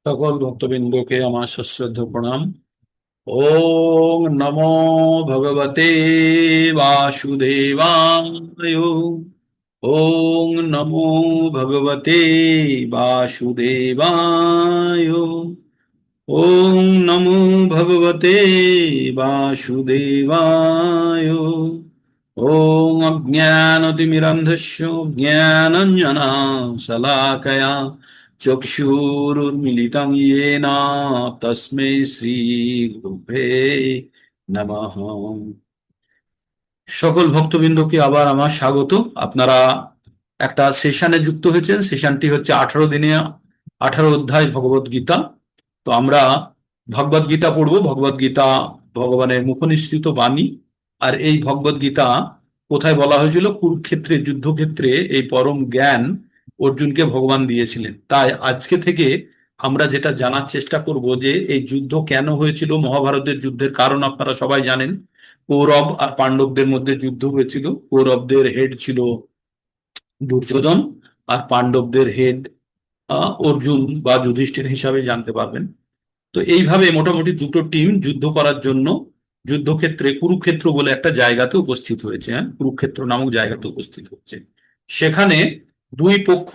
সকল ভক্তবৃন্দকে আমার সশ্রদ্ধ প্রণাম। ওং নমো ভগবতে বাসুদেবায়। ওং নমো ভগবতে বাসুদেবায়। ওং নমো ভগবতে বাসুদেবায়। ওং অজ্ঞানতিমিরন্ধস্য জ্ঞানাঞ্জনশলাকয়া চক্ষুরুন্মিলিतं येन তস্मै শ্রী গুরুভ্যে নমঃ। সকল ভক্তবৃন্দকে আবার আমার স্বাগত। আপনারা একটা সেশনে যুক্ত হয়েছেন। সেশনটি হচ্ছে 18 দিনে 18 অধ্যায় ভগবদ গীতা। তো আমরা ভগবদ গীতা পড়বো। ভগবদ গীতা ভগবানের মুখনিসৃত বাণী। আর এই ভগবদ গীতা কোথায় বলা হয়েছিল? কুরুক্ষেত্রে, যুদ্ধক্ষেত্রে এই পরম জ্ঞান অর্জুনকে ভগবান দিয়েছিলেন। তাই আজকে থেকে আমরা যেটা জানার চেষ্টা করব যে এই যুদ্ধ কেন হয়েছিল। মহাভারতের যুদ্ধের কারণ আপনারা সবাই জানেন। কৌরব আর পাণ্ডবদের মধ্যে যুদ্ধ হয়েছিল। কৌরবদের হেড ছিল দুর্যোধন, আর পাণ্ডবদের হেড অর্জুন বা যুধিষ্ঠির হিসাবে জানতে পারবেন। তো এইভাবে মোটামুটি দুটো টিম যুদ্ধ করার জন্য যুদ্ধক্ষেত্রে কুরুক্ষেত্র বলে একটা জায়গাতে উপস্থিত হয়েছে। হ্যাঁ, কুরুক্ষেত্র নামক জায়গাতে উপস্থিত হচ্ছে। সেখানে দুই পক্ষ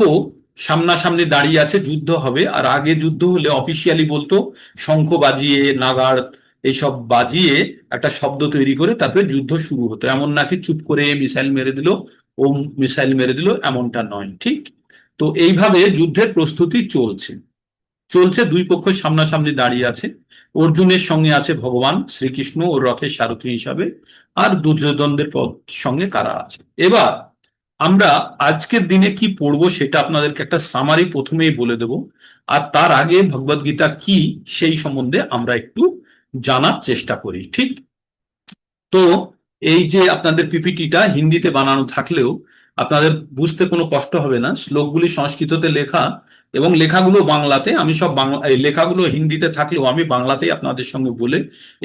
সামনাসামনি দাঁড়িয়ে আছে, যুদ্ধ হবে। আর আগে যুদ্ধ হলে অফিসিয়ালি বলতো শঙ্খ বাজিয়ে, নাগাড় এইসব বাজিয়ে একটা শব্দ তৈরি করে তারপরে যুদ্ধ শুরু হতো। এমন নাকি চুপ করে মিসাইল মেরে দিল, ও মিসাইল মেরে দিল, এমনটা নয়, ঠিক? তো এইভাবে যুদ্ধের প্রস্তুতি চলছে চলছে দুই পক্ষ সামনাসামনি দাঁড়িয়ে আছে। অর্জুনের সঙ্গে আছে ভগবান শ্রীকৃষ্ণ ও রথের সারথি হিসাবে, আর দুর্যোধনদের সঙ্গে কারা আছে। এবার আমরা আজকের দিনে কি পড়বো সেটা আপনাদেরকে একটা সামারি প্রথমেই বলে দেব। আর তার আগে ভগবদ গীতা কি সেই সম্বন্ধে আমরা একটু জানার চেষ্টা করি, ঠিক? তো এই যে আপনাদের পিপিটিটা হিন্দিতে বানানো থাকলেও আপনাদের বুঝতে কোনো কষ্ট হবে না। শ্লোকগুলি সংস্কৃততে লেখা এবং লেখাগুলো বাংলাতে। আমি সব বাংলা, এই লেখাগুলো হিন্দিতে থাকলেও আমি বাংলাতেই আপনাদের সঙ্গে বলে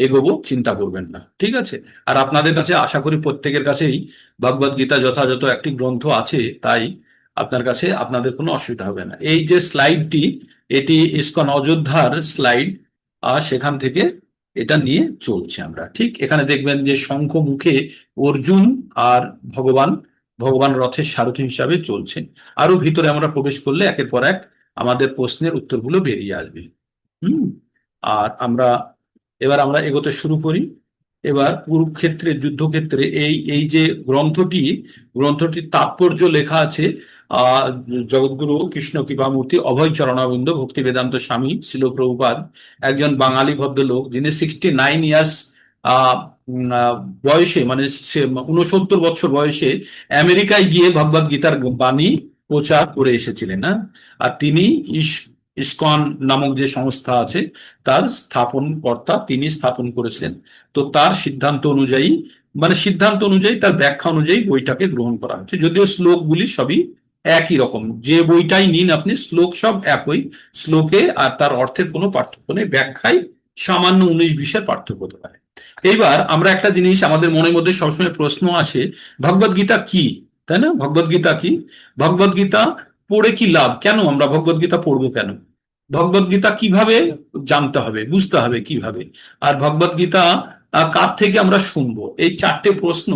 এগোবো, চিন্তা করবেন না, ঠিক আছে? আর আপনাদের কাছে আশা করি প্রত্যেকের কাছেই ভগবদ গীতা যথাযথ একটি গ্রন্থ আছে, তাই আপনার কাছে আপনাদের কোনো অসুবিধা হবে না। এই যে স্লাইডটি, এটি ইসকন অযোধ্যার স্লাইড, আর সেখান থেকে এটা নিয়ে চলছে আমরা, ঠিক? এখানে দেখবেন যে শঙ্খ মুখে অর্জুন আর ভগবান, ভগবান রথের সারথি হিসাবে চলছে। আরো ভিতরে আমরা প্রবেশ করলে একের পর এক আমাদের প্রশ্নের উত্তরগুলো বেরিয়ে আসবে। হুম। আর এবার আমরা এগোতে শুরু করি। এবার কুরুক্ষেত্রে, যুদ্ধক্ষেত্রে এই এই যে গ্রন্থটির তাৎপর্য লেখা আছে। জগৎগুরু কৃষ্ণ কৃপামূর্তি অভয় চরণাবিন্দ ভক্তি বেদান্ত স্বামী শিল প্রভুপাদ, একজন বাঙালি ভদ্রলোক, যিনি 69 ইয়ার্স বয়সে, মানে সে 69 বছর বয়সে আমেরিকায় গিয়ে ভগবদ গীতার বাণী প্রচার করে এসেছিলেন। হ্যাঁ, আর তিনি ইসকন নামক যে সংস্থা আছে তার স্থাপনকর্তা, তিনি স্থাপন করেছিলেন। তো তার সিদ্ধান্ত অনুযায়ী, মানে সিদ্ধান্ত অনুযায়ী, তার ব্যাখ্যা অনুযায়ী বইটাকে গ্রহণ করা হচ্ছে। যদিও শ্লোকগুলি সবই একই রকম, যে বইটাই নিন আপনি, শ্লোক সব একই। শ্লোকে আর তার অর্থের কোনো পার্থক্য নেই, ব্যাখ্যায় সামান্য 19-20-এর পার্থক্য হতে পারে। এইবার আমরা একটা জিনিস, আমাদের মনের মধ্যে সবসময় প্রশ্ন আসে, ভগবদ গীতা কি, তাই না? ভগবদ গীতা কি? ভগবদ গীতা পড়ে কি লাভ? কেন আমরা ভগবদ গীতা পড়বো? কেন ভগবদ গীতা কিভাবে জানতে হবে, বুঝতে হবে কিভাবে? আর ভগবদ গীতা কার থেকে আমরা শুনবো? এই চারটে প্রশ্ন,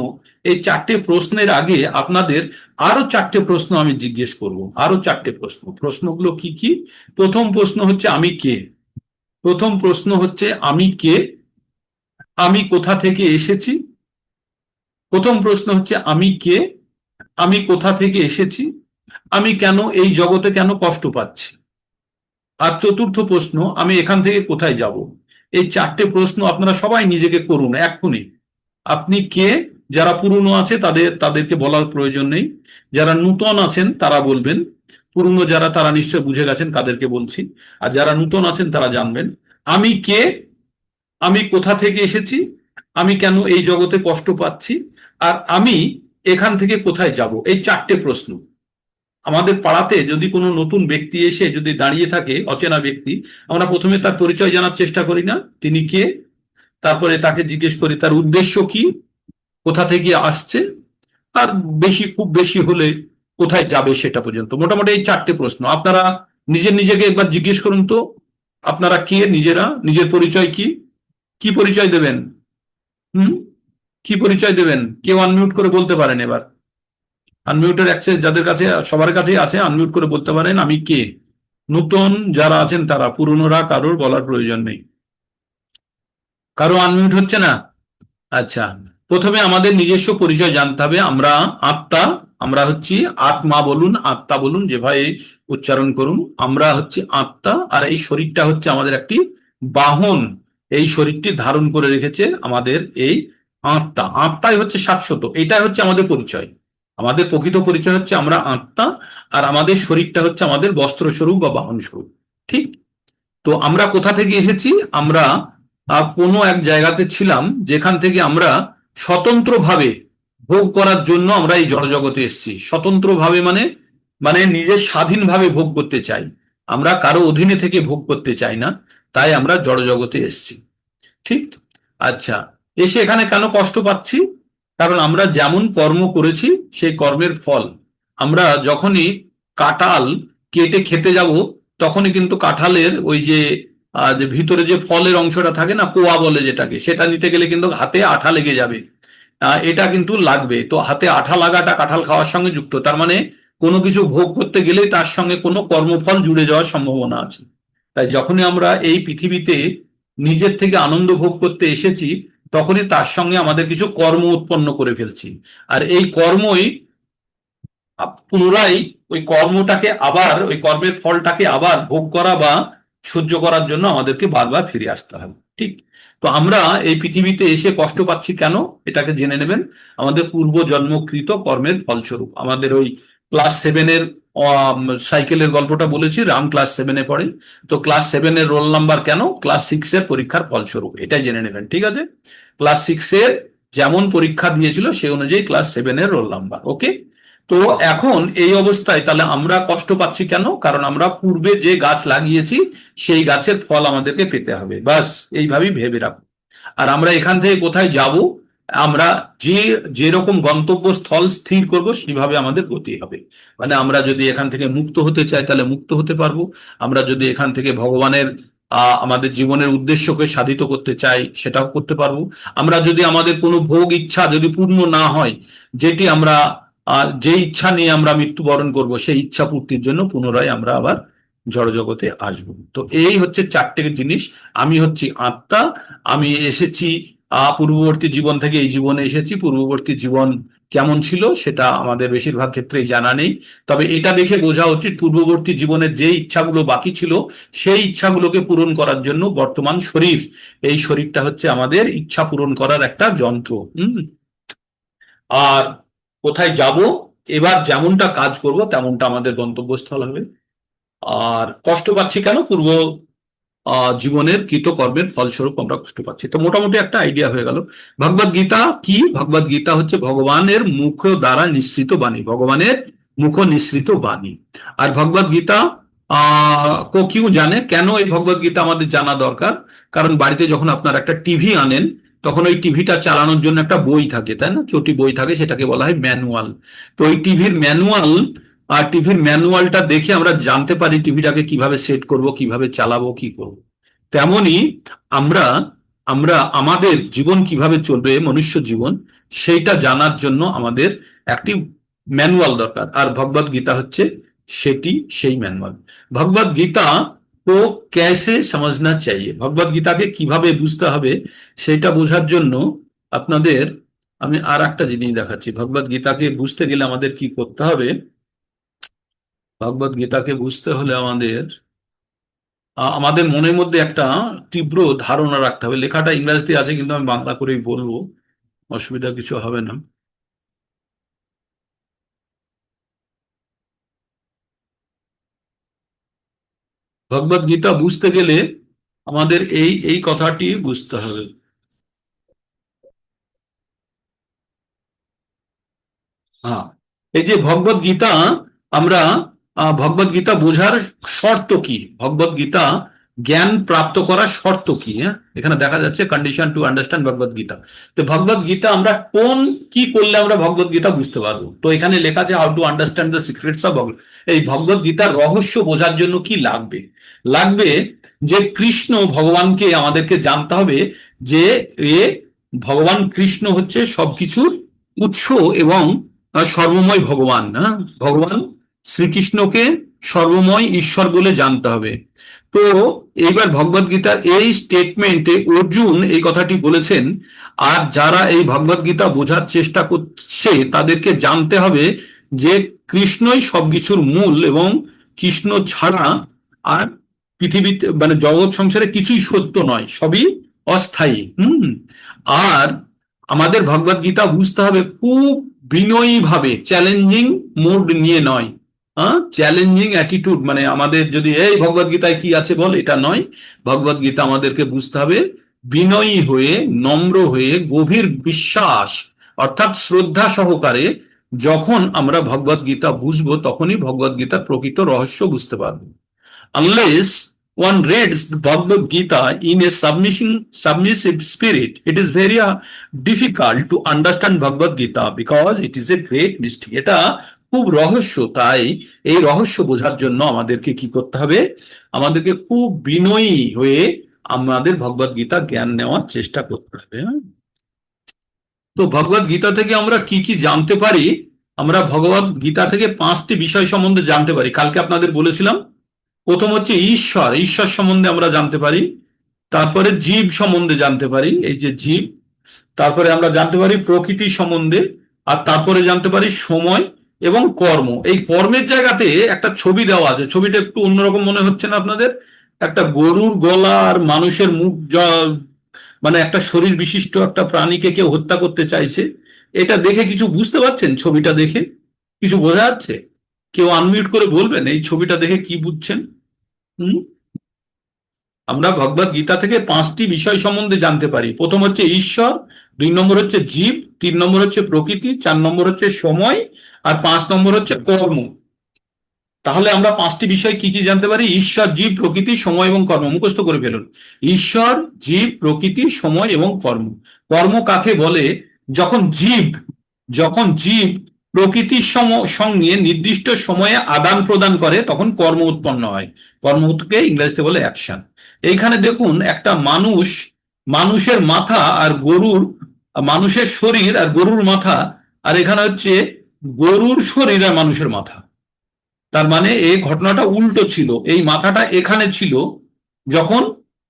এই চারটে প্রশ্নের আগে আপনাদের আরো চারটে প্রশ্ন আমি জিজ্ঞেস করব। আরো চারটে প্রশ্ন। প্রশ্নগুলো কি কি? প্রথম প্রশ্ন হচ্ছে আমি কে। প্রথম প্রশ্ন হচ্ছে আমি কে, আমি কোথা থেকে এসেছি। প্রথম প্রশ্ন হচ্ছে আমি কে, আমি কোথা থেকে এসেছি, আমি কেন এই জগতে কেন কষ্ট পাচ্ছি। আর চতুর্থ প্রশ্ন, আমি এখান থেকে কোথায় যাব। এই চারটে প্রশ্ন আপনারা সবাই নিজেকে করুন এক্ষুনি। আপনি কে? যারা পুরনো আছে তাদেরকে বলার প্রয়োজন নেই। যারা নূতন আছেন তারা বলবেন। পুরনো যারা, তারা নিশ্চয় বুঝে গেছেন কাদেরকে বলছি। আর যারা নূতন আছেন তারা জানবেন। আমি কে, আমি কোথা থেকে এসেছি, আমি কেন এই জগতে কষ্ট পাচ্ছি, আর আমি এখান থেকে কোথায় যাব। এই চারটে প্রশ্ন। আমাদের পাড়াতে যদি কোনো নতুন ব্যক্তি এসে যদি দাঁড়িয়ে থাকে, অচেনা ব্যক্তি, আমরা প্রথমে তার পরিচয় জানার চেষ্টা করি না, তিনি কে? তারপরে তাকে জিজ্ঞেস করি তার উদ্দেশ্য কি, কোথা থেকে আসছে, আর খুব বেশি হলে কোথায় যাবে সেটা পর্যন্ত। মোটামুটি এই চারটে প্রশ্ন আপনারা নিজেকে একবার জিজ্ঞেস করুন তো। আপনারা কে, নিজেরা নিজের পরিচয় কি, কি পরিচয় দেবেন? হুম, কি পরিচয় দেবেন? কেউ আনমিউট করে বলতে পারেন এবার। আনমিউটের অ্যাক্সেস যাদের কাছে, সবার কাছেই আছে, আনমিউট করে বলতে পারেন আমি কে। নতুন যারা আছেন তারা, পুরনোরা কারোর বলার প্রয়োজন নেই। কারো আনমিউট হচ্ছে না? আচ্ছা, প্রথমে আমাদের নিজস্ব পরিচয় জানতে হবে। আমরা আত্মা, আমরা হচ্ছি আত্মা বলুন, আত্মা বলুন, যেভাবে উচ্চারণ করুন। আমরা হচ্ছি আত্মা, আর এই শরীরটা হচ্ছে আমাদের একটি বাহন। এই শরীরটি ধারণ করে রেখেছে আমাদের এই আত্মা। আত্মাই হচ্ছে শাশ্বত, এটাই হচ্ছে আমাদের পরিচয়। আমাদের প্রকৃত পরিচয় হচ্ছে আমরা আত্মা, আর আমাদের শরীরটা হচ্ছে আমাদের বস্ত্র স্বরূপ বা বাহন স্বরূপ। ঠিক? তো আমরা কোথা থেকে এসেছি? আমরা কোনো এক জায়গাতে ছিলাম যেখান থেকে আমরা স্বতন্ত্রভাবে ভোগ করার জন্য আমরা এই জড়জগতে এসেছি। স্বতন্ত্রভাবে মানে, মানে নিজের স্বাধীনভাবে ভোগ করতে চাই। আমরা কারো অধীনে থেকে ভোগ করতে চাই না, তাই আমরা জড়জগতে এসেছি। ঠিক? আচ্ছা, এসে এখানে কেন কষ্ট পাচ্ছি? কারণ আমরা যেমন কর্ম করেছি সেই কর্মের ফল। আমরা যখনই কাঁঠাল কেটে খেতে যাব, তখনই কিন্তু কাঁঠালের ওই যে যে ভিতরে যে ফলের অংশটা থাকে না, কোয়া বলে যেটাকে, সেটা নিতে গেলে কিন্তু হাতে আঠা লেগে যাবে। এটা কিন্তু লাগবে। তো হাতে আঠা লাগাটা কাঁঠাল খাওয়ার সঙ্গে যুক্ত, তার মানে কোনো কিছু ভোগ করতে গেলেই তার সঙ্গে কোনো কর্মফল জুড়ে যাওয়ার সম্ভাবনা আছে। তাই যখনই আমরা এই পৃথিবীতে নিজের থেকে আনন্দ ভোগ করতে এসেছি, তখনই তার সঙ্গে আমাদের কিছু কর্ম উৎপন্ন করে ফেলছি। আর এই কর্মই পুনরায় ওই কর্মটাকে আবার, ওই কর্মের ফলটাকে আবার ভোগ করা বা সহ্য করার জন্য আমাদেরকে বারবার ফিরে আসতে হবে। ঠিক? তো আমরা এই পৃথিবীতে এসে কষ্ট পাচ্ছি কেন, এটাকে জেনে নেবেন। আমাদের পূর্ব জন্মকৃত কর্মের ফলস্বরূপ। আমাদের ওই ক্লাস 7-এর সাইকেলের গল্পটা বলেছি, রাম ক্লাস 7-এ পড়ে। তো ক্লাস 7-এর রোল নাম্বার কেন? ক্লাস 6-এর পরীক্ষার ফলস্বরূপ, এটাই জেনে নেবেন। ঠিক আছে? ক্লাস 6-এর যেমন পরীক্ষা দিয়েছিল সেই অনুযায়ী ক্লাস 7-এর রোল নাম্বার। ওকে? তো এখন এই অবস্থায় তাহলে আমরা কষ্ট পাচ্ছি কেন? কারণ আমরা পূর্বে যে গাছ লাগিয়েছি সেই গাছের ফল আমাদেরকে পেতে হবে। বাস এইভাবেই ভেবে রাখো। আর আমরা এখান থেকে কোথায় যাব? আমরা যে যেরকম গন্তব্যস্থল স্থির করব সেভাবে আমাদের গতি হবে। মানে আমরা যদি এখান থেকে মুক্ত হতে চাই তাহলে মুক্ত হতে পারবো। আমরা যদি এখান থেকে ভগবানের আমাদের জীবনের উদ্দেশ্যকে সাধিত করতে চাই সেটাও করতে পারবো। আমরা যদি আমাদের কোনো ভোগ ইচ্ছা যদি পূর্ণ না হয়, যেটি আমরা যে ইচ্ছা নিয়ে আমরা মৃত্যুবরণ করব, সেই ইচ্ছা পূর্তির জন্য পুনরায় আমরা আবার জড়জগতে আসব। তো এই হচ্ছে 4টে জিনিস। আমি হচ্ছি আত্মা, আমি এসেছি পূর্ববর্তী জীবন থেকে এই জীবনে এসেছি। পূর্ববর্তী জীবন কেমন ছিল সেটা আমাদের বেশিরভাগ ক্ষেত্রেই জানা নেই। তবে এটা দেখে বোঝা উচিত পূর্ববর্তী জীবনের যে ইচ্ছাগুলো বাকি ছিল সেই ইচ্ছাগুলোকে পূরণ করার জন্য বর্তমান শরীর, এই শরীরটা হচ্ছে আমাদের ইচ্ছা পূরণ করার একটা যন্ত্র। আর কোথায় যাব? এবার যেমনটা কাজ করব তেমনটা আমাদের গন্তব্যস্থল হবে। আর কষ্ট পাচ্ছি কেন? পূর্ব জীবনের কৃতকর্মের ফলস্বরূপ আমরা কষ্ট পাচ্ছি। তো মোটামুটি একটা আইডিয়া হয়ে গেল। ভগবদ গীতা কি? ভগবদ গীতা হচ্ছে ভগবানের মুখ দ্বারা নিঃসৃত বাণী, ভগবানের মুখ নিঃসৃত বাণী। আর ভগবদ গীতা কেউ জানে কেন? এই ভগবদ গীতা আমাদের জানা দরকার। কারণ বাড়িতে যখন আপনার একটা টিভি আনেন, তখন ওই টিভিটা চালানোর জন্য একটা বই থাকে, তাই না? চটি বই থাকে, সেটাকে বলা হয় ম্যানুয়াল। তো ওই টিভির ম্যানুয়াল, আর টিভির ম্যানুয়ালটা দেখে আমরা জানতে পারি টিভিটাকে কিভাবে সেট করব, কিভাবে চালাবো, কি করব। তেমনি আমরা আমরা আমাদের জীবন কিভাবে চলবে, মনুষ্য জীবন, সেইটা জানার জন্য আমাদের একটি ম্যানুয়াল দরকার। আর ভগবদ গীতা হচ্ছে সেটি, সেই ম্যানুয়াল। ভগবদ গীতা को कैसे समझना चाहिए, ভগবদ গীতাকে কিভাবে বুঝতে হবে সেটা বোঝার জন্য আপনাদের আমি আর একটা জিনিস দেখাচ্ছি। ভগবদ গীতাকে বুঝতে গেলে আমাদের কি করতে হবে? ভগবদ গীতাকে বুঝতে হলে আমাদের আমাদের মনের মধ্যে একটা তীব্র ধারণা রাখতে হবে। লেখাটা ইংরেজিতে আছে কিন্তু আমি বাংলা করেই বলবো, অসুবিধা কিছু হবে না। ভগবদ গীতা বুঝতে গেলে আমাদের এই এই কথাটি বুঝতে হবে। হ্যাঁ, এই যে ভগবদ গীতা, আমরা ভগবদ গীতা বোঝার শর্ত কি? ভগবদ গীতা জ্ঞান প্রাপ্ত করার শর্ত কি? হ্যাঁ, এখানে দেখা যাচ্ছে কন্ডিশন টু আন্ডারস্ট্যান্ড ভগবদ গীতা। তো ভগবদ গীতা আমরা কি করলে আমরা ভগবদ গীতা বুঝতে পারবো? তো এখানে লেখা আছে how to understand the secrets of Bhagavad. এই ভগবদ গীতার রহস্য বোঝার জন্য কি লাগবে? লাগবে যে কৃষ্ণ ভগবানকে আমাদেরকে জানতে হবে, যে এ ভগবান কৃষ্ণ হচ্ছে সবকিছুর উৎস এবং সর্বময় ভগবান। হ্যাঁ, ভগবান শ্রীকৃষ্ণকে সর্বময় ঈশ্বর বলে জানতে হবে। তো এইবার ভগবদ গীতার এই স্টেটমেন্টে অর্জুন এই কথাটি বলেছেন। আর যারা এই ভগবদ গীতা বোঝার চেষ্টা করছে তাদেরকে জানতে হবে যে কৃষ্ণই সবকিছুর মূল এবং কৃষ্ণ ছাড়া আর পৃথিবীতে মানে জগৎ সংসারে কিছুই সত্য নয়, সবই অস্থায়ী। আর আমাদের ভগবদ গীতা বুঝতে হবে খুব বিনয়ী ভাবে, চ্যালেঞ্জিং মোড নিয়ে নয়। চ্যালেঞ্জিং অ্যাটিটিউড মানে আমাদের যদি এই ভগবদ গীতায় কি আছে বল, এটা নয়। ভগবদ গীতা আমাদেরকে বুঝতে হবে বিনয়ী হয়ে, নম্র হয়ে, গভীর বিশ্বাস অর্থাৎ শ্রদ্ধা সহকারে। যখন আমরা ভগবদ গীতা বুঝবো তখনই ভগবদ গীতার প্রকৃত রহস্য বুঝতে পারবো। Unless one reads the Bhagavad Gita in a submissive spirit, it is very difficult to understand Bhagavad Gita because it is a great mystery. এটা খুব রহস্য। তাই এই রহস্য বোঝার জন্য আমাদেরকে কি করতে হবে? আমাদেরকে খুব বিনয়ী হয়ে আমাদের ভগবদ গীতা জ্ঞান নেওয়ার চেষ্টা করতে হবে। তো ভগবদ গীতা থেকে আমরা কি কি জানতে পারি? আমরা ভগবদ গীতা থেকে 5টি বিষয় সম্বন্ধে জানতে পারি। কালকে আপনাদের বলেছিলাম। প্রথম হচ্ছে ঈশ্বর, ঈশ্বর সম্বন্ধে আমরা জানতে পারি। তারপরে জীব সম্বন্ধে জানতে পারি, এই যে জীব। তারপরে আমরা জানতে পারি প্রকৃতি সম্বন্ধে। আর তারপরে জানতে পারি সময় এবং কর্ম। এই কর্মের জায়গাতে একটা ছবি দেওয়া আছে, ছবিটা একটু অন্যরকম মনে হচ্ছে না আপনাদের? একটা গরুর গলা আর মানুষের মুখ, মানে একটা শরীর বিশিষ্ট একটা প্রাণীকে কেউ হত্যা করতে চাইছে। এটা দেখে কিছু বুঝতে পারছেন? ছবিটা দেখে কিছু বোঝা যাচ্ছে? কেউ আনমিউট করে বলবেন এই ছবিটা দেখে কি বুঝছেন? আমরা ভগবদ গীতা থেকে 5টি বিষয় সম্বন্ধে জানতে পারি। প্রথম হচ্ছে ঈশ্বর, 2 নম্বর হচ্ছে জীব, 3 নম্বর হচ্ছে প্রকৃতি, 4 নম্বর হচ্ছে সময়, আর 5 নম্বর হচ্ছে কর্ম। তাহলে আমরা 5টি বিষয় কি কি জানতে পারি? ঈশ্বর, জীব, প্রকৃতি, সময় এবং কর্ম। মুখস্থ করে ফেলুন। ঈশ্বর, জীব, প্রকৃতি, সময় এবং কর্ম। কর্ম কাকে বলে? যখন জীব প্রকৃতির সঙ্গে নির্দিষ্ট সময়ে আদান প্রদান করে তখন কর্ম উৎপন্ন হয়। কর্মকে ইংরেজিতে বলে অ্যাকশন। এইখানে দেখুন, একটা মানুষের মাথা আর মানুষের শরীর আর গরুর মাথা, আর এখানে হচ্ছে গরুর শরীর আর মানুষের মাথা। তার মানে এই ঘটনাটা উল্টো ছিল। এই মাথাটা এখানে ছিল যখন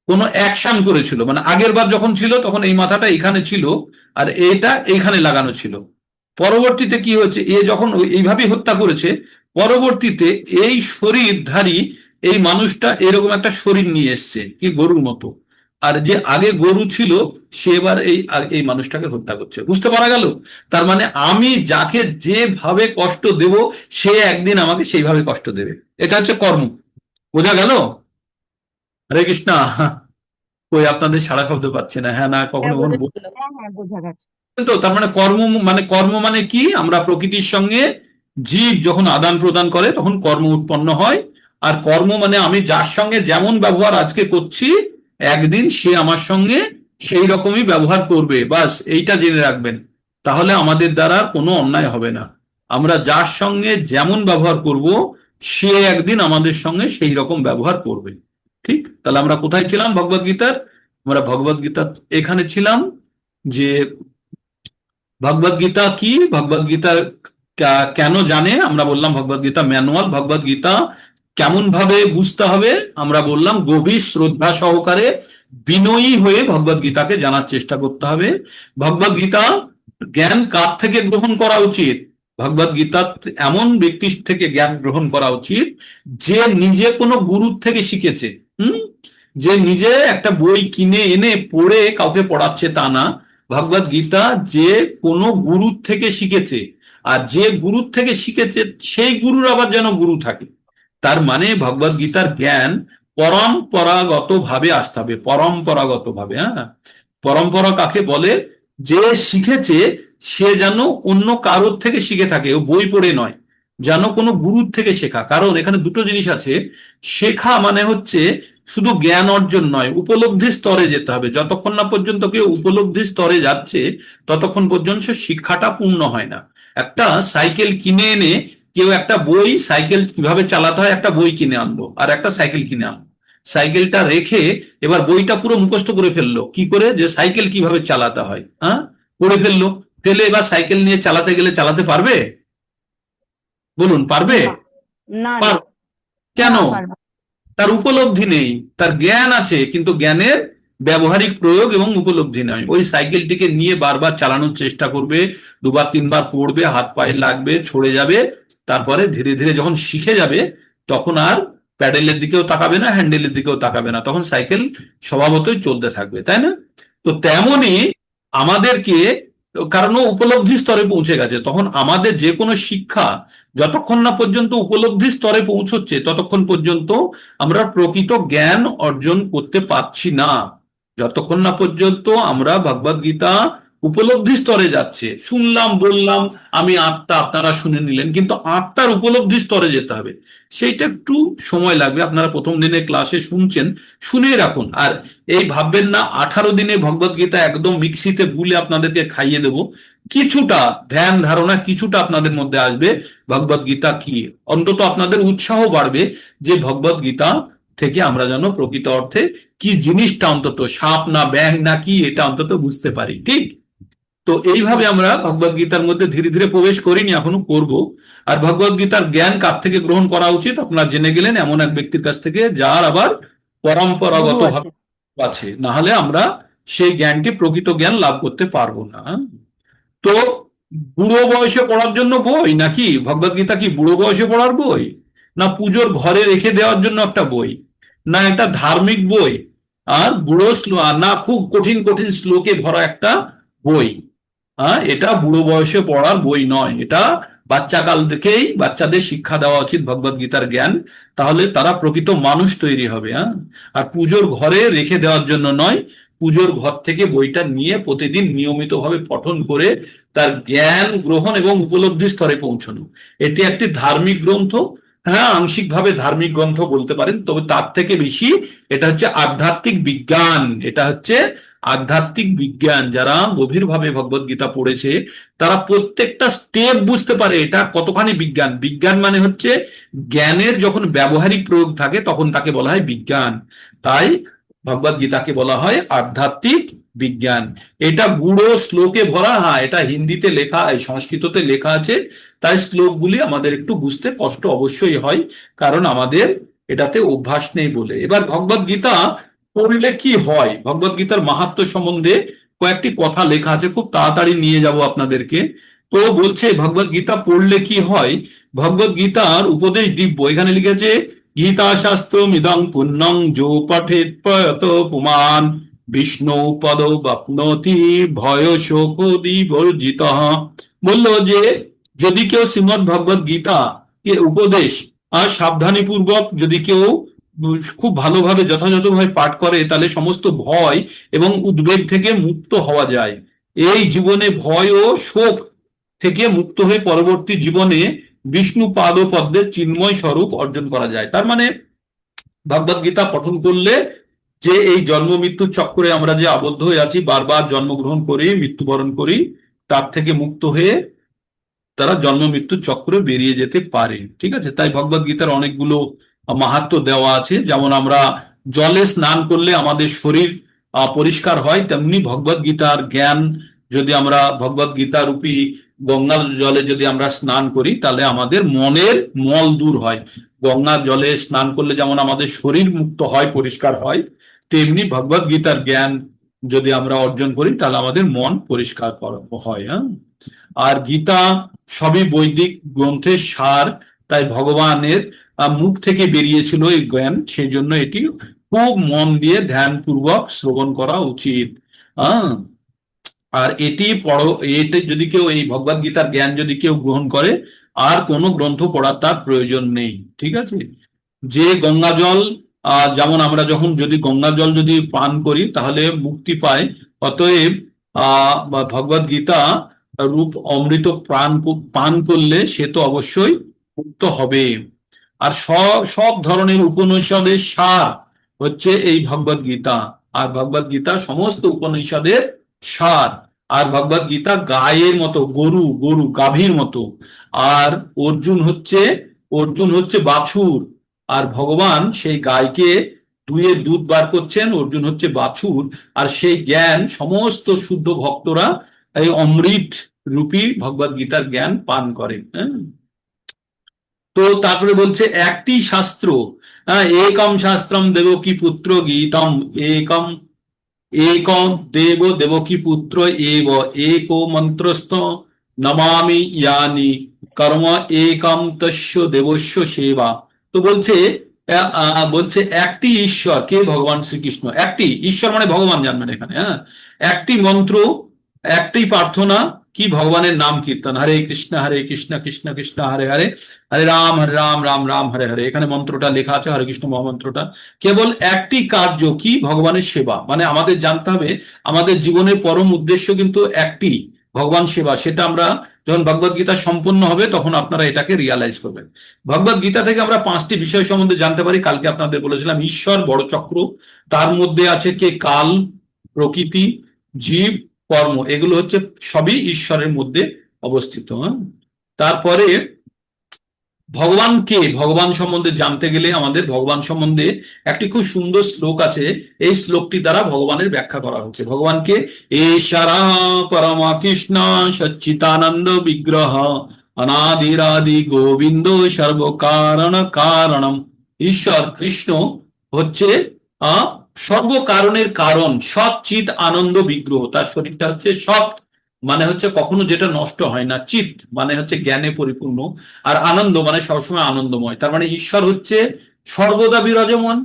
কোনো অ্যাকশন করেছিল, মানে আগের বার যখন ছিল তখন এই মাথাটা এখানে ছিল আর এটা এখানে লাগানো ছিল। পরবর্তীতে কি হয়েছে, এ যখন এইভাবেই হত্যা করেছে, পরবর্তীতে এই শরীরধারী এই মানুষটা এরকম একটা শরীর নিয়ে এসছে, কি গরুর মতো। আর যে আগে গরু ছিল সে এবার এই মানুষটাকে হত্যা করছে। বুঝতে পারা গেল? তার মানে আমি যাকে যেভাবে কষ্ট দেব সে একদিন আমাকে সেইভাবে কষ্ট দেবে। এটা হচ্ছে কর্ম। বোঝা গেল? হরে কৃষ্ণা। কই আপনাদের সাড়া শব্দ পাচ্ছে না। হ্যাঁ, না কখনো কখনো তো। তার মানে কর্ম মানে কি? আমরা প্রকৃতির সঙ্গে জীব যখন আদান প্রদান করে তখন কর্ম উৎপন্ন হয়। আর কর্ম মানে আমি যার সঙ্গে যেমন ব্যবহার আজকে করছি একদিন সে আমার সঙ্গে সেই রকমই ব্যবহার করবে। বাস এইটা জেনে রাখবেন, তাহলে আমাদের দ্বারা কোনো অন্যায় হবে না। আমরা যার সঙ্গে যেমন ব্যবহার করব সে একদিন আমাদের সঙ্গে সেই রকম ব্যবহার করবে। ঠিক? তাহলে আমরা কোথায় ছিলাম ভগবদ গীতার? আমরা ভগবদ গীতা এখানে ছিলাম যে ভগবদ গীতা কি, ভগবদ গীতা কেন জানে আমরা বললাম। ভগবদ গীতা ম্যানুয়াল। ভগবদ গীতা কেমন ভাবে বুঝতে হবে আমরা বললাম, গভীর শ্রদ্ধা সহকারে বিনয়ী হয়ে ভগবদ গীতাকে জানার চেষ্টা করতে হবে। ভগবদ গীতা জ্ঞান কার থেকে গ্রহণ করা উচিত? ভগবদ গীতা এমন ব্যক্তির থেকে জ্ঞান গ্রহণ করা উচিত যে নিজে কোনো গুরুর থেকে শিখেছে। যে নিজে একটা বই কিনে এনে পড়ে কাউকে পড়াচ্ছে তা না। ভগবদ গীতা যে কোনো গুরুর থেকে শিখেছে, আর যে গুরুর থেকে শিখেছে সেই গুরুর আবার যেন গুরু থাকে। তার মানে ভগবদ গীতার জ্ঞান পরম্পরাগত ভাবে আসতে হবে। পরম্পরাগত ভাবে। হ্যাঁ, পরম্পরা কাকে বলে? যে শিখেছে সে যেন অন্য কারোর থেকে শিখে থাকে, ও বই পড়ে নয়। যেন কোনো গুরুর থেকে শেখা। কারণ এখানে দুটো জিনিস আছে, শেখা মানে হচ্ছে শুধু জ্ঞান অর্জন নয়, উপলব্ধি স্তরে যেতে হবে। যতক্ষণ না পর্যন্ত কেউ উপলব্ধি স্তরে যাচ্ছে ততক্ষণ পর্যন্ত সে শিক্ষাটা পূর্ণ হয় না। একটা সাইকেল কিনে এনে কেউ একটা বই, সাইকেল কিভাবে চালাতে হয় একটা বই কিনে আনলো আর একটা সাইকেল কিনে আনলো, সাইকেলটা রেখে এবার বইটা পুরো মুখস্থ করে ফেললো, কি করে, যে সাইকেল কিভাবে চালাতে হয়, হ্যাঁ, করে ফেললো। ফেলে এবার সাইকেল নিয়ে চালাতে গেলে চালাতে পারবে? বলুন, পারবে? না, না, না, পার- কেন? না পারবো। তার উপলব্ধি নেই। তার জ্ঞান আছে কিন্তু জ্ঞানের ব্যবহারিক প্রয়োগ এবং উপলব্ধি নয়। ওই সাইকেলটিকে নিয়ে বারবার চালানোর চেষ্টা করবে, দুবার তিনবার পড়বে, হাত পায়ে লাগবে, ছড়ে যাবে, তারপরে ধীরে ধীরে যখন শিখে যাবে তখন আর প্যাডেলের দিকেও তাকাবে না, হ্যান্ডেলের দিকেও তাকাবে না, তখন সাইকেল স্বভাবতই চলতে থাকবে, তাই না? তো তেমনই আমাদেরকে, কারণ ও উপলব্ধি স্তরে পৌঁছে গেছে, তখন আমাদের যে কোনো শিক্ষা যতক্ষণ না পর্যন্ত উপলব্ধি স্তরে পৌঁছচ্ছে ততক্ষণ পর্যন্ত আমরা প্রকৃত জ্ঞান অর্জন করতে পারছি না। যতক্ষণ না পর্যন্ত আমরা ভগবদ গীতা উপলব্ধি স্তরে যাচ্ছে, শুনলাম বললাম আমি আত্মা, আপনারা শুনে নিলেন, কিন্তু আত্মার উপলব্ধি স্তরে যেতে হবে, সেইটা একটু সময় লাগবে। আপনারা প্রথম দিনে ক্লাসে শুনছেন, শুনে রাখুন। আর এই ভাববেন না 18 দিনে ভগবদ গীতা একদম মিক্সিতে গুলে আপনাদেরকে খাইয়ে দেব। কিছুটা ধ্যান ধারণা কিছুটা আপনাদের মধ্যে আসবে, ভগবদ গীতা কি, অন্তত আপনাদের উৎসাহ বাড়বে যে ভগবদ গীতা থেকে আমরা যেন প্রকৃত অর্থে কি জিনিসটা, অন্তত সাপ না ব্যাং না কি, এটা অন্তত বুঝতে পারি, ঠিক? তো এইভাবে আমরা ভগবদ গীতার মধ্যে ধীরে ধীরে প্রবেশ করিনি, এখনো করব। আর ভগবদ গীতার জ্ঞান কার থেকে গ্রহণ করা উচিত আপনারা জেনে গেলেন, এমন এক ব্যক্তির কাছ থেকে যার আবার গুরু পরম্পরাগত আছে। ভাবে আছে, না হলে আমরা সেই জ্ঞানটি, প্রকৃত জ্ঞান লাভ করতে পারবো না। তো বুড়ো বয়সে পড়ার জন্য বই নাকি ভগবদ গীতা? কি বুড়ো বয়সে পড়ার বই, না পুজোর ঘরে রেখে দেওয়ার জন্য একটা বই, না একটা ধার্মিক বই, আর বুড়ো শ্লোক, না খুব কঠিন কঠিন শ্লোকে ভরা একটা বই? হ্যাঁ, এটা বুড়ো বয়সে পড়ার বই নয়, এটা বাচ্চা কাল থেকেই বাচ্চাদের শিক্ষা দেওয়া উচিত ভগবদ গীতার জ্ঞান, তাহলে তারা প্রকৃত মানুষ তৈরি হবে। হ্যাঁ, আর পুজোর ঘরে রেখে দেওয়ার জন্য নয়, পুজোর ঘর থেকে বইটা নিয়ে প্রতিদিন নিয়মিতভাবে পঠন করে তার জ্ঞান গ্রহণ এবং উপলব্ধি স্তরে পৌঁছানো, এটি একটি ধার্মিক গ্রন্থ। হ্যাঁ, আংশিকভাবে ধার্মিক গ্রন্থ বলতে পারেন, তবে তার থেকে বেশি এটা হচ্ছে আধ্যাত্মিক বিজ্ঞান। এটা হচ্ছে আধ্যাত্মিক বিজ্ঞান। যারা গভীরভাবে ভগবদ গীতা পড়েছে তারা প্রত্যেকটা স্টেপ বুঝতে পারে এটা কতখানি বিজ্ঞান। বিজ্ঞান মানে হচ্ছে জ্ঞানের যখন ব্যবহারিক প্রয়োগ থাকে তখন তাকে বলা হয় বিজ্ঞান। তাই ভগবদ গীতাকে বলা হয় আধ্যাত্মিক বিজ্ঞান। এটা গুড়ো শ্লোকে ভরা, হ্যাঁ এটা হিন্দিতে লেখা, সংস্কৃততে লেখা আছে, তাই শ্লোকগুলি আমাদের একটু বুঝতে কষ্ট অবশ্যই হয়, কারণ আমাদের এটাতে অভ্যাস নেই বলে। এবার ভগবদ গীতা পড়লে কি হয়, ভগবদ গীতার মাহাত্ম্য সম্বন্ধে কয়েকটি কথা লেখা আছে, খুব তাড়াতাড়ি নিয়ে যাব আপনাদেরকে। তো বলছে ভগবদ গীতা পড়লে কি হয়। ভগবদ গীতার উপদেশ দিব্য, এখানে লিখেছে গীতা শাস্ত্র মিদং পুণ্যং যো পঠেত প্রয়ত পুমান বিষ্ণু পদ বাপ্নতি ভয় শোক বিবর্জিত। বললো যে যদি কেউ শ্রীমদ ভগবদ গীতা কে উপদেশ আর সাবধানী পূর্বক যদি কেউ খুব ভালোভাবে যথাযথভাবে পাঠ করে তাহলে সমস্ত ভয় এবং উদ্বেগ থেকে মুক্ত হওয়া যায়। এই জীবনে ভয় ও শোক থেকে মুক্ত হয়ে পরবর্তী জীবনে বিষ্ণু পাদ পদ্মের চিন্ময় স্বরূপ অর্জন করা যায়। তার মানে ভগবদ গীতা পঠন করলে যে এই জন্ম মৃত্যুর চক্রে আমরা যে আবদ্ধ হয়ে আছি, বারবার জন্মগ্রহণ করি মৃত্যুবরণ করি, তার থেকে মুক্ত হয়ে তারা জন্ম মৃত্যুর চক্রে বেরিয়ে যেতে পারে। ঠিক আছে, তাই ভগবদ গীতার অনেকগুলো মাহাত্ম্য দেওয়া আছে। যেমন আমরা জলে স্নান করলে আমাদের শরীর পরিষ্কার হয়, তেমনি ভগবদ গীতার জ্ঞান যদি আমরা ভগবদ গীতা রূপী গঙ্গার জলে যদি আমরা স্নান করি তাহলে আমাদের মনের মল দূর হয়। গঙ্গার জলে স্নান করলে যেমন আমাদের শরীর মুক্ত হয়, পরিষ্কার হয়, তেমনি ভগবদ গীতার জ্ঞান যদি আমরা অর্জন করি তাহলে আমাদের মন পরিষ্কার হয়। হ্যাঁ, আর গীতা সবই বৈদিক গ্রন্থের সার, তাই ভগবানের মুখ থেকে বেরিয়েছিল এই জ্ঞান, সেই জন্য এটি খুব মন দিয়ে ধ্যান পূর্বক শ্রবণ করা উচিত। হ্যাঁ, আর এটি পড়ো, এতে যদি কেউ এই ভগবদ গীতার জ্ঞান যদি কেউ গ্রহণ করে আর কোনো গ্রন্থ পড়ার তার প্রয়োজন নেই। ঠিক আছে, যে গঙ্গা জল যেমন আমরা যখন যদি গঙ্গা জল যদি পান করি তাহলে মুক্তি পায়, অতএব ভগবদ গীতা রূপ অমৃত প্রাণ পান করলে সে তো অবশ্যই মুক্ত হবে। আর সব সব ধরনের উপনিষদের সার হচ্ছে এই ভগবদ গীতা। আর ভগবদ গীতা সমস্ত উপনিষদের সার। আর ভগবদ গীতা গায়ের মতো, গরু গরু গাভীর মতো। আর অর্জুন হচ্ছে বাছুর। আর ভগবান সেই গায়কে দুয়ের দুধ বার করছেন, অর্জুন হচ্ছে বাছুর। আর সেই জ্ঞান সমস্ত শুদ্ধ ভক্তরা এই অমৃত রূপী ভগবদ গীতার জ্ঞান পান করে। হ্যাঁ, তো তারপরে বলছে একটি শাস্ত্র, হ্যাঁ, একম শাস্ত্রম দেবকী পুত্র গীতম, একম একম দেব দেবকী পুত্র এব, एको মন্ত্রস্থ নমামি ইয়ানি কর্ম একম তস্য দেবস্য সেবা। তো বলছে একটি ঈশ্বর, কে? ভগবান শ্রীকৃষ্ণ। একটি ঈশ্বর মানে ভগবান জানবেন এখানে। হ্যাঁ, একটি মন্ত্র, একটি প্রার্থনা, কি? ভগবানের নাম কীর্তন, হরে কৃষ্ণ কৃষ্ণ কৃষ্ণ হরে হরে, হরে রাম রাম রাম হরে হরে। এখানে মন্ত্রটা লেখা আছে, হরে কৃষ্ণ মহামন্ত্রটা। কেবল একটি কার্য, কি? ভগবানের সেবা। মানে আমাদের জানতে হবে আমাদের জীবনের পরম উদ্দেশ্য কিন্তু একটি, ভগবান সেবা। সেটা আমরা যখন ভগবদ গীতা সম্পূর্ণ হবে তখন আপনারা এটাকে রিয়ালাইজ করবেন। ভগবদ গীতা থেকে আমরা 5টি বিষয় সম্বন্ধে জানতে পারি। কালকে আপনাদের বলেছিলাম ঈশ্বর বড় চক্র, তার মধ্যে আছে কে? কাল, প্রকৃতি, জীব, কর্ম। এগুলো হচ্ছে সবই ঈশ্বরের মধ্যে অবস্থিত। হ্যাঁ, তারপরে ভগবান কে? ভগবান সম্বন্ধে জানতে গেলে আমাদের ভগবান সম্বন্ধে একটি খুব সুন্দর শ্লোক আছে। এই শ্লোকটি দ্বারা ভগবানের ব্যাখ্যা করা হচ্ছে। ভগবানকে এশারা পরমা কৃষ্ণ সচ্চিতানন্দ বিগ্রহ অনাদিরাদি গোবিন্দ সর্বকারণ কারণম। ঈশ্বর কৃষ্ণ হচ্ছে সর্বকারণের কারণ, সচ্চিত আনন্দ বিগ্রহ। তার শরীরটা হচ্ছে সৎ, মানে হচ্ছে কখনো যেটা নষ্ট হয় না। চিত মানে হচ্ছে জ্ঞানে পরিপূর্ণ। আর আনন্দ মানে সবসময় আনন্দময়। তার মানে ঈশ্বর হচ্ছে সর্বদা বিরাজমান,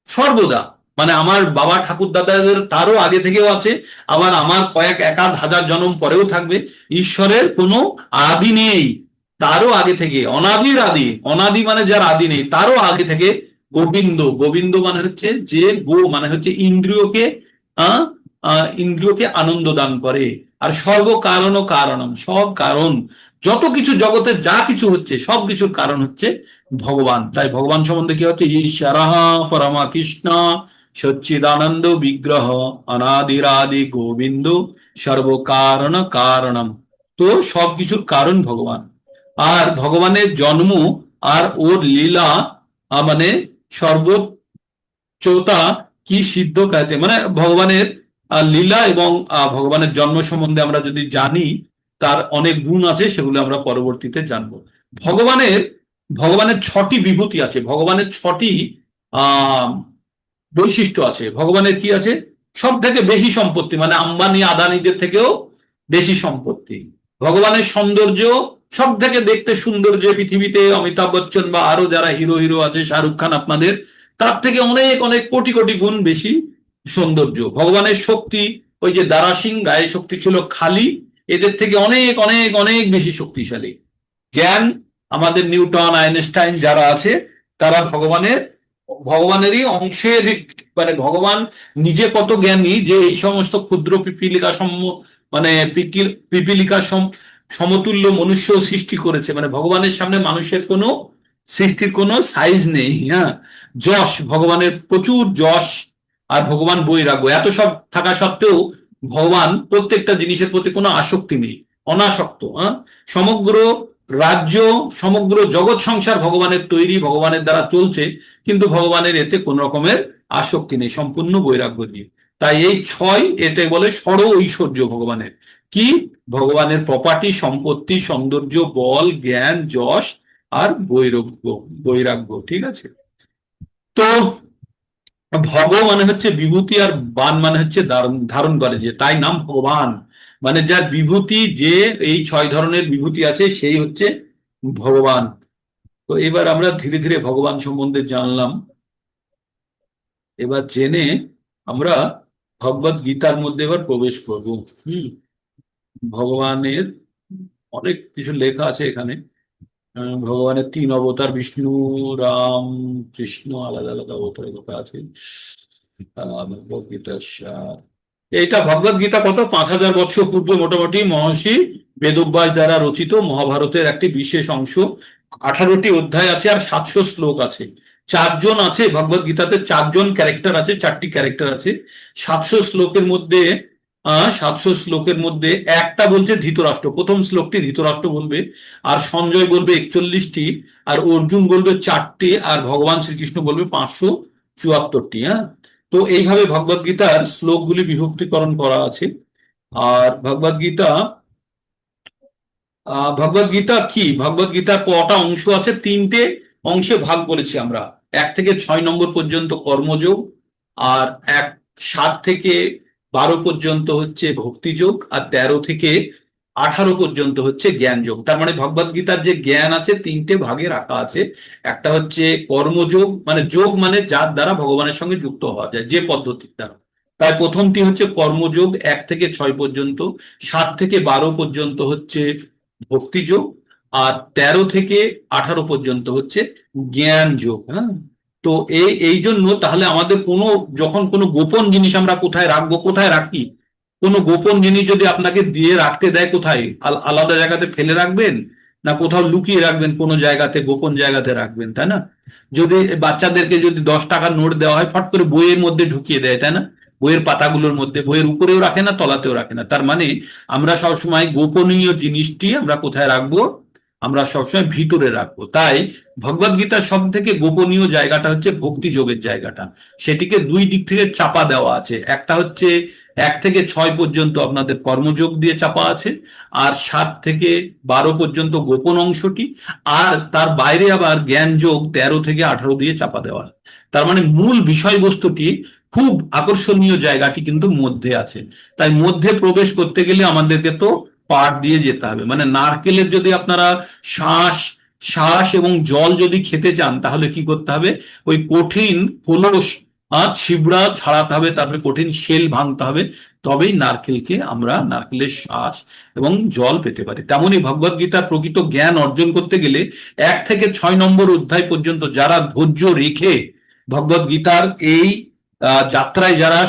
সর্বদা। মানে আমার বাবা ঠাকুর দাদাদের তারও আগে থেকেও আছে, আবার আমার কয়েক একাধ হাজার জন্ম পরেও থাকবে। ঈশ্বরের কোনো আদি নেই, তারও আগে থেকে। অনাদির আদি, অনাদি মানে যার আদি নেই, তারও আগে থেকে গোবিন্দ। গোবিন্দ মানে হচ্ছে যে, গো মানে হচ্ছে ইন্দ্রিয়কে আহ ইন্দ্রিয়কে আনন্দ দান করে। আর সর্বকারণ ও কারণম, সব কারণ, যত কিছু জগতে যা কিছু হচ্ছে সব কিছুর কারণ হচ্ছে ভগবান। তাই ভগবান সম্বন্ধে কি হচ্ছে? ঈশ্বরঃ পরমা কৃষ্ণ সচ্চিদানন্দ বিগ্রহ অনাদিরাদি গোবিন্দ সর্বকারণ কারণম। তো সবকিছুর কারণ ভগবান। আর ভগবানের জন্ম আর ওর লীলা মানে সর্বোচ্চতা কি সিদ্ধ কায়তে, মানে ভগবানের লীলা এবং ভগবানের জন্ম সম্বন্ধে আমরা যদি জানি, তার অনেক গুণ আছে, সেগুলো আমরা পরবর্তীতে জানবো। ভগবানের ভগবানের 6টি বিভূতি আছে, ভগবানের 6টি আহ বৈশিষ্ট্য আছে। ভগবানের কি আছে? সব থেকে বেশি সম্পত্তি, মানে আম্বানি আদানিদের থেকেও বেশি সম্পত্তি। ভগবানের সৌন্দর্য, সব থেকে দেখতে সুন্দর যে পৃথিবীতে অমিতাভ বচ্চন বা আরো যারা হিরো আছে, শাহরুখ খান আপনাদের, তার থেকে অনেক অনেক কোটি কোটি গুণ বেশি সৌন্দর্য। ভগবানের শক্তি, ওই যে দারাসিং গায়ে শক্তি ছিল খালি, এদের থেকে অনেক অনেক অনেক বেশি শক্তিশালী। জ্ঞান, আমাদের নিউটন আইনস্টাইন যারা আছে, তারা ভগবানেরই অংশের। মানে ভগবান নিজে কত জ্ঞানী যে এই সমস্ত ক্ষুদ্র পিপীলিকা মানে পিপীলিকা সমতুল্য মনুষ্য সৃষ্টি করেছে। মানে ভগবানের সামনে মানুষের কোনো সৃষ্টির কোনো সাইজ নেই। হ্যাঁ, যশ, ভগবানের প্রচুর যশ। আর ভগবান বৈরাগ্য, এত সব থাকা সত্ত্বেও ভগবান প্রত্যেকটা জিনিসের প্রতি কোনো আসক্তি নেই, অনাসক্ত। হ্যাঁ, সমগ্র রাজ্য, সমগ্র জগৎ সংসার ভগবানের তৈরি, ভগবানের দ্বারা চলছে, কিন্তু ভগবানের এতে কোন রকমের আসক্তি নেই, সম্পূর্ণ বৈরাগ্য দিয়ে। তাই এই 6, এতে বলে ষড় ঐশ্বর্য ভগবানের। কি? ভগবানের প্রপার্টি, সম্পত্তি, সৌন্দর্য, বল, জ্ঞান, যশ আর বৈরাগ্য। ঠিক আছে? তো ভগ মানে হচ্ছে বিভূতি, আর বান মানে হচ্ছে ধারণ করে যে, তাই নাম ভগবান। মানে যার বিভূতি, যে এই 6 ধরনের বিভূতি আছে, সেই হচ্ছে ভগবান। তো এবার আমরা ধীরে ধীরে ভগবান সম্বন্ধে জানলাম। এবার জেনে আমরা ভগবদ গীতার মধ্যে এবার প্রবেশ করব। ভগবানের অনেক কিছু লেখা আছে এখানে। ভগবানের 3 অবতার, বিষ্ণু, রাম, কৃষ্ণ, আলাদা আলাদা অবতারের কথা আছে। ভগবদ গীতার সার, এইটা ভগবদ গীতা কত 5000 বছর পূর্বে মোটামুটি মহর্ষি বেদব্যাস দ্বারা রচিত মহাভারতের একটি বিশেষ অংশ। 18টি অধ্যায় আছে আর 700 শ্লোক আছে। 4 জন আছে ভগবদ গীতাতে, 4 জন ক্যারেক্টার আছে, 4টি ক্যারেক্টার আছে 700 শ্লোকের মধ্যে। 700 শ্লোকের মধ্যে একটা বলছে ধৃতরাষ্ট্র, প্রথম শ্লোকটি ধৃতরাষ্ট্র বলবে, আর সঞ্জয় বলবে 41টি, আর অর্জুন বলবে 4টি, আর ভগবান শ্রীকৃষ্ণ বলবে 574টি। হ্যাঁ, তো এইভাবে ভগবদ গীতার শ্লোকগুলি বিভক্তিকরণ করা আছে। আর ভগবদ গীতা কি, ভগবদ গীতার কটা অংশ আছে? 3টে অংশে ভাগ করেছি আমরা। 1 থেকে 6 নম্বর পর্যন্ত কর্মযোগ, আর 7 থেকে 12 পর্যন্ত হচ্ছে ভক্তিযোগ, আর 13 থেকে 18 পর্যন্ত হচ্ছে জ্ঞান যোগ। তার মানে ভগবদ গীতার যে জ্ঞান আছে 3টে ভাগে রাখা আছে। একটা হচ্ছে কর্মযোগ, মানে যোগ মানে যার দ্বারা ভগবানের সঙ্গে যুক্ত হওয়া যায়, যে পদ্ধতির দ্বারা। তাই প্রথমটি হচ্ছে কর্মযোগ 1 থেকে 6 পর্যন্ত, 7 থেকে 12 পর্যন্ত হচ্ছে ভক্তিযোগ, আর 13 থেকে 18 পর্যন্ত হচ্ছে জ্ঞান যোগ। হ্যাঁ, তো এই জন্য তাহলে আমাদের যখন কোনো গোপন জিনিস আমরা কোথায় রাখবো, কোথায় রাখি? কোনো গোপন জিনিস যদি আপনাকে দিয়ে রাখতে দেয়, কোথায়? আলাদা জায়গাতে ফেলে রাখবেন, না কোথাও লুকিয়ে রাখবেন, কোনো জায়গাতে গোপন জায়গাতে রাখবেন, তাই না? যদি বাচ্চাদেরকে যদি 10 টাকার নোট দেওয়া হয়, ফট করে বইয়ের মধ্যে ঢুকিয়ে দেয়, তাই না? বইয়ের পাতাগুলোর মধ্যে, বইয়ের উপরেও রাখে না, তলাতেও রাখে না। তার মানে আমরা সবসময় গোপনীয় জিনিসটি আমরা কোথায় রাখবো? আমরা সবসময় ভিতরে রাখবো। তাই ভগবদ গীতার সব থেকে গোপনীয় জায়গাটা হচ্ছে ভক্তি যোগের জায়গাটা। সেটিকে 2 দিক থেকে চাপা দেওয়া আছে। একটা হচ্ছে 1 থেকে 6 পর্যন্ত আপনাদের কর্মযোগ দিয়ে চাপা আছে, আর 7 থেকে 12 পর্যন্ত গোপন অংশটি, আর তার বাইরে আবার জ্ঞান যোগ 13 থেকে 18 দিয়ে চাপা দেওয়া আছে। তার মানে মূল বিষয়বস্তুটি, খুব আকর্ষণীয় জায়গাটি কিন্তু মধ্যে আছে। তাই মধ্যে প্রবেশ করতে গেলে আমাদেরকে তো পাট দিয়ে যেতে হবে। মানে নারকেলের যদি আপনারা শ্বাস শ্বাস এবং জল যদি খেতে চান, তাহলে কি করতে হবে? ওই কঠিন খোলস ছিবড়া ছাড়াতে হবে, তারপরে কঠিন শেল ভাঙতে হবে, তবেই নারকেলের শ্বাস এবং জল পেতে পারি। তেমনই ভগবদ গীতার প্রকৃত জ্ঞান অর্জন করতে গেলে 1 থেকে 6 নম্বর অধ্যায় পর্যন্ত যারা ধৈর্য রেখে ভগবদ গীতার এই যাত্রায় যারা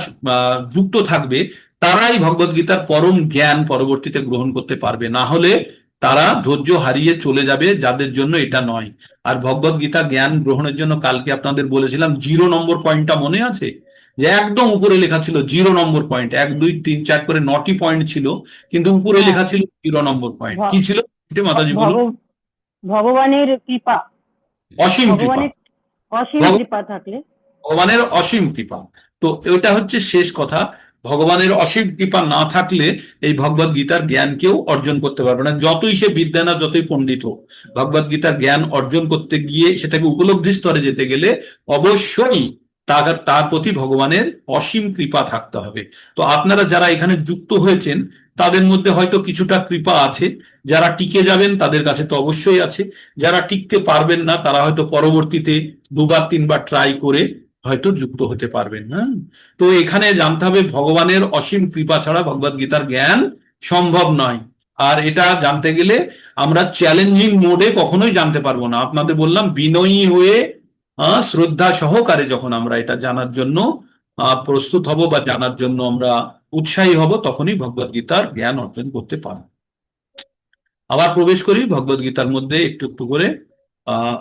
যুক্ত থাকবে, তারাই ভগবদ গীতার পরম জ্ঞান পরবর্তীতে গ্রহণ করতে পারবে। না হলে তারা ধৈর্য হারিয়ে চলে যাবে, যাদের জন্য এটা নয়। আর ভগবদ গীতা জ্ঞান গ্রহণের জন্য কালকে আপনাদের বলেছিলাম 0 নম্বর পয়েন্টটা মনে আছে? যে একদম উপরে লেখা ছিল 0 নম্বর পয়েন্ট, 1 2 3 4 করে 9টি পয়েন্ট ছিল, কিন্তু উপরে হ্যাঁ, লেখা ছিল 0 নম্বর পয়েন্ট। কি ভ- ছিল মাতাজি বলুন? ভগ- ভগবানের কৃপা, অসীম কৃপা। ভগবানের অসীম কৃপা থাকলে। ভগবানের অসীম কৃপা। তো এটা হচ্ছে শেষ কথা। ভগবানের অসীম কৃপা না থাকলে এই ভগবদ গীতার জ্ঞান কেউ অর্জন করতে পারবে না, যতই সে বিদ্যা না, যতই পণ্ডিত হোক। ভগবদ গীতার জ্ঞান অর্জন করতে গিয়ে, সেটাকে উপলব্ধি স্তরে যেতে গেলে অবশ্যই তার প্রতি ভগবানের অসীম কৃপা থাকতে হবে। তো আপনারা যারা এখানে যুক্ত হয়েছেন, তাদের মধ্যে হয়তো কিছুটা কৃপা আছে। যারা টিকে যাবেন তাদের কাছে তো অবশ্যই আছে। যারা টিকতে পারবেন না, তারা হয়তো পরবর্তীতে 2বার 3বার ট্রাই করে হয়তো যুক্ত হতে পারবেন। হ্যাঁ, তো এখানে জানতে হবে ভগবানের অসীম কৃপা ছাড়া ভগবদ গীতার জ্ঞান সম্ভব নয়। আর এটা জানতে গেলে আমরা চ্যালেঞ্জিং মোডে কখনোই জানতে পারবো না। আপনাদের বললাম, বিনয়ী হয়ে শ্রদ্ধা সহকারে যখন আমরা এটা জানার জন্য প্রস্তুত হব বা জানার জন্য আমরা উৎসাহী হব, তখনই ভগবদ গীতার জ্ঞান অর্জন করতে পারব। আবার প্রবেশ করি ভগবদ গীতার মধ্যে একটু একটু করে। আহ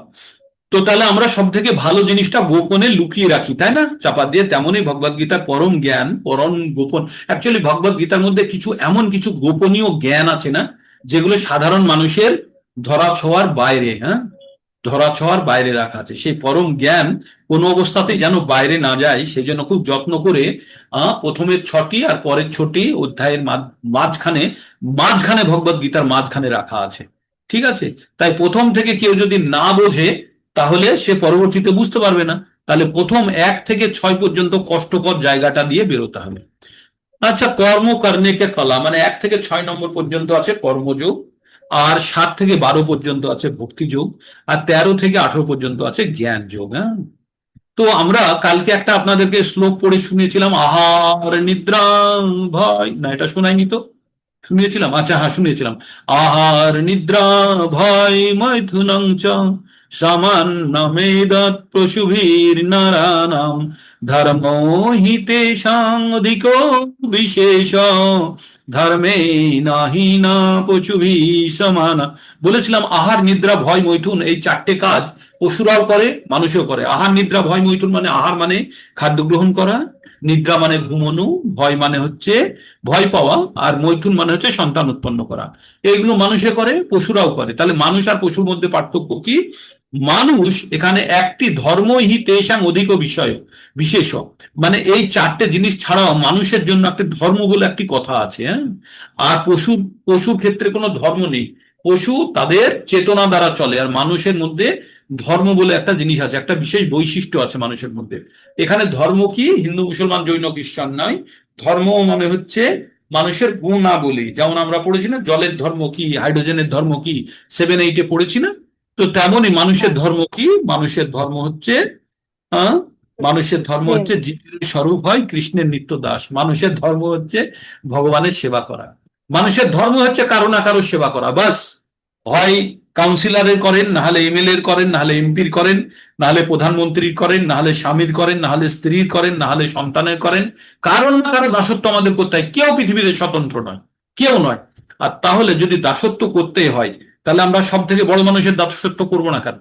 তো তাহলে আমরা সব থেকে ভালো জিনিসটা গোপনে লুকিয়ে রাখি, তাই না, চাপা দিয়ে। তেমনই ভগবদ গীতার পরম জ্ঞান, পরম গোপন। অ্যাকচুয়ালি ভগবদ গীতার মধ্যে এমন কিছু গোপনীয় জ্ঞান আছে না, যেগুলো সাধারণ মানুষের ধরা ছোঁয়ার বাইরে। হ্যাঁ, ধরা ছোঁয়ার বাইরে রাখা আছে। সেই পরম জ্ঞান কোনো অবস্থাতেই যেন বাইরে না যায়, সেই জন্য খুব যত্ন করে প্রথমের 6টি আর পরের 6টি অধ্যায়ের মাঝখানে মাঝখানে ভগবদ গীতার মাঝখানে রাখা আছে। ঠিক আছে? তাই প্রথম থেকে কেউ যদি না বোঝে, তাহলে সে পরবর্তীতে বুঝতে পারবে না। তাহলে প্রথম 1 থেকে 6 পর্যন্ত কষ্টকর জায়গাটা দিয়ে বেরোতে হবে। আচ্ছা, কর্ম করনে কে কলা, মানে 1 থেকে 6 নম্বর পর্যন্ত আছে কর্মযোগ, আর 7 থেকে 12 পর্যন্ত আছে ভক্তি যোগ, আর 13 থেকে 18 পর্যন্ত আছে জ্ঞান যোগ। হ্যাঁ, তো আমরা কালকে একটা আপনাদেরকে শ্লোক পড়ে শুনিয়েছিলাম, আহার নিদ্রা ভয়, না এটা শোনাইনি তো? শুনিয়েছিলাম, আচ্ছা হ্যাঁ শুনিয়েছিলাম। আহার নিদ্রা ভয় মৈথুনং চ সামান্যমেদৎ পশুভির নরানাম ধর্মো হি তেষাং অধিকো বিশেষ ধর্মে নাহি না পশুভি সমানা। বলেছিলাম আহার নিদ্রা ভয় মৈথুন এই চারটে কাজ পশুরাও করে মানুষও করে। আহার নিদ্রা ভয় মৈথুন মানে আহার মানে খাদ্য গ্রহণ করা, নিদ্রা মানে ঘুমনো, ভয় মানে হচ্ছে ভয় পাওয়া, আর মৈথুন মানে হচ্ছে সন্তান উৎপন্ন করা। এইগুলো মানুষে করে পশুরাও করে। তাহলে মানুষ আর পশুর মধ্যে পার্থক্য কি? মানুষ এখানে একটি ধর্মই তেষাং অধিক বিষয় বিশেষ, মানে এই চারটে জিনিস ছাড়াও মানুষের জন্য একটা ধর্ম বলে একটি কথা আছে, হ্যাঁ। আর পশুর ক্ষেত্রে কোনো ধর্ম নেই। পশু তাদের চেতনা দ্বারা চলে, আর মানুষের মধ্যে ধর্ম বলে একটা জিনিস আছে, একটা বিশেষ বৈশিষ্ট্য আছে মানুষের মধ্যে। এখানে ধর্ম কি হিন্দু মুসলমান জৈন খ্রিস্টান নয়, ধর্ম মানে হচ্ছে মানুষের গুণাবলী। যেমন আমরা পড়েছি না জলের ধর্ম কি, হাইড্রোজেনের ধর্ম কি, 7-8-এ পড়েছি না? তো তেমনই মানুষের হ্যাঁ, ধর্ম কি? মানুষের ধর্ম হচ্ছে আহ মানুষের ধর্ম প্রেম। হচ্ছে জীবের স্বরূপ হয় কৃষ্ণের নিত্য দাস। মানুষের ধর্ম হচ্ছে ভগবানের সেবা করা। মানুষের ধর্ম হচ্ছে কারো না কারো সেবা করা, বাস। হয় কাউন্সিলরের করেন, না হলে এমএলএ করেন, না হলে এমপির করেন, না হলে প্রধানমন্ত্রীর করেন, না হলে স্বামীর করেন, না হলে স্ত্রীর করেন, না হলে সন্তানের করেন। কারণ না কারো দাসত্ব আমাদের করতে হয়। কেউ পৃথিবীতে স্বতন্ত্র নয়, কেউ নয়। আর তাহলে যদি দাসত্ব করতে হয়, তাহলে আমরা সব থেকে বড় মানুষের দাসত্ব করবো না কেন?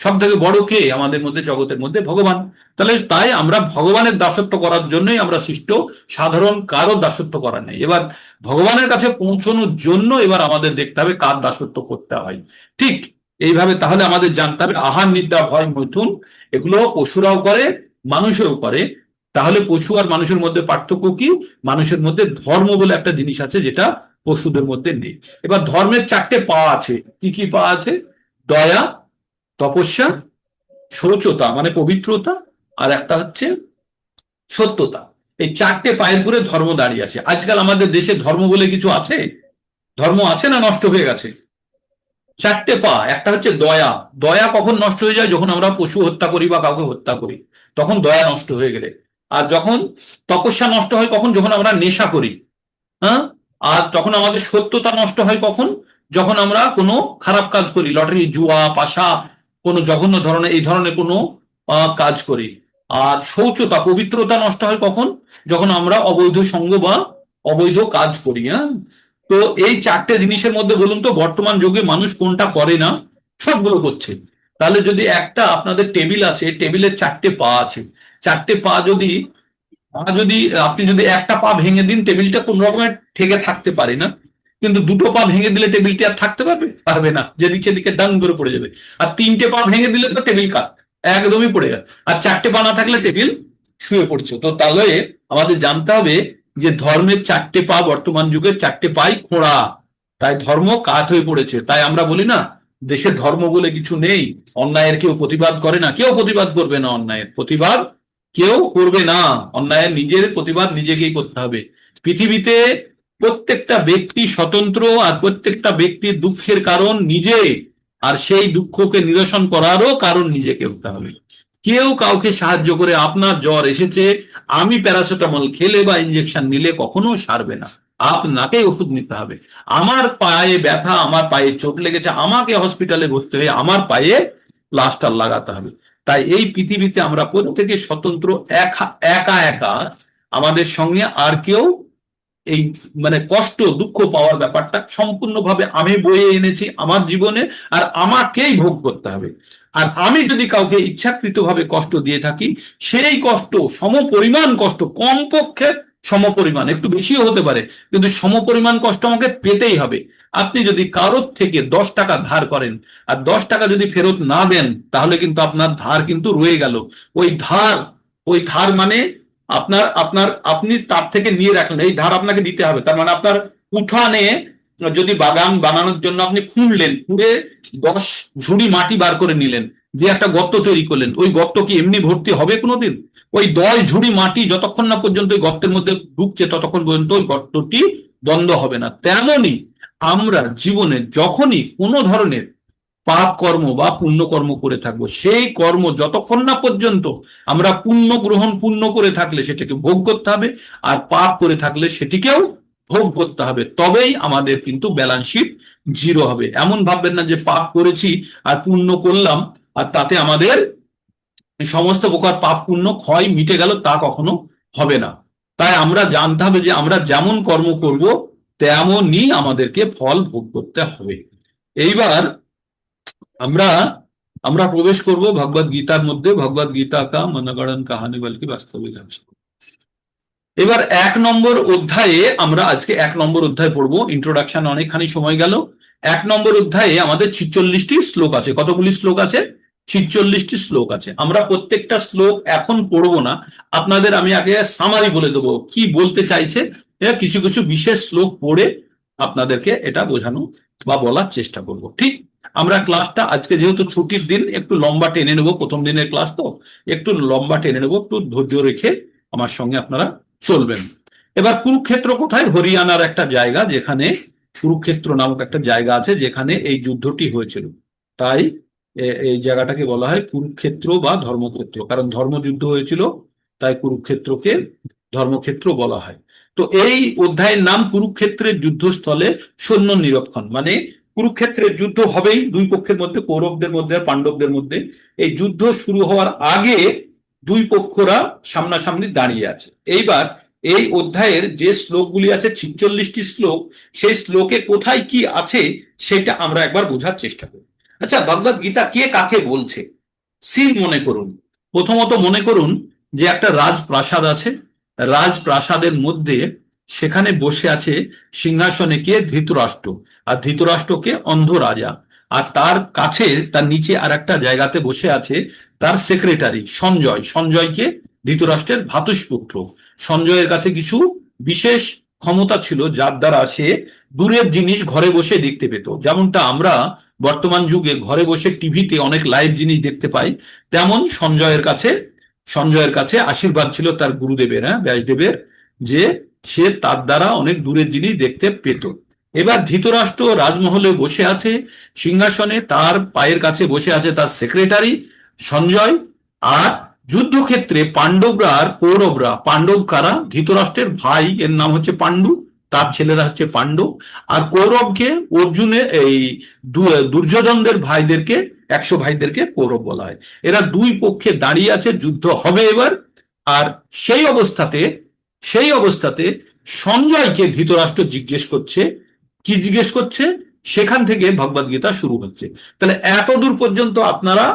সব থেকে বড় কে আমাদের মধ্যে, জগতের মধ্যে? ভগবান। তাহলে তাই আমরা ভগবানের দাসত্ব করার জন্যই আমরা সৃষ্ট, সাধারণ কারো দাসত্ব করার নেই। এবার ভগবানের কাছে পৌঁছানোর জন্য এবার আমাদের দেখতে হবে কার দাসত্ব করতে হয়। ঠিক এইভাবে তাহলে আমাদের জানতে হবে আহার নিদ্রা ভয় মৈথুন এগুলো পশুরাও করে, মানুষেও করে। তাহলে পশু আর মানুষের মধ্যে পার্থক্য কি? মানুষের মধ্যে ধর্ম বলে একটা জিনিস আছে যেটা পশুদের মধ্যে নেই। এবার ধর্মের চারটে পা আছে। কি কি পা আছে? দয়া, তপস্যা, শৌচতা মানে পবিত্রতা, আর একটা হচ্ছে সত্যতা। এই চারটে পায়ের উপরে ধর্ম দাঁড়িয়ে আছে। আজকাল আমাদের দেশে ধর্ম বলে কিছু আছে? ধর্ম আছে না নষ্ট হয়ে গেছে? চারটে পা। একটা হচ্ছে দয়া। দয়া কখন নষ্ট হয়ে যায়? যখন আমরা পশু হত্যা করি বা কাউকে হত্যা করি, তখন দয়া নষ্ট হয়ে গেলে। আর যখন তপস্যা নষ্ট হয় কখন? যখন আমরা নেশা করি, হ্যাঁ। আর তখন আমাদের সত্যতা নষ্ট হয় কখন? যখন আমরা কোনো খারাপ কাজ করি, লটারি, জুয়া, পাশা, কোনো জঘন্য ধরনের এই ধরনের কোনো কাজ করি। আর শৌচতা পবিত্রতা নষ্ট হয় কখন? যখন আমরা অবৈধ সঙ্গ বা অবৈধ কাজ করি, হ্যাঁ। তো এই চারটে জিনিসের মধ্যে বলুন তো বর্তমান যুগে মানুষ কোনটা করে না? সবগুলো করছে। তাহলে যদি একটা আপনাদের টেবিল আছে, টেবিলের চারটে পা আছে, চারটে পা যদি যদি আপনি যদি একটা পা ভেঙে দিন, টেবিলটা কোন রকমের ঠেকে থাকতে পারে না। কিন্তু দুটো পা ভেঙে দিলে টেবিলটি আর থাকতে পারবে? পারবে না, যে নিচে দিকে ডাং করে পড়ে যাবে। আর তিনটে পা ভেঙে দিলে তো টেবিল কাত, একদমই পড়ে যাবে। আর চারটে পা না থাকলে টেবিল শুয়ে পড়ছে। তো তাহলে আমাদের জানতে হবে যে ধর্মের চারটে পা, বর্তমান যুগের চারটে পাই খোঁড়া, তাই ধর্ম কাত হয়ে পড়েছে। তাই আমরা বলি না দেশে ধর্ম বলে কিছু নেই, অন্যায়ের কেউ প্রতিবাদ করে না। কেউ প্রতিবাদ করবে না, অন্যায়ের প্রতিবাদ কেউ করবে না। অন্যায়ের নিজের প্রতিবাদ নিজেকেই করতে হবে। পৃথিবীতে প্রত্যেকটা ব্যক্তি স্বতন্ত্র, আর প্রত্যেকটা ব্যক্তির দুঃখের কারণ নিজে, আর সেই দুঃখকে নিরসন করারও কারণ নিজেকে হতে হবে। কেউ কাউকে সাহায্য করে, আপনার জ্বর এসেছে, আমি প্যারাসিটামল খেলে বা ইঞ্জেকশন নিলে কখনো সারবে না, আপনাকেই ওষুধ নিতে হবে। আমার পায়ে ব্যথা, আমার পায়ে চোট লেগেছে, আমাকে হসপিটালে ভর্তি হয়ে আমার পায়ে প্লাস্টার লাগাতে হবে। তাই এই পৃথিবীতে আমরা প্রত্যেকে স্বতন্ত্র, একা একা একা আমাদের সঙ্গে আর কেউ এই মানে কষ্ট দুঃখ পাওয়ার ব্যাপারটা সম্পূর্ণভাবে আমি বয়ে এনেছি আমার জীবনে, আর আমাকেই ভোগ করতে হবে। আর আমি যদি কাউকে ইচ্ছাকৃতভাবে কষ্ট দিয়ে থাকি, সেই কষ্ট সমপরিমাণ কষ্ট, কমপক্ষে সমপরিমাণ, একটু বেশিও হতে পারে, কিন্তু সমপরিমাণ কষ্ট আমাকে পেতেই হবে। আপনি যদি কারোর থেকে 10 টাকা ধার করেন, আর 10 টাকা যদি ফেরত না দেন, তাহলে কিন্তু আপনার ধার কিন্তু রয়ে গেল। ওই ধার, ওই ধার মানে আপনার আপনার আপনি তার থেকে নিয়ে রাখলেন, এই ধার আপনাকে দিতে হবে। তার মানে আপনার উঠানে যদি বাগান বানানোর জন্য আপনি খুঁড়লেন, খুঁড়ে 10 ঝুড়ি মাটি বার করে নিলেন, দিয়ে একটা গর্ত তৈরি করলেন, ওই গর্ত কি এমনি ভর্তি হবে কোনোদিন? ওই 10 ঝুড়ি মাটি যতক্ষণ না পর্যন্ত ওই গর্তের মধ্যে ঢুকছে, ততক্ষণ পর্যন্ত ওই গর্তটি বন্ধ হবে না। তেমনই আমরা জীবনে যখনই কোনো ধরনের পাপ কর্ম বা পুণ্য কর্ম করে থাকবো, সেই কর্ম যতক্ষণ না পর্যন্ত আমরা পুণ্য গ্রহণ পূর্ণ করে থাকলে সেটাকে ভোগ করতে হবে, আর পাপ করে থাকলে সেটিকেও ভোগ করতে হবে। তবেই আমাদের কিন্তু ব্যালেন্স শিট জিরো হবে। এমন ভাববেন না যে পাপ করেছি আর পুণ্য করলাম, আর তাতে আমাদের সমস্ত প্রকার পাপ পুণ্য ক্ষয় মিটে গেল, তা কখনো হবে না। তাই আমরা জানতে হবে যে আমরা যেমন কর্ম করব তেমনই আমাদেরকে ফল ভোগ করতে হবে। এইবার আমরা আমরা প্রবেশ করব ভগবদ গীতার মধ্যে। ভগবদ গীতা কা মনগড়ন কাহানি বলকি বাস্তবিক আছে। এবার 1 নম্বর অধ্যায়ে আমরা আজকে 1 নম্বর অধ্যায় পড়বো। ইন্ট্রোডাকশন অনেকখানি সময় গেল। 1 নম্বর অধ্যায়ে আমাদের 46টি শ্লোক আছে। কতগুলি শ্লোক আছে? 46টি শ্লোক আছে। আমরা প্রত্যেকটা শ্লোক এখন পড়বো না, আপনাদের আমি আগে সামারি বলে দেবো কি বলতে চাইছে। কিছু কিছু বিশেষ শ্লোক পড়ে আপনাদেরকে এটা বোঝানো বা বলার চেষ্টা করব। ঠিক, আমরা ক্লাসটা আজকে যেহেতু ছুটির দিন একটু লম্বা টেনে নেবো, প্রথম দিনের ক্লাস তো একটু লম্বা টেনে নেবো, একটু ধৈর্য রেখে আমার সঙ্গে আপনারা চলবেন। এবার কুরুক্ষেত্র কোথায়? হরিয়ানার একটা জায়গা, যেখানে কুরুক্ষেত্র নামক একটা জায়গা আছে যেখানে এই যুদ্ধটি হয়েছিল। তাই এই জায়গাটাকে বলা হয় কুরুক্ষেত্র বা ধর্মক্ষেত্র, কারণ ধর্মযুদ্ধ হয়েছিল, তাই কুরুক্ষেত্রকে ধর্মক্ষেত্র বলা হয়। তো এই অধ্যায়ের নাম কুরুক্ষেত্রের যুদ্ধস্থলে সৈন্য নিরীক্ষণ। মানে কুরুক্ষেত্রের যুদ্ধ হবেই দুই পক্ষের মধ্যে, কৌরবদের মধ্যে আর পাণ্ডবদের মধ্যে। এই যুদ্ধ শুরু হওয়ার আগে দুই পক্ষরা সামনাসামনি দাঁড়িয়ে আছে। এইবার এই অধ্যায়ের যে শ্লোকগুলি আছে 46টি শ্লোক, সেই শ্লোকে কোথায় কি আছে সেটা আমরা একবার বোঝার চেষ্টা করি। আচ্ছা, ভগবদ গীতা কে কাকে বলছে? সিন মনে করুন। প্রথমত মনে করুন যে একটা রাজপ্রাসাদ আছে। রাজপ্রাসাদের মধ্যে সেখানে বসে আছে সিংহাসনে কে? ধৃতরাষ্ট্র। আর ধৃতরাষ্ট্রকে অন্ধ রাজা। আর তার কাছে তার নিচে আর একটা জায়গাতে বসে আছে তার সেক্রেটারি সঞ্জয়। সঞ্জয়কে ধৃতরাষ্ট্রের ভ্রাতুষ্পুত্র। সঞ্জয়ের কাছে কিছু বিশেষ ক্ষমতা ছিল যার দ্বারা সে দূরের জিনিস ঘরে বসে দেখতে পেত। যেমনটা আমরা বর্তমান যুগে ঘরে বসে টিভিতে অনেক লাইভ জিনিস দেখতে পাই, তেমন সঞ্জয়ের কাছে আশীর্বাদ ছিল তার গুরুদেবের, ব্যাসদেবের, যে সে তার দ্বারা অনেক দূরের জিনিস দেখতে পেত। এবার ধৃতরাষ্ট্র রাজমহলে বসে আছে সিংহাসনে, তার পায়ের কাছে বসে আছে তার সেক্রেটারি সঞ্জয়। আর যুদ্ধক্ষেত্রে পাণ্ডবরা আর কৌরবরা, পাণ্ডব কারা? ধৃতরাষ্ট্রের ভাই, এর নাম হচ্ছে পাণ্ডু, তার ছেলেরা হচ্ছে পাণ্ডব। আর কৌরবকে অর্জুনের এই দুর্যোধনদের ভাইদেরকে, 100 ভাইদেরকে কৌরব বলা হয়। এরা দুই পক্ষে দাঁড়িয়ে আছে, যুদ্ধ হবে এবার। আর সেই অবস্থাতে সঞ্জয়কে ধৃতরাষ্ট্র জিজ্ঞেস করছে, কি জিজ্ঞেস করছে? সেখান থেকে ভগবদ গীতা শুরু হচ্ছে। তাহলে এতদূর পর্যন্ত আপনারা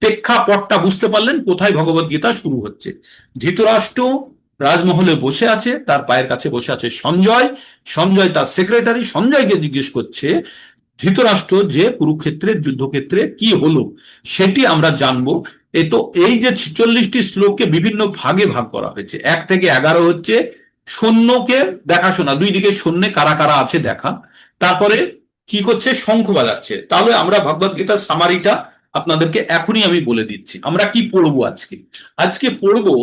প্রেক্ষাপটটা বুঝতে পারলেন কোথায় ভগবদ গীতা শুরু হচ্ছে। ধৃতরাষ্ট্র রাজমহলে বসে আছে, তার পায়ের কাছে বসে আছে সঞ্জয়। সঞ্জয় তার সেক্রেটারি, সঞ্জয়কে জিজ্ঞেস করছে ধৃতরাষ্ট্র যে কুরুক্ষেত্রের যুদ্ধক্ষেত্রে কি হলো সেটি আমরা জানবো। এই যে 46টি শ্লোককে বিভিন্ন ভাগে ভাগ করা হয়েছে। 1 থেকে 11 হচ্ছে সৈন্যকে দেখাশোনা, দুই দিকে সৈন্যে কারা কারা আছে দেখা। তারপরে কি করছে? শঙ্খ বাজাচ্ছে। তাহলে আমরা ভগবদ গীতার সামারিটা আপনাদেরকে এখনই আমি বলে দিচ্ছি। আমরা কি পড়বো আজকে? আজকে পড়বো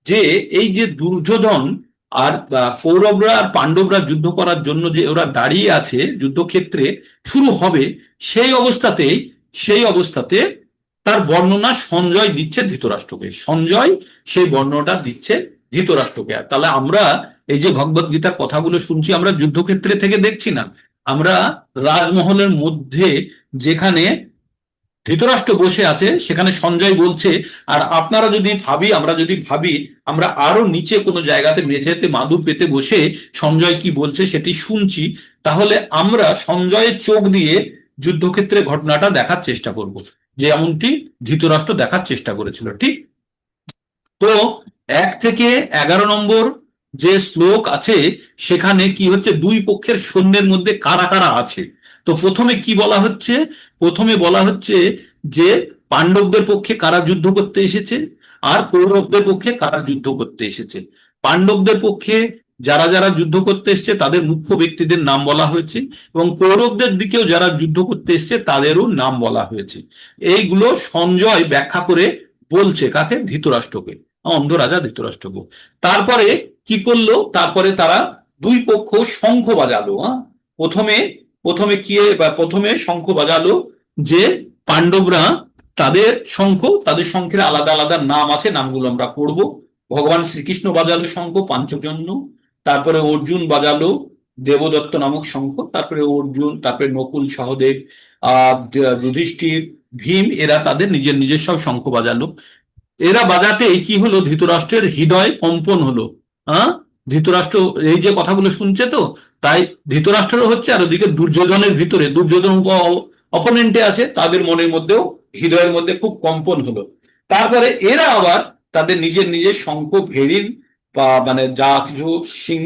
যে এই যে দুর্যোধন আর কৌরবরা আর পাণ্ডবরা যুদ্ধ করার জন্য যে ওরা দাঁড়িয়ে আছে যুদ্ধক্ষেত্রে, শুরু হবে, সেই অবস্থাতে তার বর্ণনা সঞ্জয় দিচ্ছে ধৃতরাষ্ট্রকে। সঞ্জয় সেই বর্ণনাটা দিচ্ছে ধৃতরাষ্ট্রকে। তাহলে আমরা এই যে ভগবদ গীতার কথাগুলো শুনছি, আমরা যুদ্ধক্ষেত্রে থেকে দেখছি না, আমরা রাজমহলের মধ্যে যেখানে ধৃতরাষ্ট্র বসে আছে সেখানে সঞ্জয় বলছে। আর আপনারা যদি ভাবি আমরা আরো নিচে কোনো জায়গাতে মেঝেতে মাদুর পেতে বসে সঞ্জয় কি বলছে সেটি শুনছি, তাহলে আমরা সঞ্জয়ের চোখ দিয়ে যুদ্ধক্ষেত্রে ঘটনাটা দেখার চেষ্টা করব, যে এমনটি ধৃতরাষ্ট্র দেখার চেষ্টা করেছিল। ঠিক তো 1 থেকে 11 নম্বর যে শ্লোক আছে সেখানে কি হচ্ছে? দুই পক্ষের সৈন্যের মধ্যে কারা কারা আছে। তো প্রথমে কি বলা হচ্ছে? প্রথমে বলা হচ্ছে যে পাণ্ডবদের পক্ষে কারা যুদ্ধ করতে এসেছে আর কৌরবদের পক্ষে কারা যুদ্ধ করতে এসেছে। পাণ্ডবদের পক্ষে যারা যারা যুদ্ধ করতে এসছে তাদের মুখ্য ব্যক্তিদের নাম বলা হয়েছে, এবং কৌরবদের দিকেও যারা যুদ্ধ করতে এসছে তাদেরও নাম বলা হয়েছে। এইগুলো সঞ্জয় ব্যাখ্যা করে বলছে কাকে? ধৃতরাষ্ট্রকে, অন্ধ রাজা ধৃতরাষ্ট্রকে। তারপরে কি করলো? তারপরে তারা দুই পক্ষ শঙ্খ বাজালো। প্রথমে শঙ্খ বাজালো যে পাণ্ডবরা, তাদের শঙ্খের আলাদা আলাদা নাম আছে, নামগুলো আমরা পড়বো। ভগবান শ্রীকৃষ্ণ বাজালো শঙ্খ, পাঞ্চজন্য। তারপরে অর্জুন বাজালো দেবদত্ত নামক শঙ্খ। তারপরে নকুল, সহদেব, যুধিষ্ঠির, ভীম, এরা তাদের নিজের সব শঙ্খ বাজালো। এরা বাজাতেই কি হলো? ধৃতরাষ্ট্রের হৃদয় কম্পন হলো। ধৃতরাষ্ট্র এই যে কথাগুলো শুনছে, তো তাই ধৃতরাষ্ট্রেরও হচ্ছে, আর ওদিকে দুর্যোধনের ভিতরে, দুর্যোধন অপোনেন্টে আছে, তাদের মনের মধ্যেও হৃদয়ের মধ্যে খুব কম্পন হলো। তারপরে এরা আবার তাদের নিজের নিজের শঙ্খ ভেরিন বা মানে যা কিছু সিং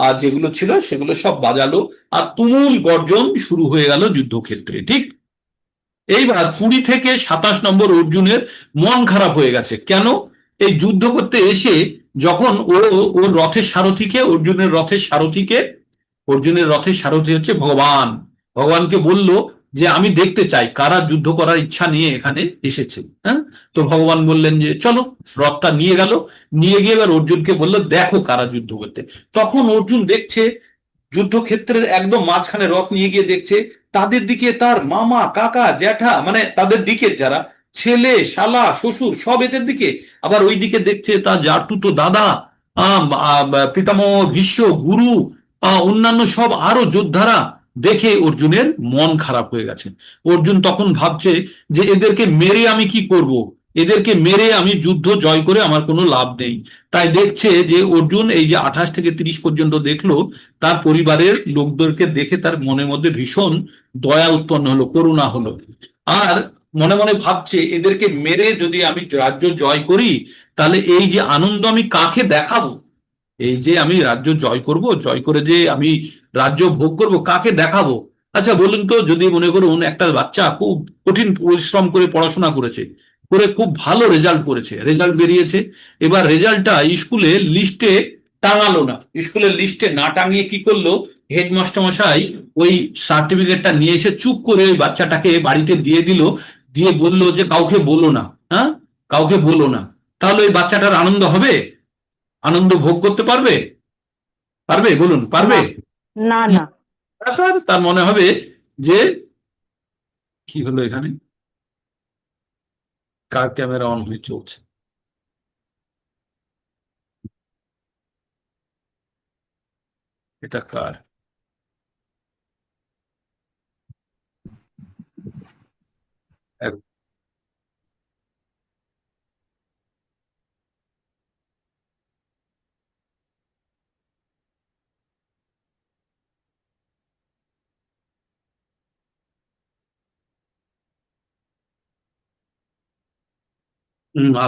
আর যেগুলো ছিল সেগুলো সব বাজালো, আর তুমুল গর্জন শুরু হয়ে গেল যুদ্ধক্ষেত্রে। ঠিক এইবার 20 থেকে 27 নম্বর অর্জুনের মন খারাপ হয়ে গেছে। কেন? এই যুদ্ধ করতে এসে যখন ওর রথের সারথিকে, অর্জুনের রথের সারথি হচ্ছে ভগবান, ভগবানকে বলল যে আমি দেখতে চাই কারা যুদ্ধ করার ইচ্ছা নিয়ে এখানে এসেছে। হ্যাঁ, তো ভগবান বললেন যে চলো, রথটা নিয়ে গেল, নিয়ে গিয়ে এবার অর্জুনকে বললো দেখো কারা যুদ্ধ করতে। তখন অর্জুন দেখছে যুদ্ধক্ষেত্রের একদম মাঝখানে রথ নিয়ে গিয়ে দেখছে তাদের দিকে তার মামা কাকা জ্যাঠা, মানে তাদের দিকে যারা ছেলে শালা শ্বশুর সব এদের দিকে, আবার ওই দিকে দেখছে তার জাটুতো দাদা, পিতামহ ভীষ্ম, গুরু, অন্যান্য সব আরো যোদ্ধারা। দেখে অর্জুনের মন খারাপ হয়ে গেছে। অর্জুন তখন ভাবছে যে এদেরকে মেরে আমি কি করব, এদেরকে মেরে আমি যুদ্ধ জয় করে আমার কোনো লাভ নেই। তাই দেখছে যে অর্জুন এই যে 28 থেকে 30 পর্যন্ত দেখলো, তার পরিবারের লোকদেরকে দেখে তার মনের মধ্যে ভীষণ দয়া উৎপন্ন হলো, করুণা হলো। আর মনে মনে ভাবছে এদেরকে মেরে যদি আমি রাজ্য জয় করি, তাহলে এই যে আনন্দ আমি কাকে দেখাবো, এই যে আমি রাজ্য জয় করব, জয় করে যে আমি রাজ্য ভোগ করব, কাকে দেখাবো? আচ্ছা বলুন তো, যদি মনে করুন একটা বাচ্চা খুব কঠিন পরিশ্রম করে পড়াশোনা করেছে, করে খুব ভালো রেজাল্ট করেছে, রেজাল্ট বেরিয়েছে, এবার রেজাল্টটা স্কুলে লিস্টে টাঙালো না, স্কুলের লিস্টে না টাঙিয়ে কি করলো, হেডমাস্টার মশাই ওই সার্টিফিকেটটা নিয়ে এসে চুপ করে ওই বাচ্চাটাকে বাড়িতে দিয়ে দিল, দিয়ে বললো যে কাউকে বলো না, হ্যাঁ, কাউকে বলো না। তাহলে ওই বাচ্চাটার আনন্দ হবে? আনন্দ ভোগ করতে পারবে? পারবে? বলুন, পারবে? না, না, না। তার মনে হবে যে কি হলো এখানে, কার ক্যামেরা অন হয়ে চলছে? এটা কার? এক-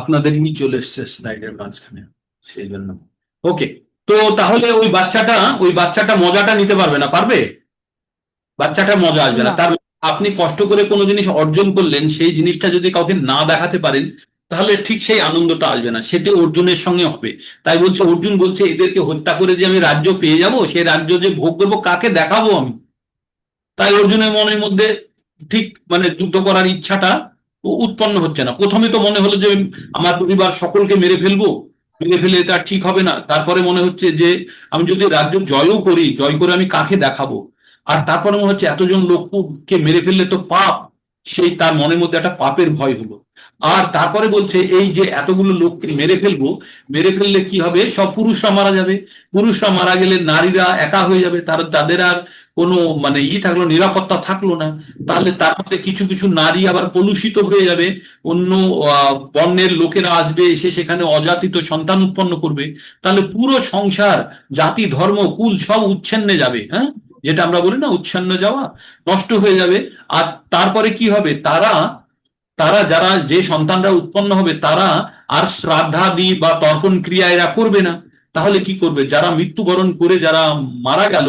আপনাদেরই চলে এসছে স্লাইডের মাঝখানে, সেই জন্য। ওকে, তো তাহলে ওই বাচ্চাটা মজাটা নিতে পারবে না, পারবে? বাচ্চাটা মজা আসবে না। না। তার আপনি কষ্ট করে কোনো জিনিস অর্জন করলেন, সেই জিনিসটা যদি কাউকে না দেখাতে পারেন, তাহলে ঠিক সেই আনন্দটা আসবে না, সেটি অর্জুনের সঙ্গে হবে। তাই বলছে, অর্জুন বলছে এদেরকে হত্যা করে যে আমি রাজ্য পেয়ে যাব, সেই রাজ্য যে ভোগ করবো কাকে দেখাবো আমি? তাই অর্জুনের মনের মধ্যে ঠিক মানে যুদ্ধ করার ইচ্ছাটা উৎপন্ন হচ্ছে না। প্রথমে তো মনে হলো যে আমার পরিবার সকলকে মেরে ফেলবো, মেরে ফেলে তা ঠিক হবে না। তারপরে মনে হচ্ছে যে আমি যদি রাজ্য জয়ও করি, জয় করে আমি কাকে দেখাবো? আর তারপরে মনে হচ্ছে এতজন লোককে মেরে ফেললে তো পাপ, সেই তার মনের মধ্যে একটা পাপের ভয় হলো। আর তারপরে বলছে এই যে এতগুলো লোককে মেরে ফেলবো, মেরে ফেললে কি হবে, সব পুরুষরা মারা যাবে, পুরুষরা মারা গেলে নারীরা একা হয়ে যাবে, তাদের আর কোনো মানে থাকলো, নিরাপত্তা থাকলো না। তাহলে তার মধ্যে কিছু কিছু নারী আবার কলুষিত হয়ে যাবে, অন্য বর্ণের লোকেরা আসবে, এসে সেখানে অজাতিত সন্তান উৎপন্ন করবে। তাহলে পুরো সংসার, জাতি ধর্ম কুল সব উচ্ছন্নে যাবে। হ্যাঁ, যেটা আমরা বলি না উচ্ছন্ন যাওয়া, নষ্ট হয়ে যাবে। আর তারপরে কি হবে, তারা তারা যারা যে সন্তানরা উৎপন্ন হবে, তারা আর শ্রাদ্ধাদি বা তর্পণ ক্রিয়া এরা করবে না। তাহলে কি করবে, যারা মৃত্যুবরণ করে যারা মারা গেল,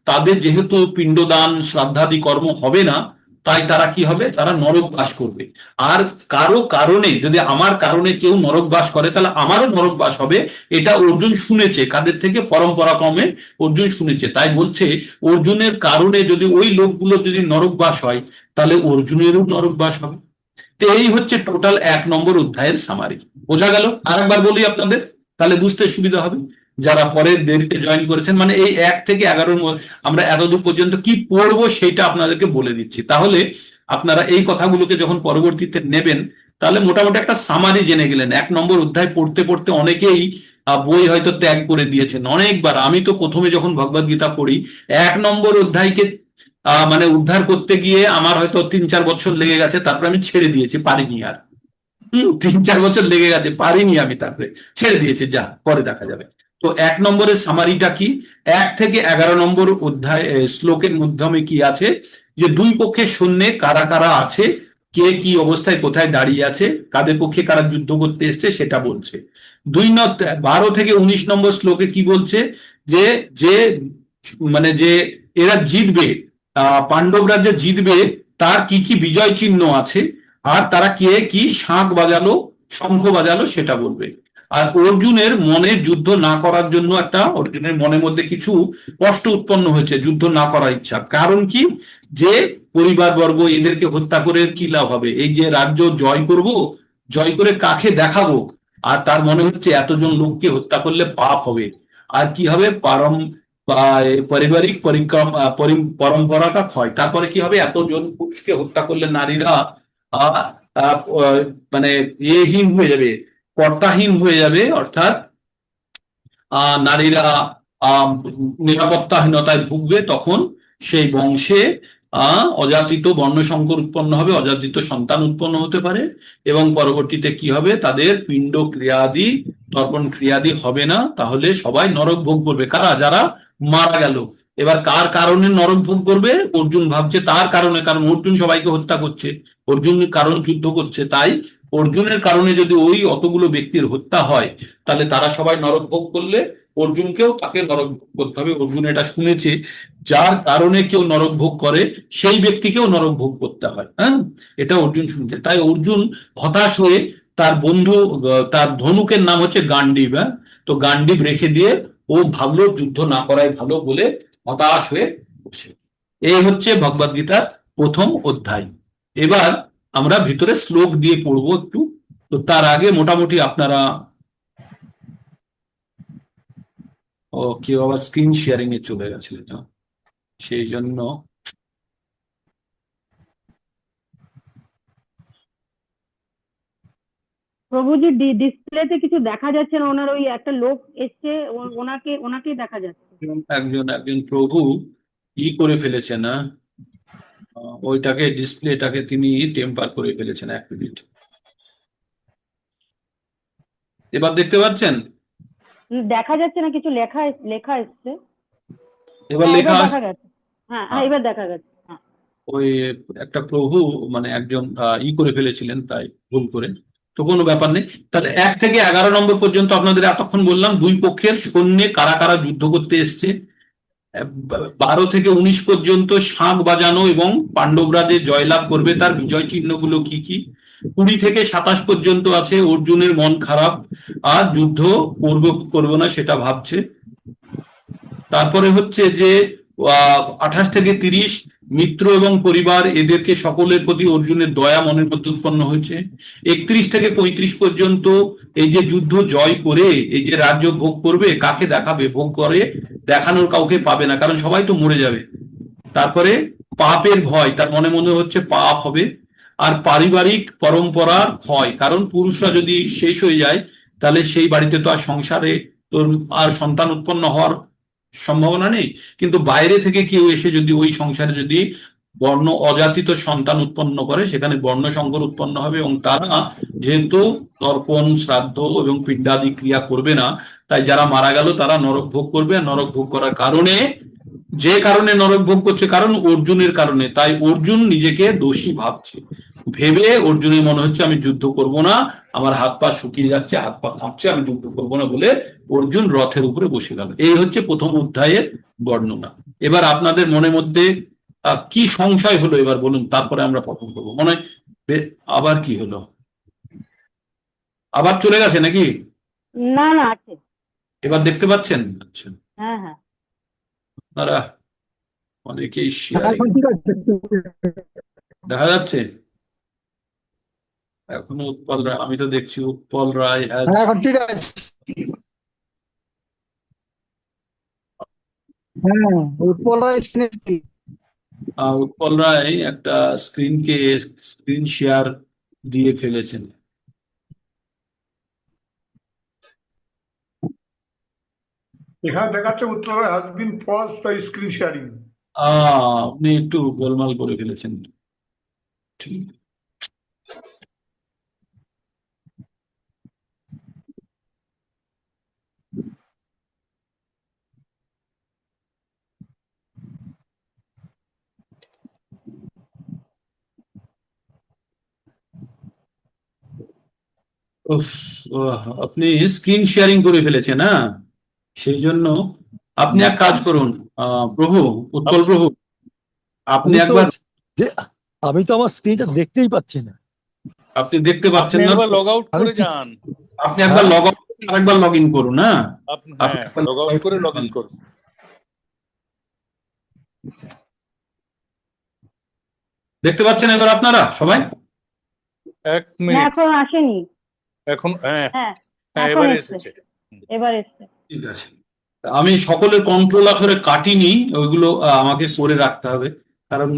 তাদের যেহেতু পিণ্ডদান শ্রাদ্ধাদি কর্ম হবে না, তাই তারা কি হবে, তারা নরক বাস করবে। আর কারো কারণে, যদি আমার কারণে কেউ নরক বাস করে, তাহলে আমারও নরক বাস হবে। এটা অর্জুন শুনেছে কাদের থেকে, পরম্পরা ক্রমে অর্জুন শুনেছে। তাই বলছে অর্জুনের কারণে যদি ওই লোকগুলো যদি নরক বাস হয়, তাহলে অর্জুনেরও নরক বাস হবে। তো এই হচ্ছে টোটাল 1 নম্বর অধ্যায়ের সামারি। বোঝা গেল? আরেকবার বলি আপনাদের, তাহলে বুঝতে সুবিধা হবে যারা পরে দেরিতে জয়েন করেছেন। মানে এই 1 থেকে 11-র আমরা এতদূর পর্যন্ত কি পড়বো সেটা আপনাদেরকে বলে দিচ্ছি। তাহলে আপনারা এই কথাগুলোকে যখন পরবর্তীতে নেবেন, তাহলে মোটামুটি একটা সামারি জেনে গেলেন। 1 নম্বর অধ্যায় পড়তে পড়তে অনেকেই বই হয়তো ত্যাগ করে দিয়েছেন অনেকবার। আমি তো প্রথমে যখন ভগবদ গীতা পড়ি, 1 নম্বর অধ্যায়কে মানে উদ্ধার করতে গিয়ে আমার হয়তো 3-4 বছর লেগে গেছে, তারপরে আমি ছেড়ে দিয়েছি, পারিনি আর। 3-4 বছর লেগে গেছে, পারিনি আমি, তারপরে ছেড়ে দিয়েছি, যা পরে দেখা যাবে। তো 1 নম্বরের সামারিটা কি? 1 থেকে 11 নম্বর অধ্যায় শ্লোকের মাধ্যমে কি আছে, যে দুই পক্ষের সৈন্যে কারা কারা আছে, কে কি অবস্থায় কোথায় দাঁড়িয়ে আছে, কাদের পক্ষে কারা যুদ্ধ করতে এসছে সেটা বলছে। 12 থেকে 19 নম্বর শ্লোকে কি বলছে, যে যে মানে যে এরা জিতবে, পাণ্ডবরা যে জিতবে তার কি কি বিজয় চিহ্ন আছে, আর তারা কে কি শাঁখ বাজালো শঙ্খ বাজালো সেটা বলবে। আর অর্জুনের মনে যুদ্ধ না করার জন্য অর্জুনের মনের মধ্যে কিছু কষ্ট উৎপন্ন হয়েছে, যুদ্ধ না করার ইচ্ছা। কারণ কি, যে পরিবারবর্গ এদেরকে হত্যা করে কি লাভ হবে, এই যে রাজ্য জয় করব, জয় করে কাকে দেখাবো, আর তার মনে হচ্ছে এতজন লোককে হত্যা করলে পাপ হবে, আর কি হবে পারিবারিক পরম্পরাটা ক্ষয়, তারপরে কি হবে এতজন পুরুষকে হত্যা করলে নারীরা আহ আহ, মানে ইয়েহীন হয়ে যাবে, কর্তাহীন হয়ে যাবে, অর্থাৎ নারীরা আহ নিরাপত্তাহীনতায় ভুগবে, তখন সেই বংশে অজাতিত বর্ণসংকর উৎপন্ন হবে, অজাতিত সন্তান উৎপন্ন হতে পারে, এবং পরবর্তীতে কি হবে, তাদের পিণ্ড ক্রিয়াদি তর্পণ ক্রিয়াদি হবে না, তাহলে সবাই নরক ভোগ করবে। কারা? যারা মারা গেল। এবার কার কারণে নরক ভোগ করবে? অর্জুন ভাবছে তার কারণে, কারণ অর্জুন সবাইকে হত্যা করছে, অর্জুন কারণ যুদ্ধ করছে, তাই অর্জুনের কারণে যদি ওই অতগুলো ব্যক্তির হত্যা হয়, তাহলে তারা সবাই নরক ভোগ করলে অর্জুনকেও তাকে নরক ভোগ করতে হবে। অর্জুন এটা শুনেছে, যার কারণে কেউ নরক ভোগ করে সেই ব্যক্তিকেও নরক ভোগ করতে হয়। হ্যাঁ, এটা অর্জুন শুনছে, তাই অর্জুন হতাশ হয়ে তার বন্ধু, তার ধনুকের নাম হচ্ছে গান্ডীব, হ্যাঁ, তো গান্ডীব রেখে দিয়ে ও ভাবলো যুদ্ধ না করাই ভালো বলে হতাশ হয়ে বসে। এই হচ্ছে ভগবদ গীতার প্রথম অধ্যায়। এবার আমরা ভিতরে শ্লোক দিয়ে পড়বো একটু। তো তার আগে মোটামুটি আপনারা, কেউ আবার স্ক্রিন শেয়ারিং এ চলে গেছিল না, সেই জন্য প্রভুজি, ডিসপ্লেতে কিছু দেখা যাচ্ছে না, ওনার ওই একটা লোক এসছে, ওনাকেই দেখা যাচ্ছে। একজন একজন প্রভু করে ফেলেছে না, ওইটাকে ডিসপ্লেটাকে তিনি টেম্পার করে ফেলেছেন। 1 মিনিট, এবার দেখতে পাচ্ছেন? দেখা যাচ্ছে না, কিছু লেখা লেখা এসছে। এবার হ্যাঁ, লেখা এবার দেখা আসছে। গেছে। হ্যাঁ হ্যাঁ, হ্যাঁ, এবার দেখা গেছে। হ্যাঁ। ওই একটা প্রভু, মানে একজন করে ফেলেছিলেন, তাই ভুল করে। তো কোনো ব্যাপার নেই। তাহলে 1 থেকে 11 নম্বর পর্যন্ত আপনাদের এতক্ষণ বললাম দুই পক্ষের সৈন্যে কারা কারা যুদ্ধ করতে এসছে। 12 থেকে 19 পর্যন্ত শাঁখ বাজানো এবং পাণ্ডবরা যে জয়লাভ করবে তার বিজয় চিহ্নগুলো কি কি। 20 থেকে 27 পর্যন্ত আছে অর্জুনের মন খারাপ, আর যুদ্ধ করবো কি করবো না সেটা ভাবছে। তারপরে হচ্ছে যে 28 থেকে 30 মিত্র এবং পরিবার এদেরকে সকলের প্রতি অর্জুনের দয়া মনের মধ্যে উৎপন্ন হয়েছে। 31 থেকে 35 পর্যন্ত এই যে যুদ্ধ জয় করে এই যে রাজ্য ভোগ করবে, কাকে দেখাবে, ভোগ করে দেখানোর কাউকে পাবে না, কারণ সবাই তো মরে যাবে। তারপরে পাপের ভয়, তার মনে মনে হচ্ছে পাপ হবে। আর পারিবারিক পরম্পরার ক্ষয়, কারণ পুরুষরা যদি শেষ হয়ে যায় তাহলে সেই বাড়িতে তো আর সংসারে তোর আর সন্তান উৎপন্ন হওয়ার সম্ভাবনা নেই। কিন্তু বাইরে থেকে কেউ এসে যদি ওই সংসারে যদি বর্ণ অজাতিত সন্তান উৎপন্ন করে, সেখানে বর্ণ সংকর উৎপন্ন হবে, এবং তারা যেহেতু তর্পণ শ্রাদ্ধ এবং পিণ্ডাদি ক্রিয়া করবে না, তাই যারা মারা গেল তারা নরক ভোগ করবে। আর নরক ভোগ করার কারণে, যে কারণে নরক ভোগ করছে, কারণ অর্জুনের কারণে, তাই অর্জুন নিজেকে দোষী ভাবছে। ভেবে অর্জুনের মনে হচ্ছে আমি যুদ্ধ করব না, আমার হাত পা শুকিয়ে যাচ্ছে, হাত পা কাঁপছে, আমি যুদ্ধ করব না বলে অর্জুন রথের উপরে বসে গেল। এই হচ্ছে প্রথম অধ্যায়ের বর্ণনা। এবার আপনাদের মনের মধ্যে কি সংশয় হলো এবার বলুন, তারপরে আমরা পঠন করবো। মনে হয় আবার কি হলো, আবার চলে গেছে নাকি? না না, আছে। এবার দেখতে পাচ্ছেন? আচ্ছা, হ্যাঁ হ্যাঁ। আপনারা অনেকেই হ্যাঁ, শেয়ারিং এখন ঠিক আছে। দেখা যাচ্ছে। এখনো উৎপল রায়, আমি তো দেখছি উৎপল রায় হ্যাজ, হ্যাঁ, এখন ঠিক আছে। হ্যাঁ, উৎপল রায় শুনেছি। উৎপল রায় একটা স্ক্রিন শেয়ার দিয়ে ফেলেছেন। এখানে দেখাচ্ছে উত্তর has been pause the screen sharing. আপনি একটু গোলমাল করে ফেলেছেন। ঠিক, উফ, আপনি স্ক্রিন শেয়ারিং করে ফেলেছেন, হ্যাঁ, সেই জন্য আপনি এক কাজ করুন, প্রভু, উৎপল প্রভু, আপনি আমি তো একবার, আমি তো আমার স্ক্রিনটা দেখতেই পাচ্ছি না। আপনি দেখতে আপনি পাচ্ছেন না একবার তো? লগ আউট আমি করে কি- যান। আপনি একবার লগ আউট আরেকবার লগ ইন করুন, হ্যাঁ, আপনি আপনি হ্যাঁ একবার লগ আউট করে লগ ইন করুন। দেখতে পাচ্ছেন এবার আপনারা সবাই? এক না মিনিট, এখন আসেনি। এখন হ্যাঁ হ্যাঁ হ্যাঁ এখন এবার এসছে, এসেছে। এবার এসছে। ঠিক আছে, আমি সকলের কন্ট্রোল আসলে কাটিনি, ওইগুলো আমাকে করে রাখতে হবে, কারণ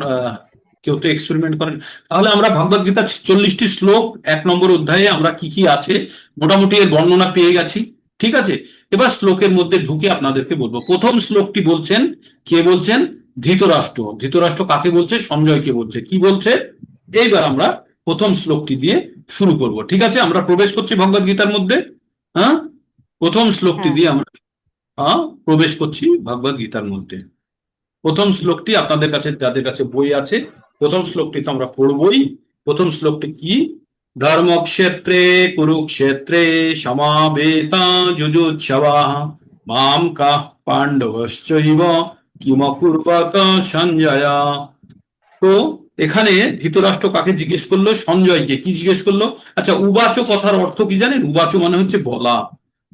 কেউ তো এক্সপেরিমেন্ট করেন। তাহলে আমরা ভগবদ গীতা 40টি শ্লোক 1 নম্বর অধ্যায়ে আমরা কি কি আছে মোটামুটি এর বর্ণনা পেয়ে গেছি। ঠিক আছে, এবার শ্লোকের মধ্যে ঢুকে আপনাদেরকে বলবো। প্রথম শ্লোকটি বলছেন, কে বলছেন? ধৃতরাষ্ট্র। ধৃতরাষ্ট্র কাকে বলছে? সঞ্জয়কে বলছে। কি বলছে? এইবার আমরা প্রথম শ্লোকটি দিয়ে শুরু করব। ঠিক আছে, আমরা প্রবেশ করছি ভগবদ গীতার মধ্যে। হ্যাঁ, প্রথম শ্লোকটি হ্যাঁ। দিয়ে আমরা প্রবেশ করছি ভগবদ গীতার মধ্যে। প্রথম শ্লোকটি আপনাদের কাছে, যাদের কাছে বই আছে, প্রথম শ্লোকটি তো আমরা পড়বই। প্রথম শ্লোকটি কি? ধর্মক্ষেত্রে কুরুক্ষেত্রে সমাবেতা যুযুৎসবাঃ মাম কাঃ পাণ্ডবশ্চৈব কিমকুর্বত সঞ্জয়। তো এখানে ধৃতরাষ্ট্র কাকে জিজ্ঞেস করলো? সঞ্জয়কে। কি জিজ্ঞেস করলো? আচ্ছা, উবাচ কথার অর্থ কি জানেন? উবাচ মানে হচ্ছে বলা।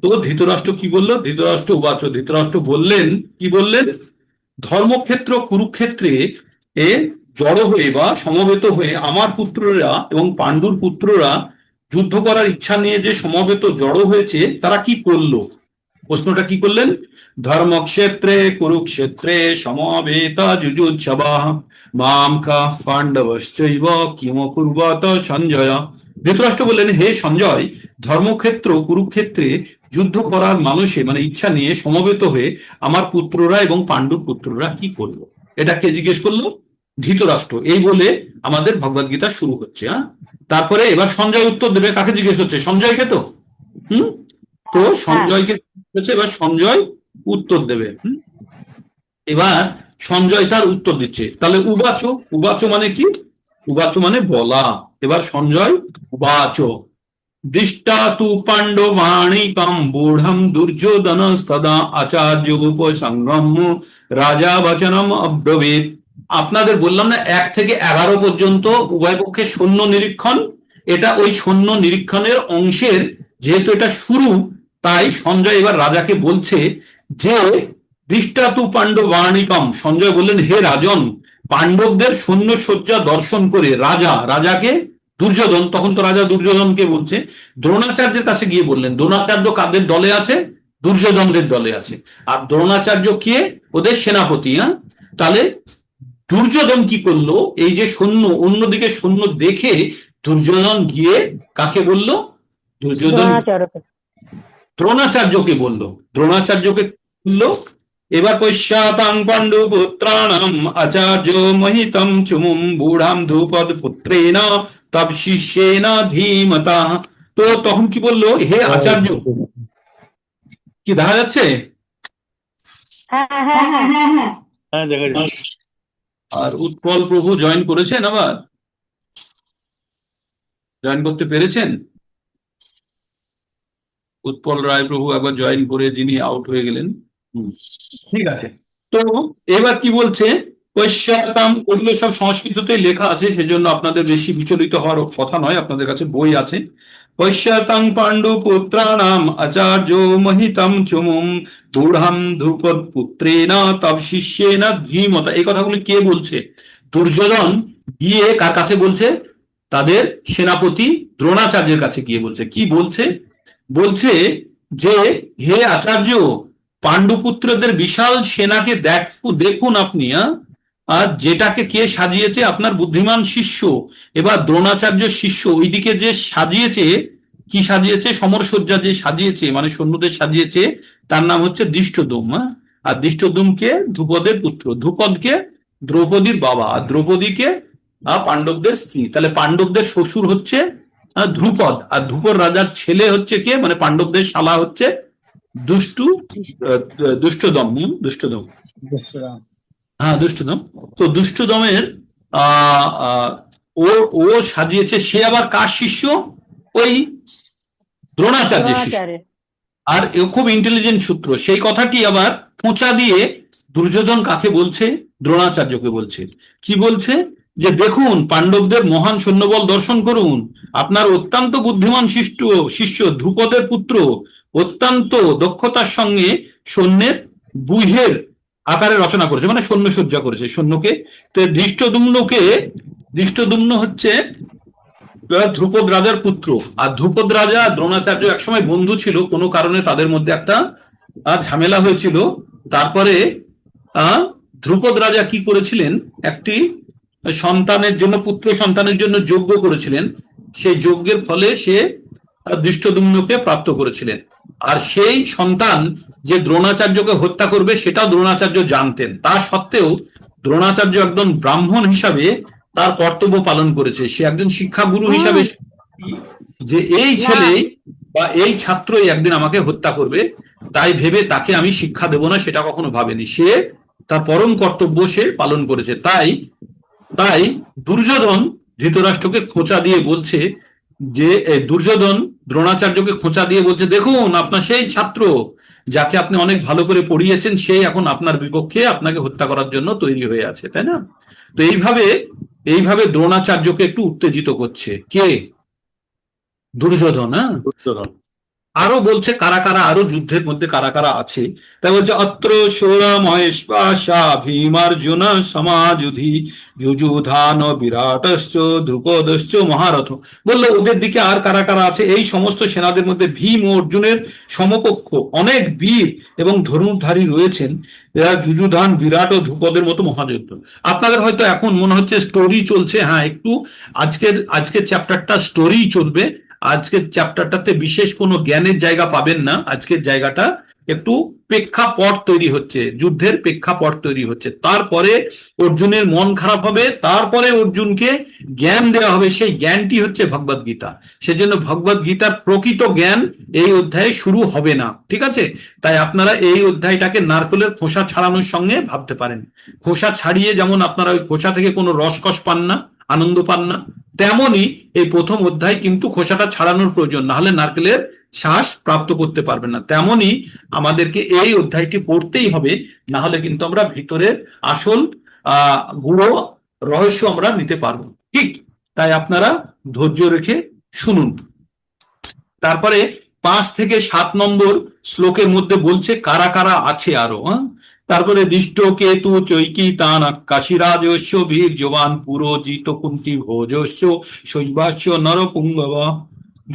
তো ধৃতরাষ্ট্র কি বললো? ধৃতরাষ্ট্র উবাচ, ধৃতরাষ্ট্র বললেন, কি বললেন? ধর্মক্ষেত্র কুরুক্ষেত্রে এ জড়ো হয়ে বা সমবেত হয়ে আমার পুত্ররা এবং পাণ্ডুর পুত্ররা যুদ্ধ করার ইচ্ছা নিয়ে যে সমবেত জড়ো হয়েছে, তারা কি করলো? প্রশ্নটা কি করলেন? ধর্মক্ষেত্রে কুরুক্ষেত্রে সমবেতা যুযুৎসবাঃ মাম কাঃ পাণ্ডবশ্চৈব কিমকুর্বত সঞ্জয়। ধৃতরাষ্ট্র বললেন, হে সঞ্জয়, ধর্মক্ষেত্র কুরুক্ষেত্রে যুদ্ধ করার মানুষে মানে ইচ্ছা নিয়ে সমবেত হয়ে আমার পুত্ররা এবং পাণ্ডুর পুত্ররা কি করলো? এটা কে জিজ্ঞেস করলো? ধৃতরাষ্ট্র। এই বলে আমাদের ভগবদ গীতা শুরু হচ্ছে। হ্যাঁ, তারপরে এবার সঞ্জয় উত্তর দেবে। কাকে জিজ্ঞেস করছে? সঞ্জয়কে তো। হুম, তো সঞ্জয়কে বলেছে, এবার সঞ্জয় উত্তর দেবে। এবার সঞ্জয় তার উত্তর দিচ্ছে। তাহলে উবাচ, উবাচ মানে কি? উবাচ মানে বলা। এবার সঞ্জয় উবাচ দৃষ্টা তু পাণ্ডবাণিকম বূঢ়ম দুর্যোধনস্তদা আচার্য উপসংগম্য রাজা বচনম অব্রবীত। আপনাদের বললাম না 1 থেকে 11 পর্যন্ত উভয় পক্ষে সৈন্য নিরীক্ষণ। এটা ওই সৈন্য নিরীক্ষণের অংশের, যেহেতু এটা শুরু, তাই সঞ্জয় এবার রাজাকে বলছে যে দৃষ্টা তু পাণ্ডবাণিকম। সঞ্জয় বললেন, হে রাজন, পাণ্ডবদের সৈন্য সজ্জা দর্শন করে রাজা, রাজাকে দুর্যোধন, তখন তো রাজা দুর্যোধনকে বলছে, দ্রোণাচার্যের কাছে গিয়ে বললেন। দ্রোণাচার্য কাদের দলে আছে? দুর্যোধনদের দলে আছে। আর দ্রোণাচার্য কে? ওদের সেনাপতি। হ্যাঁ, তাহলে দুর্যোধন কি করলো? এই যে সৈন্য, অন্যদিকে সৈন্য দেখে দুর্যোধন গিয়ে কাকে বলল? দুর্যোধন দ্রোণাচার্যকে। দ্রোণাচার্যকে বলল। দ্রোণাচার্যকে বললো, এবার পশ্চাতাং পাণ্ডু পুত্রাণাম আচার্য মহিতম চুমুম বুঢ়াম ধ্রুপদ পুত্রেণ তব শিষ্যেন ধীমতা। তো তখন কি বললো? হে আচার্য, কি দেখা যাচ্ছে? হ্যাঁ হ্যাঁ হ্যাঁ হ্যাঁ হ্যাঁ। হ্যাঁ দেখা যাচ্ছে। আর উৎপল প্রভু জয়েন করেছেন, আবার জয়েন করতে পেরেছেন? উৎপল রায় প্রভু একবার জয়েন করে, যিনি আউট হয়ে গেলেন। ঠিক আছে, তো এবার কি বলছে? পশ্চাতাম, ওগুলো সব সংস্কৃততেই লেখা আছে, সেজন্য আপনাদের বেশি বিচলিত হওয়ার কথা নয়, আপনাদের কাছে বই আছে। পশ্চাতাং পাণ্ডু পুত্রাণাম আচার্য মহিতম চুমুম দূঢ়ম ধ্রুপদ পুত্রেণ তব শিষ্যেন ধীমতা। এই কথাগুলো কে বলছে? দুর্যোধন গিয়ে কার কাছে বলছে? তাদের সেনাপতি দ্রোণাচার্যের কাছে গিয়ে বলছে। কি বলছে? বলছে যে, হে আচার্য, পাণ্ডুপুত্রদের বিশাল সেনাকে দেখুন আপনি। আর যেটাকে কে সাজিয়েছে? আপনার বুদ্ধিমান শিষ্য। এবার দ্রোণাচার্য শিষ্য ওইদিকে যে সাজিয়েছে, কি সাজিয়েছে? সমরসজ্জা যে সাজিয়েছে, মানে সৈন্যদের সাজিয়েছে, তার নাম হচ্ছে দৃষ্টদ্যুম্ন। আর দৃষ্টদ্যুম্নকে ধ্রুপদের পুত্র, ধ্রুপদকে দ্রৌপদীর বাবা, আর দ্রৌপদীকে পাণ্ডবদের স্ত্রী। তাহলে পাণ্ডবদের শ্বশুর হচ্ছে ধ্রুপদ, আর ধ্রুপদ রাজার ছেলে হচ্ছে কে? মানে পাণ্ডবদের শালা হচ্ছে দুষ্টদম। দুষ্টদম, হ্যাঁ দুষ্টদম। তো দুষ্টদমের ও ও সাজিয়েছে। সে আবার কার শিষ্য? ওই দ্রোণাচার্যের শিষ্য। দ্রোণাচার্য। আর এও খুব ইন্টেলিজেন্ট সূত্র, সেই কথাটি আবার খোঁচা দিয়ে দুর্যোধন কাকে বলছে? দ্রোণাচার্যকে বলছে। কি বলছে? যে দেখুন, পাণ্ডবদের মহান সৈন্যবল দর্শন করুন, আপনার অত্যন্ত বুদ্ধিমান শিষ্য ধ্রুপদের পুত্র অত্যন্ত দক্ষতার সঙ্গে সৈন্যের ব্যূহের আকারে রচনা করেছে, মানে সৈন্য সজ্জা করেছে সৈন্যকে। তো ধৃষ্টদ্যুম্ন হচ্ছে ধ্রুপদ রাজার পুত্র। আর ধ্রুপদ রাজা দ্রোণাচার্য একসময় বন্ধু ছিল, কোনো কারণে তাদের মধ্যে একটা ঝামেলা হয়েছিল। তারপরে ধ্রুপদ রাজা কি করেছিলেন, একটি সন্তানের জন্য, পুত্র সন্তানের জন্য যজ্ঞ করেছিলেন। সেই যজ্ঞের ফলে সে ধৃষ্টদ্যুম্নকে প্রাপ্ত করেছিলেন। আর সেই সন্তান যে দ্রোণাচার্যকে হত্যা করবে সেটাও দ্রোণাচার্য জানতেন। তা সত্ত্বেও দ্রোণাচার্য একজন ব্রাহ্মণ হিসাবে তার কর্তব্য পালন করেছে। সে একজন শিক্ষাগুরু হিসাবে, যে এই ছেলে বা এই ছাত্রই একদিন আমাকে হত্যা করবে, তাই ভেবে তাকে আমি শিক্ষা দেব না, সেটা কখনো ভাবেনি। সে তার পরম কর্তব্য সে পালন করেছে। তাই দুর্যোধন ধৃতরাষ্ট্রকে খোঁচা দিয়ে বলছে যে, দুর্যোধন দ্রোণাচার্যকে খোঁচা দিয়ে বলছে, দেখুন আপনার সেই ছাত্র যাকে আপনি অনেক ভালো করে পড়িয়েছেন, সেই এখন আপনার বিপক্ষে আপনাকে হত্যা করার জন্য তৈরি হয়ে আছে, তাই না? তো এইভাবে দ্রোণাচার্যকে একটু উত্তেজিত করছে কে? দুর্যোধন। দুর্যোধন। আরো বলছে কারা কারা আরো যুদ্ধের মধ্যে কারা কারা আছে, তাই বলছে অত্র শোরা মহেশ্বাসা ভীমার্জুন সমাযুধি যুযুধান বিরাটশ্চ দ্রুপদশ্চ মহারথ। বললো ওদের দিকে আর কারা কারা আছে? এই সমস্ত সেনাদের মধ্যে ভীম ও অর্জুনের সমকক্ষ অনেক বীর এবং ধনুর্ধারী রয়েছেন, এরা যুযুধান, বিরাট ও ধ্রুপদের মতো মহাযুদ্ধ। আপনাদের হয়তো এখন মনে হচ্ছে স্টোরি চলছে। হ্যাঁ, একটু আজকের চ্যাপ্টারটা স্টোরি চলবে। আজকের চ্যাপ্টারটাতে বিশেষ কোনো জ্ঞানের জায়গা পাবেন না। আজকের জায়গাটা একটু প্রেক্ষাপট তৈরি হচ্ছে, যুদ্ধের প্রেক্ষাপট তৈরি হচ্ছে। তারপরে অর্জুনের মন খারাপ হবে, তারপরে অর্জুনকে জ্ঞান দেওয়া হবে। সেই জ্ঞানটি হচ্ছে ভগবদ গীতা। সেজন্য ভগবদ গীতার প্রকৃত জ্ঞান এই অধ্যায়ে শুরু হবে না, ঠিক আছে? তাই আপনারা এই অধ্যায়টাকে নারকেলের খোসা ছাড়ানোর সঙ্গে ভাবতে পারেন। খোসা ছাড়িয়ে যেমন আপনারা ওই খোসা থেকে কোনো রসকস পান না, আনন্দ পান না, তেমনি এই প্রথম অধ্যায় কিন্তু খোসাটা ছাড়ানোর প্রয়োজন, না হলে নারকেলের শ্বাস প্রাপ্ত করতে পারবেন না। তেমনি আমাদেরকে এই অধ্যায়টি পড়তেই হবে, না হলে কিন্তু আমরা ভিতরের আসল গুড়ো রহস্য আমরা নিতে পারবো, ঠিক? তাই আপনারা ধৈর্য রেখে শুনুন। তারপরে 5 থেকে 7 নম্বর শ্লোকের মধ্যে বলছে কারা কারা আছে আরো। তারপরে দৃষ্ট কেতু চৈকি তান কাশীরাজস্য বীর জবান পুরোজিত কুন্তি ভোজস্য শৈবাস্য নরপুঙ্গব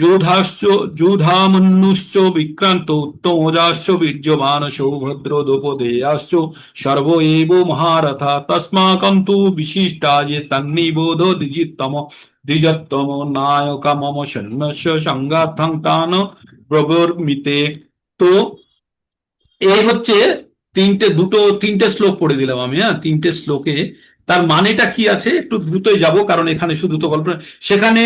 যোধাশ্চ যোধামন্যুশ্চ বিক্রান্ত উত্তমোজাশ্চ বীর্যমান সৌভদ্র দ্রৌপদেয়াশ্চ সর্ব এব মহারথা তস্মাকং তু বিশিষ্টায়ে তন্নিবোধ দ্বিজত্তম নায়ক মম সৈন্যস্য সংঘাতং তান প্রবর্মিতে। তো এই হচ্ছে তিনটে শ্লোক পড়ে দিলাম আমি। তিনটে শ্লোকে তার মানেটা কি আছে একটু দ্রুতই যাব, কারণ এখানে শুধু তো গল্প। সেখানে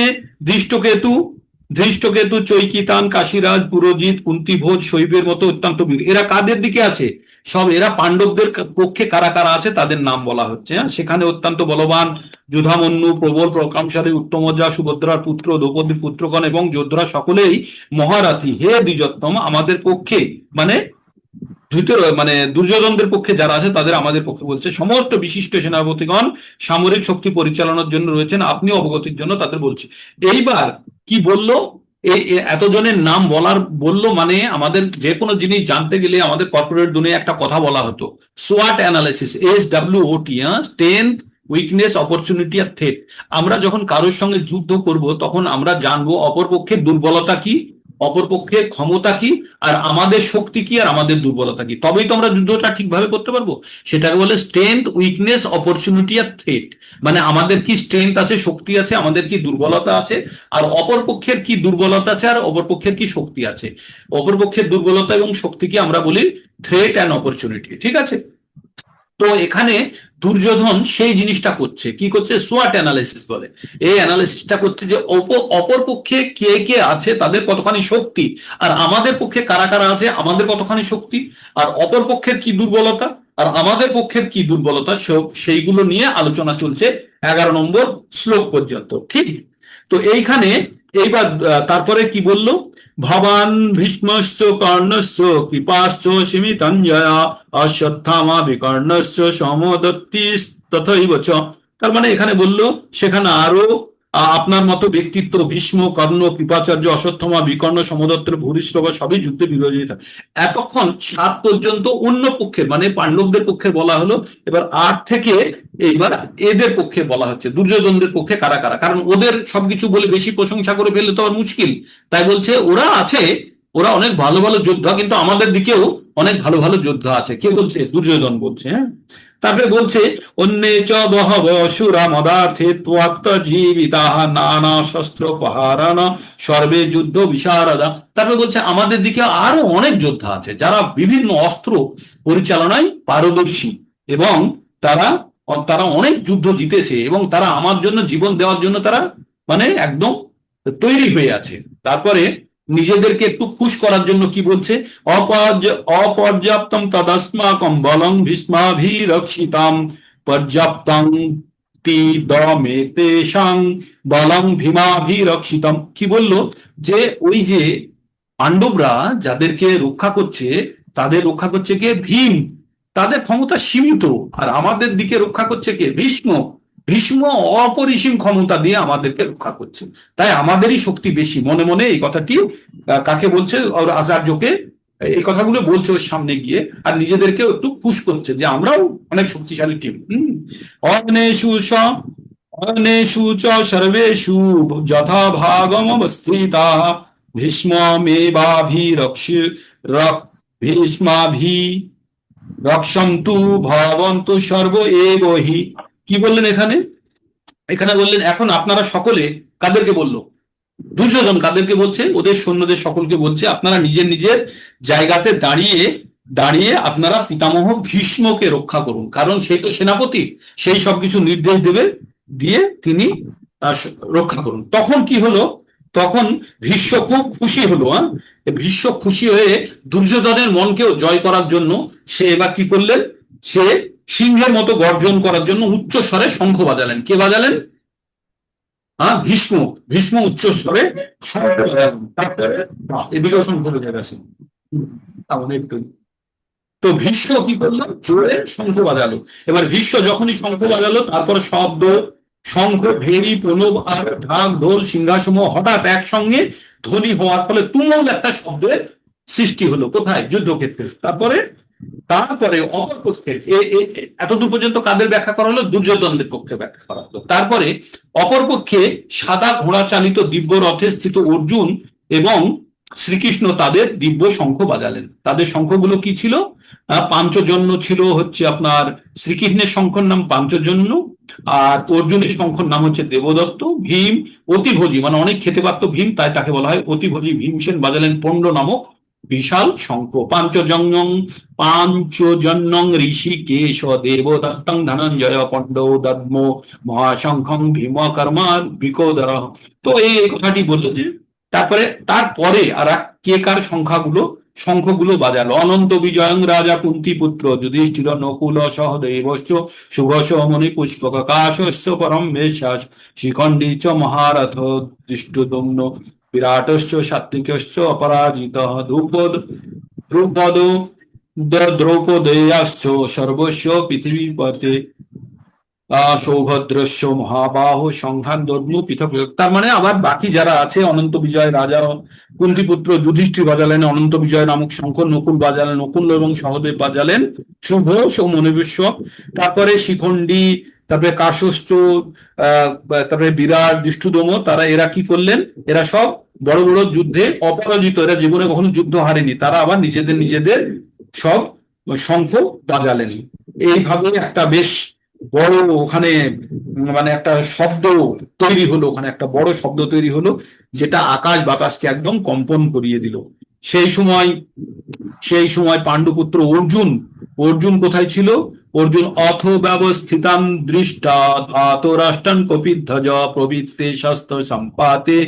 ধৃষ্টকেতু চৈকিতান কাশীরাজ পুরোজিত কুন্তিভোজ শৈবের মতো অত্যন্ত বীর, এরা কাদের দিকে আছে? সব এরা পাণ্ডবদের পক্ষে কারা কারা আছে তাদের নাম বলা হচ্ছে। সেখানে অত্যন্ত বলবান যুধামন্যু, প্রবল প্রকামশালী, উত্তমজা, সুভদ্রার পুত্র, দ্রৌপদীর পুত্রগণ এবং যোদ্ধরা সকলেই মহারথী। হে দ্বিজোত্তম, আমাদের পক্ষে মানে দুর্যোধনদের পক্ষে যারা আছে তাদের আমাদের পক্ষে বলছে। সমস্ত বিশিষ্ট সেনাপতিগণ সামরিক শক্তি পরিচালনার জন্য রয়েছেন, আপনি অবগতির জন্য তাদের বলছে। এইবার কি বললো? এতজনের নাম বললো মানে আমাদের যে কোনো জিনিস জানতে গেলে আমাদের কর্পোরেট দুনিয়ায় একটা কথা বলা হতো, SWOT analysis, SWOT, strength, weakness, opportunity আর থ্রেট। আমরা যখন কারোর সঙ্গে যুদ্ধ করব তখন আমরা জানবো অপরপক্ষের দুর্বলতা কি, অপরপক্ষের ক্ষমতা কি, আর আমাদের শক্তি কি, আর আমাদের দুর্বলতা কি। তবেই তো আমরা যুদ্ধটা ঠিকভাবে করতে পারবো। সেটাকে বলে স্ট্রেংথ, উইকনেস, অপরচুনিটি আর থ্রেট। মানে আমাদের কি স্ট্রেংথ আছে, শক্তি আছে, আমাদের কি দুর্বলতা আছে, আর অপরপক্ষের কি দুর্বলতা আছে, আর অপরপক্ষের কি শক্তি আছে। অপরপক্ষের দুর্বলতা এবং শক্তিকে আমরা বলি থ্রেট অ্যান্ড অপরচুনিটি, ঠিক আছে? তো এখানে দুর্যোধন সেই জিনিসটা করছে। কি করছে? SWOT অ্যানালাইসিস বলে। এই অ্যানালাইসিসটা করছে যে অপর পক্ষে কে কে আছে, তাদের কতখানি শক্তি, আর আমাদের পক্ষে কারা কারা আছে, আমাদের কতখানি শক্তি, আর অপর পক্ষের কি দুর্বলতা, আর আমাদের পক্ষের কি দুর্বলতা, সেইগুলো নিয়ে আলোচনা চলছে 11 নম্বর শ্লোক পর্যন্ত, ঠিক? তো এইখানে এইবার তারপরে কি বললো, ভবান ভীষ্মশ্চ কর্ণশ্চ কৃপাশ্চ সীমিতঞ্জয়া অশ্বত্থামা বিকর্ণশ্চ সমদত্তি তথৈব চ। তার মানে এখানে বললো সেখানে আরো আপনার মতো ব্যক্তিত্ব ভীষ্ম কর্ণ কৃপাচার্য অশ্বত্থামা বিকর্ণ সমদত্ত ভূরিশ্রবা সবই যুদ্ধে বিরোধিতা। এতক্ষণ 7 পর্যন্ত অন্য পক্ষের মানে পাণ্ডবদের পক্ষে বলা হলো, এবার 8 থেকে এইবার এদের পক্ষে বলা হচ্ছে, দুর্যোধনদের পক্ষে কারা কারা, কারণ ওদের সবকিছু বলে বেশি প্রশংসা করে ফেললে তো আর মুশকিল। তাই বলছে ওরা আছে, ওরা অনেক ভালো ভালো যোদ্ধা, কিন্তু আমাদের দিকেও অনেক ভালো ভালো যোদ্ধা আছে। কে বলছে? দুর্যোধন বলছে। হ্যাঁ, তারপরে বলছে অন্যে চ বহব অসুরা মদার্থে ত্বক্ত জীবিতাহ নানা শস্ত্র প্রহারণ সর্বে যুদ্ধ বিশারদা। তারপরে বলছে আমাদের দিকে আরো অনেক যোদ্ধা আছে যারা বিভিন্ন অস্ত্র পরিচালনায় পারদর্শী এবং তারা তারা অনেক যুদ্ধ জিতেছে এবং তারা আমার জন্য জীবন দেওয়ার জন্য তারা মানে একদম তৈরি হয়ে আছে। তারপরে নিজেদেরকে একটু খুশ করার জন্য কি বলছে, অপর্যাপ্তম তদস্মাকম বলং ভীষ্মাভিরক্ষিতাম পর্যাপ্তং তিদমেতেষাং বলং ভীমাভিরক্ষিতম। কি বললো যে ওই যে পাণ্ডবরা যাদেরকে রক্ষা করছে তাদের রক্ষা করছে কে? ভীম, তাদের ক্ষমতা সীমিত, আর আমাদের দিকে রক্ষা করছে কে? ভীষ্ম। ভীষ্ম অপরিসীম ক্ষমতা দিয়ে আমাদেরকে রক্ষা করছে, তাই আমাদেরই শক্তি বেশি। মনে মনে এই কথাটি কাকে বলছে? ওর আচার্যকে এই কথাগুলো বলছে ওর সামনে গিয়ে, আর নিজেদেরকে একটু খুশ করছে যে আমরাও অনেক শক্তিশালী টিম। অগ্নেষু চ সর্বেষু যথা ভাগম অবস্থিতা ভীষ্মাভি রক্ষন্তু ভবন্তু সর্ব এব হি। কি বললেন এখানে? এখানে বললেন এখন আপনারা সকলে, কাদেরকে বললো? দুর্যোধন কাদেরকে বলছে? ওদের সৈন্যদের সকলকে বলছে আপনারা নিজের নিজের জায়গাতে দাঁড়িয়ে দাঁড়িয়ে আপনারা পিতামহ ভীষ্মকে রক্ষা করুন, কারণ সেই তো সেনাপতি, সেই সবকিছু নির্দেশ দেবে, দিয়ে তিনি রক্ষা করুন। তখন কি হলো? তখন ভীষ্ম খুব খুশি হলো। ভীষ্ম খুশি হয়ে দুর্যোধনের মনকেও জয় করার জন্য সে এবার কি করলেন? সে সিংহের মতো গর্জন করার জন্য উচ্চ স্বরে শঙ্খ বাজালেন। কে বাজালেন? ভীষ্ম। ভীষ্ম উচ্চ স্বরে শঙ্খ বাজালেন। তারপরে এদিকেও শঙ্খ বেজে গেছে। একটু তো ভীষ্ম কি করলো? জোরে শঙ্খ বাজালো। এবার ভীষ্ম যখনই শঙ্খ বাজালো, তারপর শব্দ শঙ্খ ভেরি প্রণব আর ঢাক ঢোল সিংহাসমূহ হঠাৎ একসঙ্গে ধ্বনি হওয়ার ফলে তুমুল একটা শব্দের সৃষ্টি হলো। কোথায়? যুদ্ধক্ষেত্রে। তারপরে অপরপক্ষে এতদূর পর্যন্ত কাদের ব্যাখ্যা করা হলো? দুর্যোধনদের পক্ষে ব্যাখ্যা করা হলো। তারপরে অপরপক্ষে সাদা ঘোড়া চালিত দিব্য রথে স্থিত অর্জুন এবং শ্রীকৃষ্ণ তাদের দিব্য শঙ্খ বাজালেন। তাদের শঙ্খগুলো কি ছিল? পাঞ্চজন্য ছিল, হচ্ছে আপনার শ্রীকৃষ্ণের শঙ্খর নাম পাঞ্চজন্য, আর অর্জুনের শঙ্খর নাম হচ্ছে দেবদত্ত। ভীম অতিভোজী, মানে অনেক খেতে পারত ভীম, তাই তাকে বলা হয় অতিভোজী। ভীমসেন বাজালেন পণ্ড নামক বিশাল শঙ্খ। পাঞ্চজন্যং ঋষিকেশ দেবদত্তং ধনঞ্জয় পণ্ড দদ্ম মহাশঙ্খং ভীম কর্মা বিকোদর। তো এই কথাটি বললো যে তারপরে আর কে কার শঙ্খগুলো বাজালো। অনন্ত বিজয়ং রাজা কুন্তি পুত্র যুধিষ্ঠির নকুল সহদেবশ্চ সুঘোষ মণি পুষ্পকাশস্য পরম বেশ্বাস শিখণ্ডী চ মহারথ দৃষ্টদম্ন বিরাটশ্চ সাত্বিকশ্চ অপরাজিত দ্রৌপদেয়াশ্চ সর্বস্ব পৃথিবীপতে সৌভদ্রস্য মহাবাহ সংঘান দর্ম পৃথক। তার মানে আবার বাকি যারা আছে, অনন্ত বিজয় রাজা কুন্তিপুত্র যুধিষ্ঠির বাজালেন অনন্ত বিজয় নামক শঙ্খ, নকুল বাজালেন নকুল এবং সহদেব বাজালেন সুঘোষ ও মনিবেশ্ব, তারপরে শিখণ্ডী, তারপরে কাশস্ত্র, তারপরে বিরাট দৃষ্টুদম, এরা কি করলেন? এরা সব বড় বড় যুদ্ধে অপরাজিত, এরা জীবনে কখনো যুদ্ধ হারেনি, তারা আবার নিজেদের সব শঙ্খ বাজালেন। এইভাবে একটা বেশ বড় ওখানে মানে একটা শব্দ তৈরি হলো, ওখানে একটা বড় শব্দ তৈরি হলো, যেটা আকাশ বাতাসকে একদম কম্পন করিয়ে দিল। সেই সময় পাণ্ডুপুত্র অর্জুন কোথায় ছিল? অর্জুন অথ ব্যবস্থিতাম দৃষ্টা ধাতরাষ্ট্রান কপিধ্বজ প্রবৃত্তে শস্ত্র সম্পাতে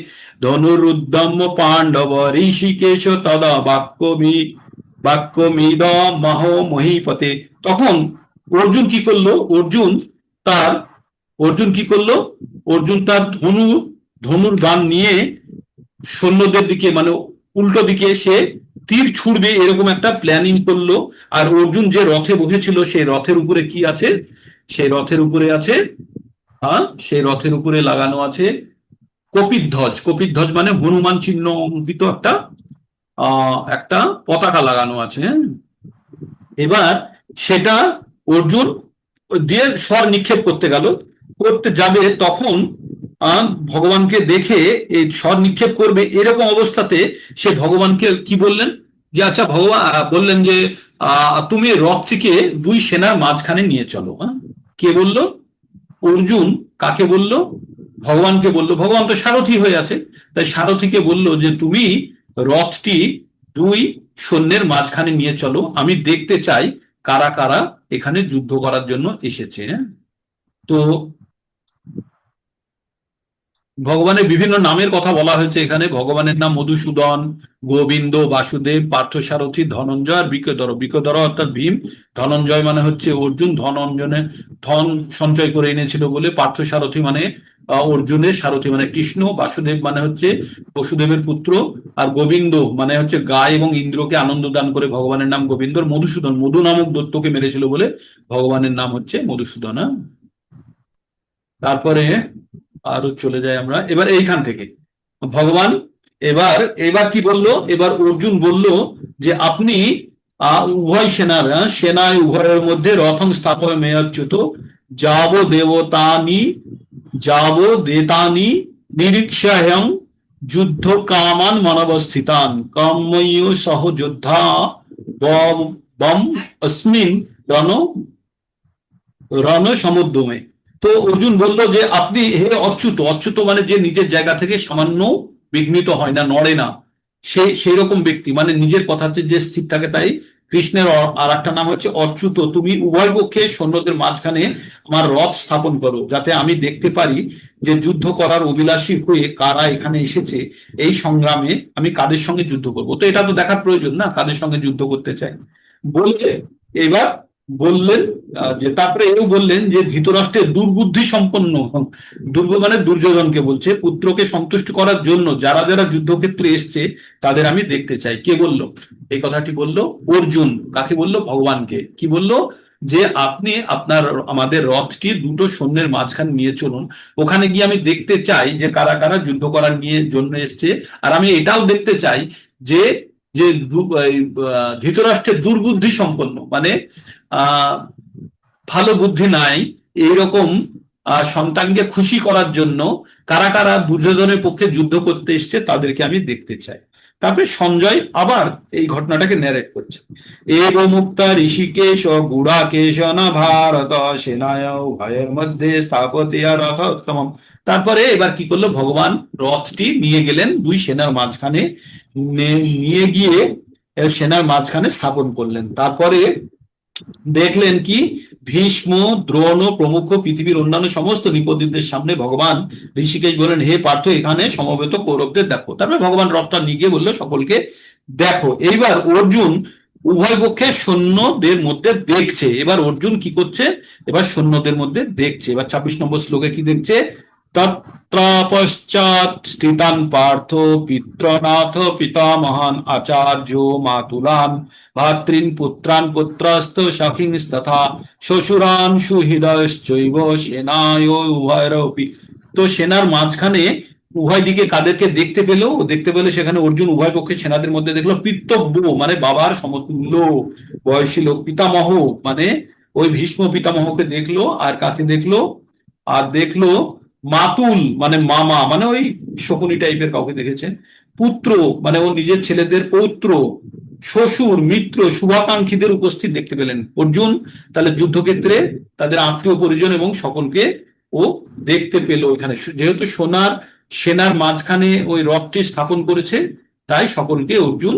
ধনুরুদ্যম পাণ্ডব ঋষিকেশ তদা বাক্যমিদ মহো মহীপতে। তখন অর্জুন কি করলো? অর্জুন তার ধনুর বাণ নিয়ে সৈন্যদের দিকে মানে উল্টো দিকে সে তীর ছুড়বে এরকম একটা প্ল্যানিং করলো। আর অর্জুন যে রথে বসেছিল সেই রথের উপরে কি আছে, সেই রথের উপরে আছে, সেই রথের উপরে লাগানো আছে কপিধ্বজ। কপিধ্বজ মানে হনুমান চিহ্ন অঙ্কিত একটা পতাকা লাগানো আছে। এবার সেটা অর্জুন দিয়ে স্বর নিক্ষেপ করতে যাবে, তখন ভগবানকে দেখে এই স্বর নিক্ষেপ করবে এরকম অবস্থাতে সে ভগবানকে কি বললেন যে আচ্ছা ভগবান বললেন যে তুমি রথটিকে দুই সেনার মাঝখানে নিয়ে চলো। কে বললো? অর্জুন কাকে বলল? ভগবানকে বলল। ভগবান তো সারথি হয়ে আছে, তাই সারথিকে বলল যে তুমি রথটি দুই সৈন্যের মাঝখানে নিয়ে চলো, আমি দেখতে চাই কারা কারা এখানে যুদ্ধ করার জন্য এসেছে। তো ভগবানের বিভিন্ন নামের কথা বলা হয়েছে এখানে। ভগবানের নাম মধুসূদন, গোবিন্দ, বাসুদেব, পার্থসারথী, ধনঞ্জয় আর বৃকোদর। বৃকোদর অর্থাৎ ভীম, ধনঞ্জয় মানে হচ্ছে অর্জুন, ধন সঞ্চয় করে এনেছিল বলে। পার্থসারথী মানে অর্জুনের সারথী মানে কৃষ্ণ, বাসুদেব মানে হচ্ছে বসুদেবের পুত্র, আর গোবিন্দ মানে হচ্ছে গায় এবং ইন্দ্রকে আনন্দ দান করে ভগবানের নাম গোবিন্দ। মধুসূদন মধু নামক দৈত্যকে মেরেছিল বলে ভগবানের নাম হচ্ছে মধুসূদন। তারপরে আরো চলে যাই আমরা এবার এইখান থেকে। ভগবান এবার কি বললো? এবার অর্জুন বলল যে আপনি উভয় সেনায় উভয়ের মধ্যে রথং স্থাপয় মেয়চ্যুত যাব দেতানি নিরীক্ষাহ্যং যুদ্ধ কামান মানবস্থিতান কাম্যয় সহ যোদ্ধা বম অস্মিন রণ সমুদ্যমে। তো অর্জুন বলল যে আপনি হে অচ্যুত মানে যে নিজের জায়গা থেকে সামান্য বিঘ্নিত হয় না, নড়ে না, সেই রকম ব্যক্তি মানে নিজের কথাতে যে স্থির থাকে। তাই কৃষ্ণের আর একটা নাম হচ্ছে অচ্যুত। তুমি উভয় পক্ষে সৈন্যদের মাঝখানে আমার রথ স্থাপন করো, যাতে আমি দেখতে পারি যে যুদ্ধ করার অভিলাষী হয়ে কারা এখানে এসেছে। এই সংগ্রামে আমি কাদের সঙ্গে যুদ্ধ করব। তো এটা তো দেখার প্রয়োজন না কাদের সঙ্গে যুদ্ধ করতে চাই বলছে। এবার বললেন যে তারপরে এও বললেন যে ধৃতরাষ্ট্রের দুর্বুদ্ধি সম্পন্ন, মানে দুর্যোধনকে বলছে, পুত্রকে সন্তুষ্ট করার জন্য যারা যারা যুদ্ধক্ষেত্রে এসছে তাদের আমি দেখতে চাই। কে বলল এই কথাটি? বলল অর্জুন। কাকে বলল? ভগবানকে। কি বলল? যে আপনি আমাদের রথটি দুটো সৈন্যের মাঝখানে নিয়ে চলুন, ওখানে গিয়ে আমি দেখতে চাই যে কারা কারা যুদ্ধ করার জন্য এসছে। আর আমি এটাও দেখতে চাই যে ধৃতরাষ্ট্রের দুর্বুদ্ধি সম্পন্ন মানে ভালো বুদ্ধি নাই এইরকম সন্তানকে খুশি করার জন্য কারা কারা দুর্যোধনের পক্ষে যুদ্ধ করতে এসছে তাদেরকে আমি দেখতে চাই। তারপরে সঞ্জয় আবার এই ঘটনাটাকে ন্যারেট করছে। এবং মুক্তা ঋষিকেশ গুড়াকেশ না ভারত সেনায় উভয়ের মধ্যে স্থাপতিয়া রথ উত্তম। তারপরে এবার কি করলো? ভগবান রথটি নিয়ে গেলেন দুই সেনার মাঝখানে, নিয়ে গিয়ে সেনার মাঝখানে স্থাপন করলেন। তারপরে দেখলেন কি ভীষ্ম, দ্রোণ প্রমুখ পৃথিবীর অন্যান্য সমস্ত নৃপতিদের সামনে ভগবান ঋষিকেশ বলেন হে পার্থ এখানে সমবেত কৌরবদের দেখো। তারপরে ভগবান রথটা নিয়ে গিয়ে বললো সকলকে দেখো। এইবার অর্জুন উভয় পক্ষে সৈন্যদের মধ্যে দেখছে। এবার অর্জুন কি করছে? এবার সৈন্যদের মধ্যে দেখছে। এবার 26 নম্বর শ্লোকে কি দেখছে? পশ্চাৎ স্থিতান পার্থ পিত্রনাথ পিতামহান আচার্য মাতুলান ভাতৃন পুত্রান পুত্রস্ত সখিংস্তথা শ্বশুরান সুহৃদয়শ্চৈব সেনায় উভয়রপি। তো সেনার মাঝখানে উভয় দিকে কাদেরকে দেখতে পেল? সেখানে অর্জুন উভয় পক্ষে সেনাদের মধ্যে দেখলো পিতব্য মানে বাবার সমতুল্য বয়সী লোক, পিতামহ মানে ওই ভীষ্ম পিতামহকে দেখলো। আর কাকে দেখলো? আর দেখলো মাতুল মানে মামা মানে ওই শকুনি টাইপের কাউকে দেখেছে, পুত্র মানে ও নিজের ছেলেদের পৌত্র, শ্বশুর, মিত্র, শুভাকাঙ্ক্ষীদের উপস্থিত দেখতে পেলেন অর্জুন। তাহলে যুদ্ধক্ষেত্রে তাদের আত্মীয় পরিজন এবং সকলকে ও দেখতে পেল। এখানে যেহেতু সেনার মাঝখানে ওই রথটি স্থাপন করেছে তাই সকলকে অর্জুন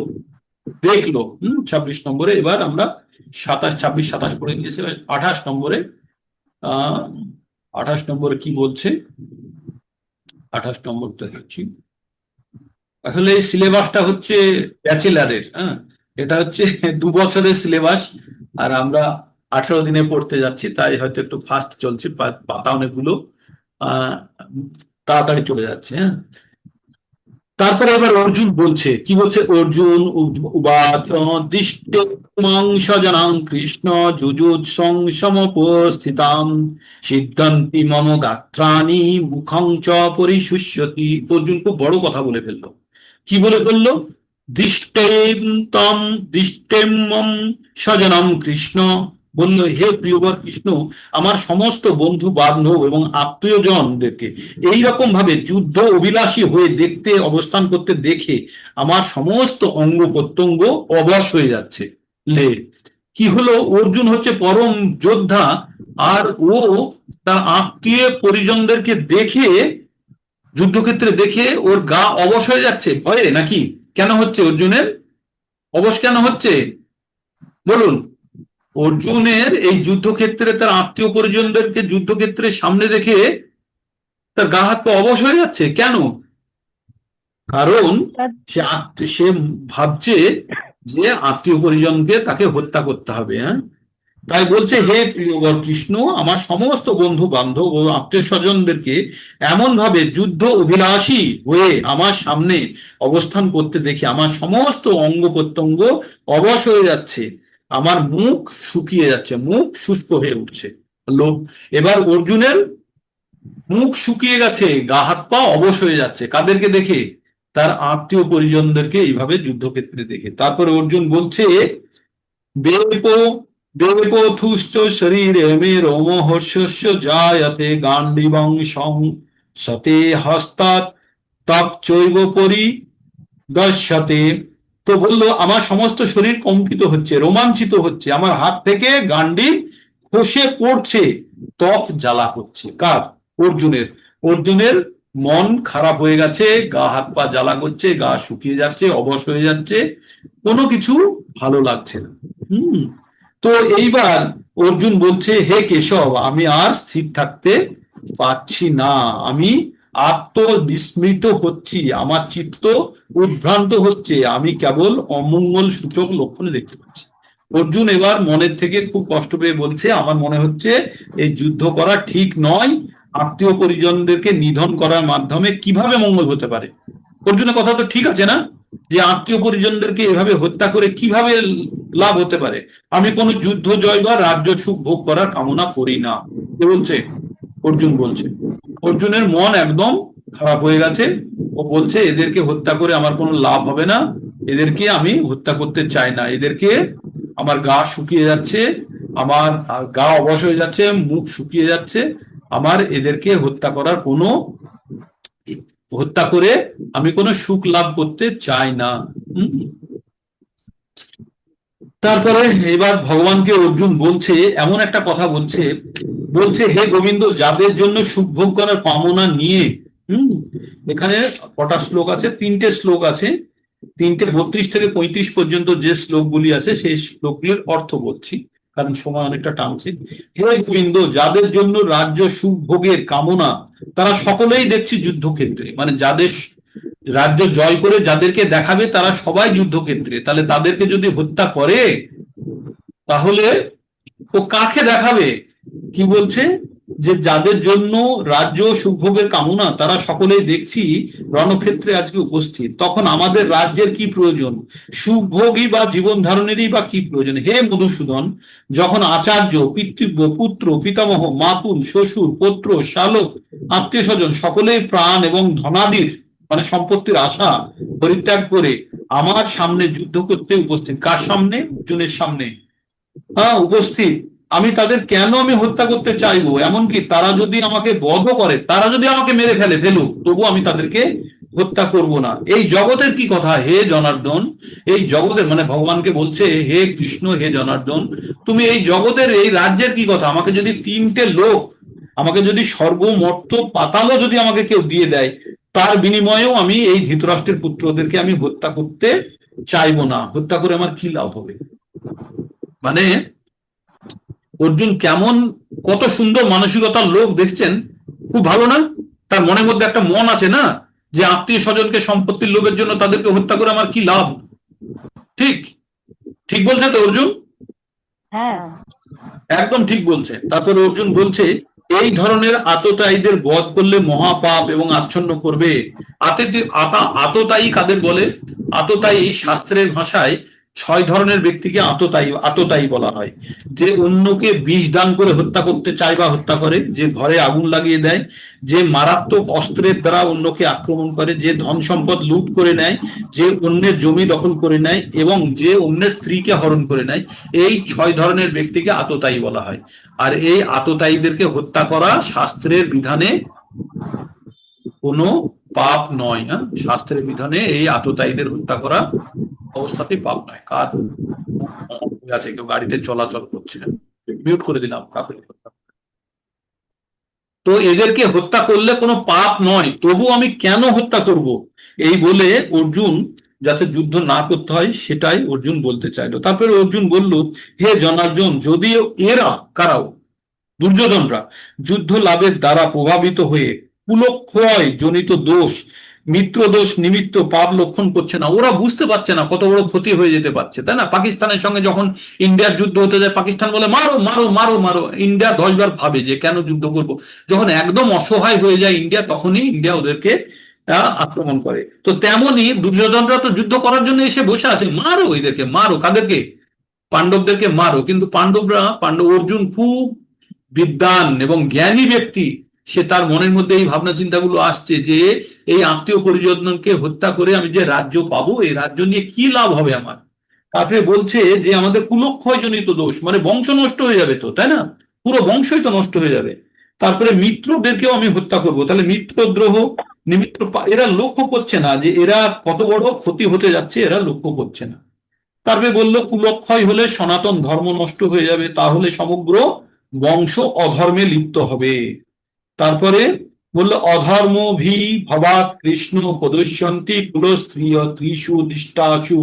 দেখলো। 26 নম্বরে এবার আমরা 27, 26, 27 পড়ে গিয়েছে। 28 নম্বরে 28 নম্বরে কি বলছে? 28 নম্বরটা দেখছি। আসলে এই সিলেবাসটা হচ্ছে ব্যাচেলারের, এটা হচ্ছে 2 বছরের সিলেবাস আর আমরা 18 দিনে পড়তে যাচ্ছি, তাই হয়তো একটু ফাস্ট চলছে, পাতা অনেকগুলো। তাড়াতাড়ি চলে যাচ্ছে। হ্যাঁ, তারপরে আবার অর্জুন বলছে, কি বলছে অর্জুন, উবাচ দিষ্টে মাং স্বজনাং কৃষ্ণ যুযুৎসং সমুপস্থিতাম সিদ্ধান্তি মম গাত্রাণি মুখং চ পরিশুষ্যতি। অর্জুন খুব বড় কথা বলে ফেললো। কি বলে ফেললো? দিষ্টেম তম দিষ্টেম মম স্বজনম কৃষ্ণ, বললো হে প্রিয়বর কৃষ্ণ, আমার সমস্ত বন্ধু বান্ধব এবং আত্মীয়জনদেরকে এইরকম ভাবে যুদ্ধ অভিলাষী হয়ে দেখতে অবস্থান করতে দেখে আমার সমস্ত অঙ্গ প্রত্যঙ্গ অবশ হয়ে যাচ্ছে। লে কি হলো, অর্জুন হচ্ছে পরম যোদ্ধা, আর ও তার আত্মীয় পরিজনদেরকে দেখে, যুদ্ধক্ষেত্রে দেখে ওর গা অবশ হয়ে যাচ্ছে ভয়ে, নাকি? কেন হচ্ছে অর্জুনের অবশ, কেন হচ্ছে বলুন? অর্জুনের এই যুদ্ধক্ষেত্রে তার আত্মীয় পরিজনদেরকে যুদ্ধক্ষেত্রে সামনে দেখে তার গা হাত পা অবশ হয়ে যাচ্ছে কেন? কারণ সে ভাবছে যে আত্মীয় পরিজনকে তাকে হত্যা করতে হবে। হ্যাঁ, তাই বলছে হে প্রিয়বর কৃষ্ণ, আমার সমস্ত বন্ধু বান্ধব ও আত্মীয় স্বজনদেরকে এমন ভাবে যুদ্ধ অভিলাষী হয়ে আমার সামনে অবস্থান করতে দেখে আমার সমস্ত অঙ্গ প্রত্যঙ্গ অবশ হয়ে যাচ্ছে, আমার মুখ শুকিয়ে যাচ্ছে, মুখ শুষ্ক হয়ে উঠছে। লোক এবার অর্জুনের মুখ শুকিয়ে গেছে, গা হাত পা অবশ হয়ে যাচ্ছে, কাদেরকে দেখে? তার আত্মীয় পরিজনদেরকে এইভাবে যুদ্ধক্ষেত্রে দেখে। তারপরে অর্জুন বলছে বেপথুশ্চ শরীরে মে রোমহর্ষস্য জায়তে গান্ডীবং সতে হস্তাৎ তপচৈব পরিদশ্যতে। তো বললো আমার সমস্ত শরীর কম্পিত হচ্ছে, রোমাঞ্চিত হচ্ছে, আমার হাত থেকে গান্ডীব খসে পড়ছে, ত্বক জ্বালা হচ্ছে। কার? অর্জুনের। অর্জুনের মন খারাপ হয়ে গেছে, গা হাত পা জ্বালা করছে, গা শুকিয়ে যাচ্ছে, অবশ হয়ে যাচ্ছে, কোনো কিছু ভালো লাগছে না। তো এইবার অর্জুন বলছে হে কেশব, আমি আর স্থির থাকতে পারছি না, আমি আত্মবিস্মৃত হচ্ছি, আমার চিত্ত উদ্ভ্রান্ত হচ্ছে, আমি কেবল অমঙ্গল সূচক লক্ষণ দেখতে পাচ্ছি। অর্জুন এবার মনের থেকে খুব কষ্ট পেয়ে বলছে আমার মনে হচ্ছে এই যুদ্ধ করা ঠিক নয়, আত্মীয় পরিজনদেরকে নিধন করার মাধ্যমে কিভাবে মঙ্গল হতে পারে? অর্জুনের কথা তো ঠিক আছে না, যে আত্মীয় পরিজনদেরকে এভাবে হত্যা করে কিভাবে লাভ হতে পারে? আমি কোনো যুদ্ধ জয় বা রাজ্য সুখ ভোগ করার কামনা করি না। কে বলছে? অর্জুন বলছে। অর্জুনের মন একদম খারাপ হয়ে গেছে, ও বলছে এদেরকে হত্যা করে আমার কোনো লাভ হবে না, এদেরকে আমি হত্যা করতে চাই না, এদেরকে, আমার গা শুকিয়ে যাচ্ছে, আমার গা অবশ হয়ে যাচ্ছে, মুখ শুকিয়ে যাচ্ছে, আমার এদেরকে হত্যা করার কোনো, হত্যা করে আমি কোনো সুখ লাভ করতে চাই না। তারপরে এবার ভগবানকে অর্জুন বলছে, এমন একটা কথা বলছে, বলছে হে গোবিন্দ, যাদের জন্য সুখ ভোগ করার কামনা নিয়ে, এখানে কটা শ্লোক আছে? 3টে শ্লোক আছে, 3টে 32 থেকে 35 পর্যন্ত যে শ্লোকগুলি আছে সেই শ্লোকগুলির অর্থ বলছি, কারণ সময় অনেকটা টানছে। হে গোবিন্দ, যাদের জন্য রাজ্য সুখ ভোগের কামনা, তারা সকলেই দেখছি যুদ্ধক্ষেত্রে, মানে যাদের রাজ্য জয় করে যাদেরকে দেখাবে তারা সবাই যুদ্ধক্ষেত্রে, তাহলে তাদেরকে যদি হত্যা করে তাহলে ও কাকে দেখাবে? কি বলছে? যে যাদের জন্য রাজ্য সুখভোগের কামনা তারা সকলেই দেখছি রণক্ষেত্রে আজকে উপস্থিত, তখন আমাদের রাজ্যের কি প্রয়োজন? সুখভোগী বা জীবন ধারণেরই বা কি প্রয়োজন? হে মধুসূদন, যখন আচার্য, পিতৃব্য, পুত্র, পিতামহ, মাতুল, শ্বশুর, পৌত্র, শালক, আত্মীয় স্বজন সকলেই প্রাণ এবং ধনাদির মানে সম্পত্তির আশা পরিত্যাগ করে আমার সামনে যুদ্ধ করতে উপস্থিত, কার সামনে? অর্জুনের সামনে উপস্থিত, আমি তাদের কেন আমি হত্যা করতে চাইবো? এমনকি তারা যদি আমাকে বধ করে, তারা যদি আমাকে মেরে ফেলুক, তবু আমি তাদেরকে হত্যা করব না। এই জগতের কি কথা হে জনার্দন? এই জগতের মানে ভগবানকে বলছে হে কৃষ্ণ, হে জনার্দন, তুমি এই জগতের এই রাজ্যের কি কথা? আমাকে যদি 3টে লোক, আমাকে যদি স্বর্গ মর্ত পাতালও যদি আমাকে কেউ দিয়ে দেয়, তার বিনিময়েও আমি এই ধৃতরাষ্ট্রের পুত্রদেরকে আমি হত্যা করতে চাইবো না। হত্যা করে আমার কি লাভ হবে? মানে অর্জুন কেমন, কত সুন্দর মানসিকতার লোক দেখছেন, খুব ভালো না? তার মনের মধ্যে একটা মন আছে না, যে আত্মীয় স্বজনকে সম্পত্তির লোভের জন্য তাদেরকে হত্যা করে আমার কি লাভ? ঠিক ঠিক বলছে তো অর্জুন? হ্যাঁ, একদম ঠিক বলছে। তারপরে অর্জুন বলছে এই ধরনের আততায়ীদের বধ করলে মহাপাপ এবং আচ্ছন্ন করবে। আততায়ী কাদের বলে? আততায়ী শাস্ত্রের ভাষায় 6 ধরনের ব্যক্তিকে আততায়ী বলা হয়। যে অন্যকে বিষ দান করে হত্যা করতে চায় বা হত্যা করে, যে ঘরে আগুন লাগিয়ে দেয়, যে মারাত্মক অস্ত্রের দ্বারা অন্যকে আক্রমণ করে, যে ধন সম্পদ লুট করে নেয়, যে অন্যের জমি দখল করে নেয় এবং যে অন্যের স্ত্রীকে হরণ করে নেয়। এই 6 ধরনের ব্যক্তিকে আততায়ী বলা হয়। আর এই আততায়ীদেরকে হত্যা করা শাস্ত্রের বিধানে কোনো পাপ নয়। হ্যাঁ, শাস্ত্রের বিধানে এই আততায়ীদের হত্যা করা অবস্থাতেই পাপ নয়। কার আছে? কেউ গাড়িতে চলাচল করছে, মিউট করে দিলাম। তো এদেরকে হত্যা করলে কোনো পাপ নয়, তবু আমি কেন হত্যা করব, এই বলে অর্জুন যাতে যুদ্ধ না করতে হয় সেটাই অর্জুন বলতে চাইলো। তারপরে অর্জুন বলল, হে জনার্দন, যদিও এরা কারাও দুর্যোধনরা যুদ্ধ লাভের দ্বারা প্রভাবিত হয়ে কুলক্ষয় জনিত দোষ, মিত্র দোষ নিমিত্ত পাপ লক্ষণ করছে না, ওরা বুঝতে পারছে না কত বড় ক্ষতি হয়ে যেতে পারছে, তাই না? পাকিস্তানের সঙ্গে যখন ইন্ডিয়ার যুদ্ধ হতে যায়, পাকিস্তান বলে মারো মারো মারো মারো, ইন্ডিয়া 10 বার ভাবে যে কেন যুদ্ধ করব। যখন একদম অসহায় হয়ে যায় ইন্ডিয়া, তখনই ইন্ডিয়া ওদেরকে আক্রমণ করে। তো তেমনি দুর্যোধনরা তো যুদ্ধ করার জন্য এসে বসে আছে, মারো এদেরকে, মারো। কাদেরকে? পাণ্ডবদেরকে মারো। কিন্তু অর্জুন খুব বিদ্বান এবং জ্ঞানী ব্যক্তি, সে তার মনের মধ্যে এই ভাবনা চিন্তাগুলো আসছে যে এই আত্মীয় পরিজনকে হত্যা করে আমি যে রাজ্য পাবো, এই রাজ্য নিয়ে কি লাভ হবে আমার। তারপরে বলছে যে আমাদের কুলক্ষয় জনিত দোষ, মানে বংশ নষ্ট হয়ে যাবে তো, তাই না? পুরো বংশই তো নষ্ট হয়ে যাবে। তারপরে মিত্রদেরকেও আমি হত্যা করব, তাহলে মিত্রদ্রোহ নিমিত্ত এরা লক্ষ্য করছে না যে এরা কত বড় ক্ষতি হতে যাচ্ছে, এরা লক্ষ্য করছে না। তারপরে বললো কুলক্ষয় হলে সনাতন ধর্ম নষ্ট হয়ে যাবে, তাহলে সমগ্র বংশ অধর্মে লিপ্ত হবে। তারপরে বললো অধর্ম ভি ভবাত কৃষ্ণ প্রদর্শন্তি কুলস্ত্রিয় ত্রিশু দৃষ্টাশু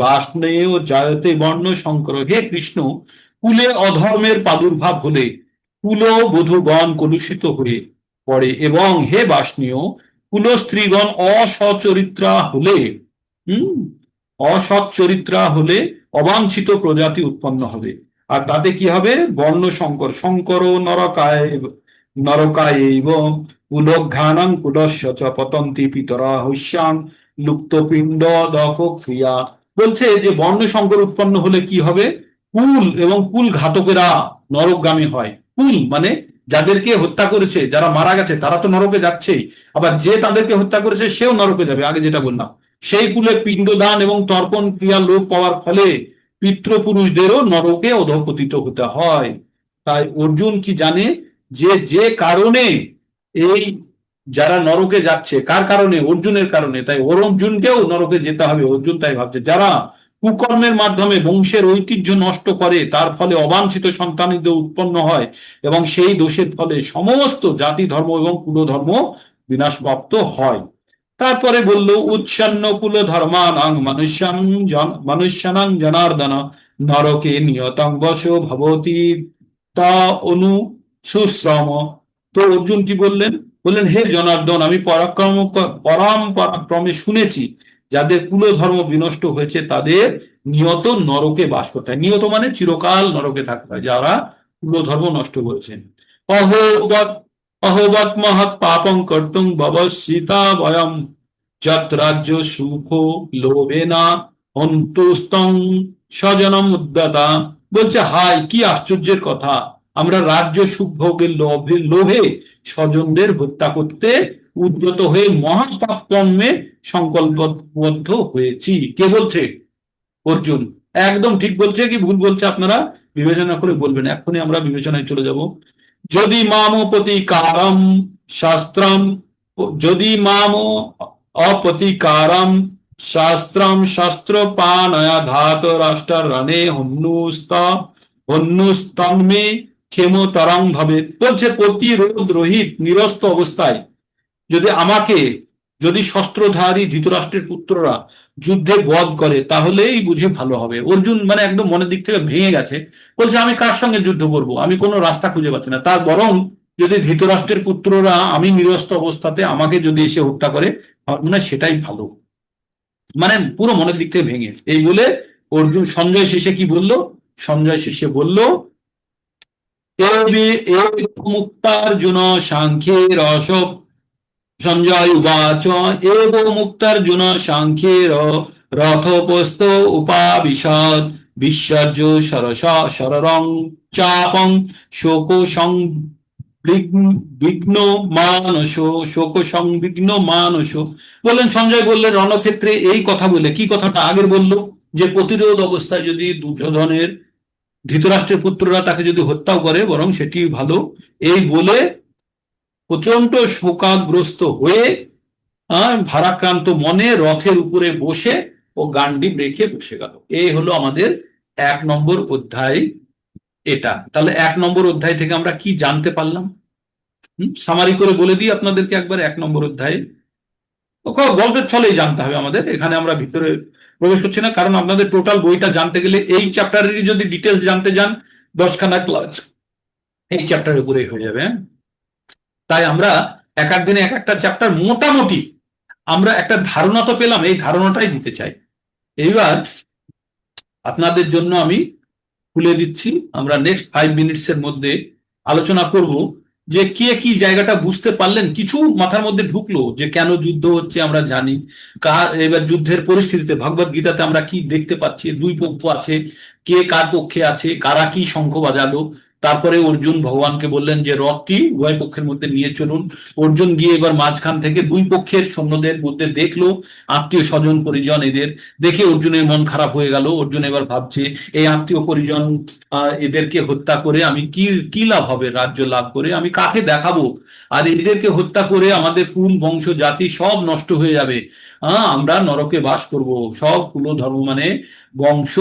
বাষ্ণেয় জায়তে বর্ণ শঙ্কর। হে কৃষ্ণ, কুলে অধর্মের প্রাদুর্ভাব হলে কুল বধূগণ কলুষিত হয়ে পড়ে, এবং হে বাষ্ণীয়, কুলস্ত্রীগণ অসচরিত্রা হলে অসৎ চরিত্রা হলে অবাঞ্ছিত প্রজাতি উৎপন্ন হবে। আর তাতে কি হবে? বর্ণ শঙ্কর, শঙ্কর নরকায়ৈব কুলঘ্রাণং কুলস্য চ পতন্তি পিতরা হস্যাং লুপ্তপিণ্ড দক ক্রিয়া। বলছে যে বর্ণ শঙ্কর উৎপন্ন হলে কি হবে? কুল এবং কুল ঘাতকেরা নরকগামী হয়। কুল মানে যাদেরকে হত্যা করেছে, যারা মারা গেছে তারা তো নরকে যাচ্ছেই, আবার যে তাদেরকে হত্যা করেছে সেও নরকে যাবে, আগে যেটা বললাম। সেই কুলে পিণ্ডদান এবং তর্পণ ক্রিয়া লোপ পাওয়ার ফলে পিতৃপুরুষদেরও নরকে অধঃপতিত হতে হয়। তাই অর্জুন কি জানে যে যে কারণে এই যারা নরকে যাচ্ছে, কার কারণে? অর্জুনের কারণে। তাই অর্জুনকেও নরকে যেতে হবে। অর্জুন তাই ভাবছে যারা কুকর্মের মাধ্যমে বংশের ঐতিহ্য নষ্ট করে, তার ফলে অবাঞ্ছিত সন্তানদের উৎপন্ন হয় এবং সেই দোষের ফলে সমস্ত জাতি ধর্ম এবং কুলধর্ম বিনাশপ্রাপ্ত হয়। তারপরে বললো উচ্ছন্ন কুল ধর্মানাং মনুষ্যানাং জনার্দন নরকে নিয়তং বশ ভবতি তা অনু সুশ্রম। তো অর্জুন কি বললেন? বললেন হে জনার্দন, আমি পরাক্রমে শুনেছি যাদের কুল ধর্ম বিনষ্ট হয়েছে তাদের নিয়ত নরকে বাস করতে হয়। নিয়ত মানে চিরকাল নরকে থাকতে হয় যারা কুল ধর্ম নষ্ট করেছেন। অহবৎ মহৎ পাপং কর্তুং ভবসীতা বয়ম যত রাজ্য সুখ লোভেনা অন্তুস্তং স্বজনম উদ্যতা। বলছে হাই, কি আশ্চর্যের কথা, আমরা রাজ্য সুখ ভোগের লোভে স্বজনদের হত্যা করতে উদ্যত হয়ে মহাপাপ কর্মে সংকল্পবদ্ধ হয়েছি। কে বলছে? অর্জুন। একদম ঠিক বলছে কি ভুল বলছে আপনারা বিবেচনা করে বলবেন। এক্ষুনি আমরা বিবেচনায় চলে যাব। যদি মাম প্রতিকারম শাস্ত্রম, যদি মাম অপ্রতিকারম শাস্ত্রম শস্ত্র পানয়া ধাত রাষ্ট্র রণে হন্যুস্তন্মে ক্ষেমতরং ভাবে। বলছে প্রতিরোধ রহিত নিরস্ত অবস্থায় যদি শস্ত্রধারী ধৃতরাষ্ট্রের পুত্ররা যুদ্ধে বধ করে তাহলেই বুঝি ভালো হবে। অর্জুন মানে একদম মনের দিক থেকে ভেঙে গেছে। বলছে আমি কার সঙ্গে যুদ্ধ করব, আমি কোনো রাস্তা খুঁজে পাচ্ছি না। তার বরং যদি ধৃতরাষ্ট্রের পুত্ররা আমি নিরস্ত অবস্থাতে আমাকে যদি এসে হত্যা করে, আমার মনে হয় সেটাই ভালো। মানে পুরো মনের দিক থেকে ভেঙে। এই বলে অর্জুন সঞ্জয় শেষে কি বলল? সঞ্জয় শেষে বলল মুক্তার্জুন সাংখ্যে রস সঞ্জয় উবাচ এব মুক্তার্জুন সাংখ্যে রথোপস্থ উপাবিশদ বিসর্জ সরস সররং চাপং শোক বিঘ্ন মানস শোক সংবিঘ্ন মানস। বললেন, সঞ্জয় বললেন রণক্ষেত্রে এই কথা বলে, কি কথাটা আগের বললো যে প্রতিরোধ অবস্থায় যদি দুর্যোধনের ধৃতরাষ্ট্রের পুত্ররা তাকে যদি হত্যাও করে বরং সেটি ভালো, এই বলে প্রচন্ড শোকাগ্রস্ত হয়ে ভারাক্রান্ত মনে রথের উপরে বসে ও গান্ডীব রেখে বসে গেল। এই হলো আমাদের 1 নম্বর অধ্যায়। এটা তাহলে 1 নম্বর অধ্যায় থেকে আমরা কি জানতে পারলাম, সামারি করে বলে দিই আপনাদেরকে একবার। 1 নম্বর অধ্যায়ে গল্পের ছলেই জানতে হবে আমাদের, এখানে আমরা ভিতরে প্রবেশ করছি না, কারণ আপনাদের টোটাল বইটা জানতে গেলে এই চ্যাপ্টারেরই যদি ডিটেলস জানতে যান 10খানা ক্লাস এই চ্যাপ্টারের উপরেই হয়ে যাবে। তাই আমরা এক এক দিনে এক একটা চ্যাপ্টার মোটামুটি আমরা একটা ধারণা তো পেলাম, এই ধারণাটাই দিতে চাই। এইবার আপনাদের জন্য আমি খুলে দিচ্ছি, আমরা নেক্সট 5 মিনিটসের মধ্যে আলোচনা করব যে কে কি জায়গাটা বুঝতে পারলেন, কিছু মাথার মধ্যে ঢুকলো যে কেন যুদ্ধ হচ্ছে আমরা জানি, এবার যুদ্ধের পরিস্থিতিতে ভগবত গীতাতে আমরা কি দেখতে পাচ্ছি, 2 পক্ষ আছে, কে কার পক্ষে আছে, কারা কি শঙ্খ বাজালো। তারপরে অর্জুন ভগবানকে বললেন যে রথটি উভয় পক্ষের মধ্যে নিয়ে চলুন। অর্জুন গিয়ে এবার মাঝখান থেকে 2 পক্ষের সৈন্যদের মধ্যে দেখলো আত্মীয় স্বজন পরিজন, এদের দেখে অর্জুনের মন খারাপ হয়ে গেল। অর্জুন এবার ভাবছে এই আত্মীয় পরিজন এদেরকে হত্যা করে আমি কি লাভ হবে, রাজ্য লাভ করে আমি কাকে দেখাবো, আর এদেরকে হত্যা করে আমাদের কুল বংশ জাতি সব নষ্ট হয়ে যাবে, আমরা নরকে বাস করব, সব কুল ধর্ম মানে বংশ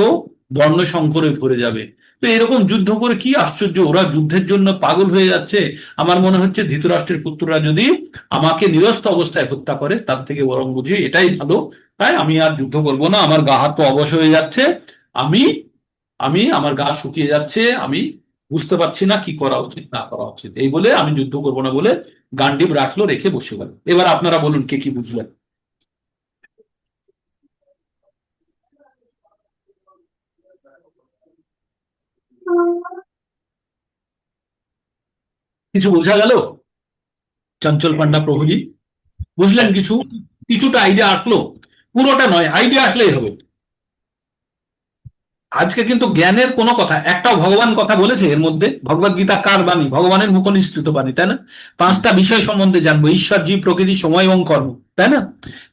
বর্ণ সংকরে ভরে যাবে। তো এরকম যুদ্ধ করে কি আশ্চর্য, ওরা যুদ্ধের জন্য পাগল হয়ে যাচ্ছে। আমার মনে হচ্ছে ধৃতরাষ্ট্রের পুত্ররা যদি আমাকে নিরস্ত অবস্থায় হত্যা করে তার থেকে বরং বুঝি এটাই ভালো, তাই আমি আর যুদ্ধ করবো না, আমার গা হাত তো অবশ হয়ে যাচ্ছে, আমি আমার গা শুকিয়ে যাচ্ছে, আমি বুঝতে পারছি না কি করা উচিত না করা উচিত, এই বলে আমি যুদ্ধ করবো না বলে গান্ডীব রাখলো, রেখে বসে গেল। এবার আপনারা বলুন কে কি বুঝলেন। কিছু বোঝা গেল? চঞ্চল পান্ডা প্রভুজি বুঝলেন কিছু, কিছুটা আইডিয়া আসলো, পুরোটা নয়, আইডিয়া আসলেই হবে। আজকে কিন্তু জ্ঞানের কোনো কথা একটাও ভগবান কথা বলেছে এর মধ্যে? ভগবত গীতা কার বাণী? ভগবানের মুখ নিঃসৃত বাণী, তাই না? 5টা বিষয় সম্বন্ধে জানবো, ঈশ্বর, জীব, প্রকৃতি, সময় এবং কর্ম, তাই না?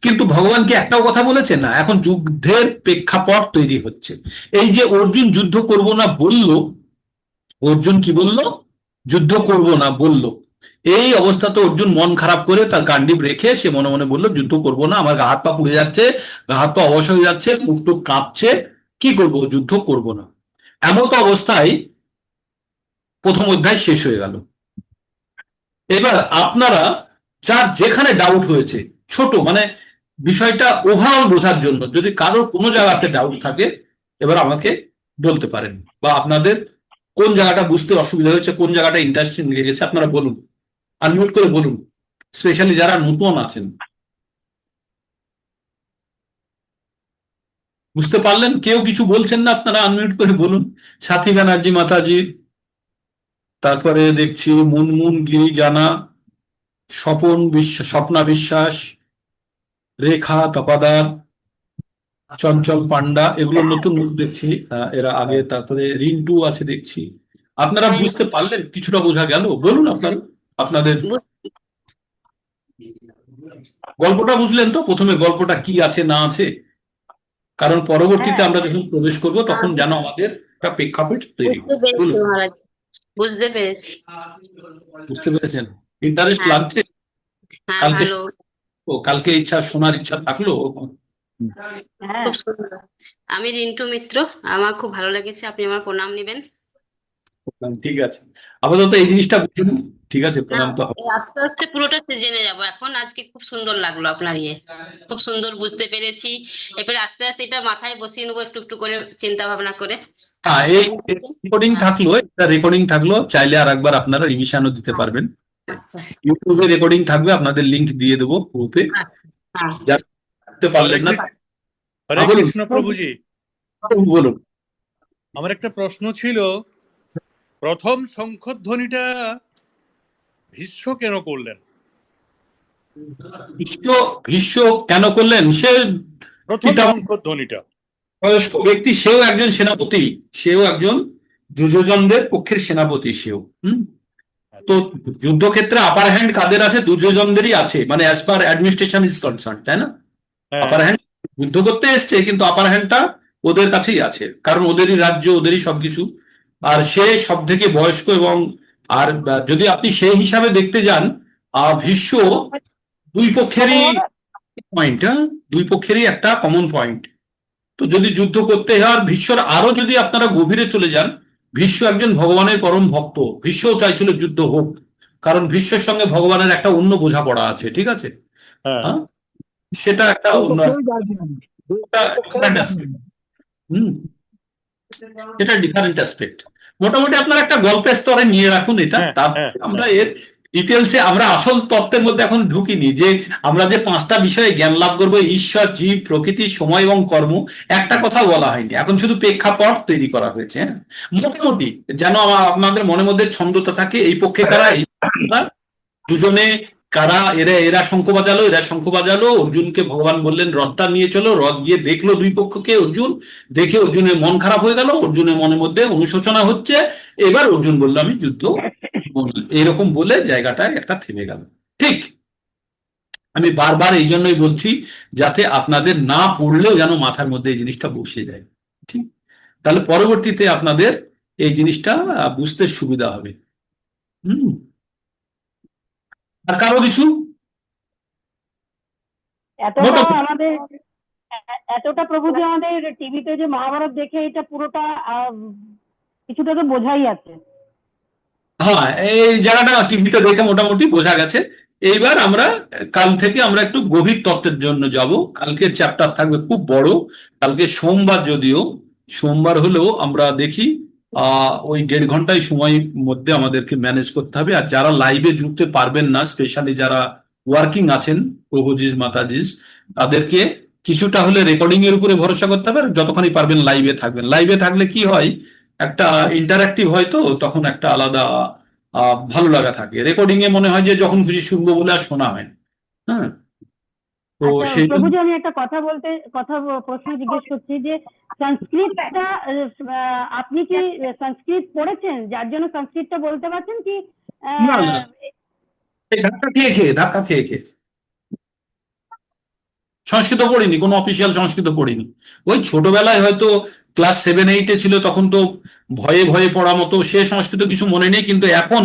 কিন্তু ভগবান কি একটাও কথা বলেছে? না। এখন যুদ্ধের প্রেক্ষাপট তৈরি হচ্ছে। এই যে অর্জুন যুদ্ধ করব না বলল, অর্জুন কি বলল? যুদ্ধ করব না বলল। এই অবস্থাতে অর্জুন মন খারাপ করে তার গান্ডীব রেখে সে মনে মনে বললো যুদ্ধ করব না, আমার গা হাত পা পুড়ে যাচ্ছে, গা হাত পা অবশ হয়ে যাচ্ছে, মুখ টুক কাঁপছে, কি করব, যুদ্ধ করব না। এমত অবস্থায় 1ম অধ্যায় শেষ হয়ে গেল। এবার আপনারা যার যেখানে ডাউট হয়েছে, ছোট মানে বিষয়টা ওভারঅল বোঝার জন্য যদি কারোর কোনো জায়গাতে ডাউট থাকে এবার আমাকে বলতে পারেন, বা আপনাদের কোন জায়গাটা বুঝতে অসুবিধা হয়েছে, কোন জায়গাটা ইন্টারেস্টিং লেগেছে আপনারা বলুন, আনমিউট করে বলুন, স্পেশালি যারা নতুন আছেন। বুঝতে পারলেন? কেউ কিছু বলছেন না, আপনারা আনমিউট করে বলুন। সাথী ব্যানার্জি মাতাজি, তারপরে দেখছি মুনমুন গিরি জানা, স্বপ্না বিশ্বাস, রেখা তপাদার, চঞ্চল পান্ডা, এগুলো নতুন মুখ দেখছি, এরা আগে। তারপরে রিন্টু আছে দেখছি। আপনারা বুঝতে পারলেন? কিছুটা বোঝা গেল? বলুন আপনারা আপনাদের গল্পটা বুঝলেন তো? প্রথমে গল্পটা কি আছে না আছে, কারণ পরবর্তীতে আমরা যখন প্রবেশ করব তখন যেন আমাদের একটা প্রেক্ষাপট তৈরি বুঝতে পেরেছি বলুন। মহারাজ, বুঝতে পেরেছি। বুঝতে পেরেছেন? ইন্টারেস্ট হ্যাঁ। লাগছে? হ্যাঁ, কালকে ভালো, কালকে ইচ্ছা, শোনার ইচ্ছা থাকলো? হ্যাঁ, খুব সুন্দর। আমি রিন্টু মিত্র, আমার খুব ভালো লেগেছে, আপনি আমার প্রণাম নেবেন। ঠিক আছে, আপাতত এই জিনিসটা বুঝুন। ঠিক আছে, প্রণাম তো হবে। এই আস্তে আস্তে পুরোটা জেনে যাব এখন। আজকে খুব সুন্দর লাগলো আপনার খুব সুন্দর বুঝতে পেরেছি। এরপরে আস্তে আস্তে এটা মাথায় বসিয়ে নেবো একটু একটু করে, চিন্তা ভাবনা করে। হ্যাঁ, এই রেকর্ডিং থাকলো, চাইলে আর একবার আপনারা রিভিশনও দিতে পারবেন। আচ্ছা ইউটিউবে রেকর্ডিং থাকবে, আপনাদের লিংক দিয়ে দেবো গ্রুপে, আচ্ছা, হ্যাঁ। যারা করতে পারলেন না। হরে বলুন। কৃষ্ণ প্রভুজি, বলুন। আমার একটা প্রশ্ন ছিল প্রথম শঙ্খধ্বনিটা ভীষ্ম কেন করলেন? ভীষ্ম কেন করলেন? সে প্রথম পিতা শঙ্খধ্বনিটা বয়স্ক ব্যক্তি, সেও একজন সেনাপতি, সেও একজন দুর্যোধনদের পক্ষের সেনাপতি সেও। তো যুদ্ধক্ষেত্রে আপার হ্যান্ড কাদের আছে? দুর্যোধনদেরই আছে, মানে as per administration is concern, তাই না? হ্যাঁ, আপার হ্যান্ড যুদ্ধ করতে এসছে, কিন্তু আপার হ্যান্ডটা ওদের কাছেই আছে, কারণ ওদেরই রাজ্য, ওদেরই সবকিছু। আর সে সব থেকে বয়স্ক, এবং আর যদি আপনি সেই হিসাবে দেখতে যান, ভীষ্ম দুই পক্ষেরই পয়েন্ট, দুই পক্ষেরই একটা কমন পয়েন্ট। তো যদি যুদ্ধ করতে হয়, আর ভীষ্মর আরো যদি আপনারা গভীরে চলে যান, ভীষ্ম একজন ভগবানের পরম ভক্ত। ভীষ্মও চাইছিল যুদ্ধ হোক, কারণ ভীষ্মের সঙ্গে ভগবানের একটা অন্য বোঝাপড়া আছে, ঠিক আছে? হ্যাঁ, হ্যাঁ, সেটা একটা অন্য কেউ রাজি নয়। দুই পক্ষের different রাজি aspect। নয়। হুম, এটা ডিফারেন্ট অ্যাসপেক্ট। মোটামুটি আপনার একটা গল্পের স্তরে নিয়ে রাখুন এটা, হ্যাঁ, তারপরে হ্যাঁ, আমরা এর ডিটেলসে, আমরা আসল তত্ত্বের মধ্যে এখন ঢুকিনি, যে আমরা যে 5টা বিষয়ে জ্ঞান লাভ করবো, ঈশ্বর, জীব, প্রকৃতি, সময় এবং কর্ম, একটা কথা বলা হয়নি, এখন শুধু প্রেক্ষাপট তৈরি করা হয়েছে। হ্যাঁ, মোটামুটি যেন আপনাদের মনের মধ্যে ছন্দটা থাকে, এই পক্ষে কারা, এই পক্ষে কারা, দুজনে কারা, এরা শঙ্খ বাজালো, এরা শঙ্খ বাজালো। অর্জুনকে ভগবান বললেন রথটা নিয়ে চলো, রথ গিয়ে দেখলো দুই পক্ষকে, অর্জুন দেখে অর্জুনের মন খারাপ হয়ে গেল, অর্জুনের মনের মধ্যে অনুশোচনা হচ্ছে। এবার অর্জুন বললো আমি যুদ্ধ, এরকম বলে জায়গাটায় একটা থেমে গেল। ঠিক, আমি বারবার এই জন্যই বলছি, যাতে আপনাদের না পড়লেও যেন মাথার মধ্যে এই জিনিসটা বসে যায়। ঠিক, তাহলে পরবর্তীতে আপনাদের এই জিনিসটা বুঝতে সুবিধা হবে। আর কারো কিছু? এতটা আমাদের এতটা প্রভু যে আমাদের টিভিতে যে মহাভারত দেখে এটা পুরোটা কিছুটা তো বোঝাই আছে। হ্যাঁ, এই জায়গাটা টিভিটা দেখে মোটামুটি বোঝা গেছে। এইবার আমরা কাল থেকে আমরা একটু গভীর তত্ত্বের জন্য যাব। কালকের চ্যাপ্টার থাকবে খুব বড়। কালকে সোমবার, যদিও সোমবার হলেও আমরা দেখি ওই 1.5 ঘন্টায় সময় মধ্যে আমাদেরকে ম্যানেজ করতে হবে। আর যারা লাইভে যুক্তে পারবেন না, স্পেশালি যারা ওয়ার্কিং আছেন, প্রভুজিস মাতাজিস, তাদেরকে কিছুটা হলে রেকর্ডিং এর উপরে ভরসা করতে হবে। যতক্ষণই পারবেন লাইভে থাকবেন। লাইভে থাকলে কি হয়, একটা ইন্টারঅ্যাক্টিভ হয়, তো তখন একটা আলাদা ভালো লাগা থাকে। রেকর্ডিং এ মনে হয় যে যখন খুশি শুনবো বলে আর শোনা হয়। হ্যাঁ, তো আচ্ছা সেই প্রভুজি, আমি একটা প্রশ্ন জিজ্ঞেস করছি, যে সংস্কৃতটা আপনি কি সংস্কৃত পড়েছেন, যার জন্য সংস্কৃতটা বলতে পারছেন কি? না, না, ধাক্কা খেয়ে খেয়ে সংস্কৃত পড়িনি, কোনো অফিসিয়াল সংস্কৃত পড়িনি। ওই ছোটবেলায় হয়তো ক্লাস 7-8 ছিল, তখন তো ভয়ে ভয়ে পড়া মতো, সে সংস্কৃত কিছু মনে নেই। কিন্তু এখন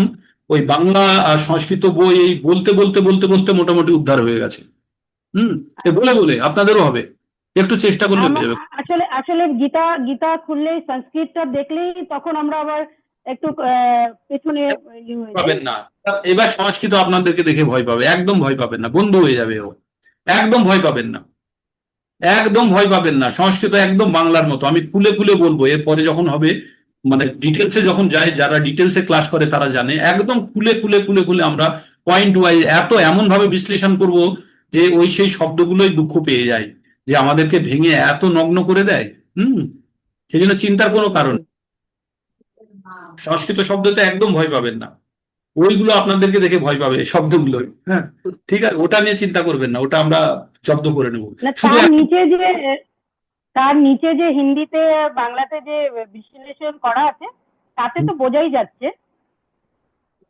ওই বাংলা আর সংস্কৃত বই এই বলতে বলতে বলতে বলতে মোটামুটি উদ্ধার হয়ে গেছে। বলে বলে আপনাদেরও হবে, একটু চেষ্টা করলে হয়ে যাবে। আসলে গীতা খুললেই সংস্কৃতটা দেখলেই তখন আমরা আবার একটু পেছনে পাবেন না। এবার সংস্কৃত আপনাদেরকে দেখে ভয় পাবে, একদম ভয় পাবেন না, বন্ধু হয়ে যাবে ও। একদম ভয় পাবেন না, একদম ভয় পাবেন না। সংস্কৃত একদম বাংলার মতো, আমি খুলে খুলে বলবো এরপরে যখন হবে, মানে ডিটেলসে যখন যায়, যারা ডিটেলসে ক্লাস করে তারা জানে, একদম খুলে খুলে খুলে খুলে আমরা পয়েন্ট ওয়াইজ এমন ভাবে বিশ্লেষণ করব যে ওই সেই শব্দগুলোই দুঃখ পেয়ে যায়, যে আমাদেরকে ভেঙে এত নগ্ন করে দেয়। সেই জন্য চিন্তার কোনো কারণ, সংস্কৃত শব্দতে একদম ভয় পাবেন না। ওইগুলো আপনাদেরকে দেখে ভয় পাবে, শব্দগুলো। হ্যাঁ, ঠিক আছে, ওটা নিয়ে চিন্তা করবেন না, ওটা আমরা শব্দ করে নেবো। তার নিচে যে হিন্দিতে বাংলাতে যে বিশ্লেষণ করা আছে, তাতে তো বোঝাই যাচ্ছে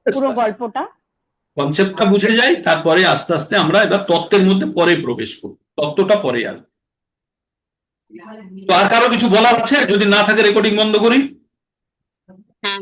পুরো গল্পটা, কনসেপ্টটা বুঝে যায়। তারপরে আস্তে আস্তে আমরা এবার তত্ত্বের মধ্যে পরে প্রবেশ করব, তত্ত্বটা পরে আসবে। তো আর কারো কিছু বলার আছে? যদি না থাকে রেকর্ডিং বন্ধ করি। হ্যাঁ।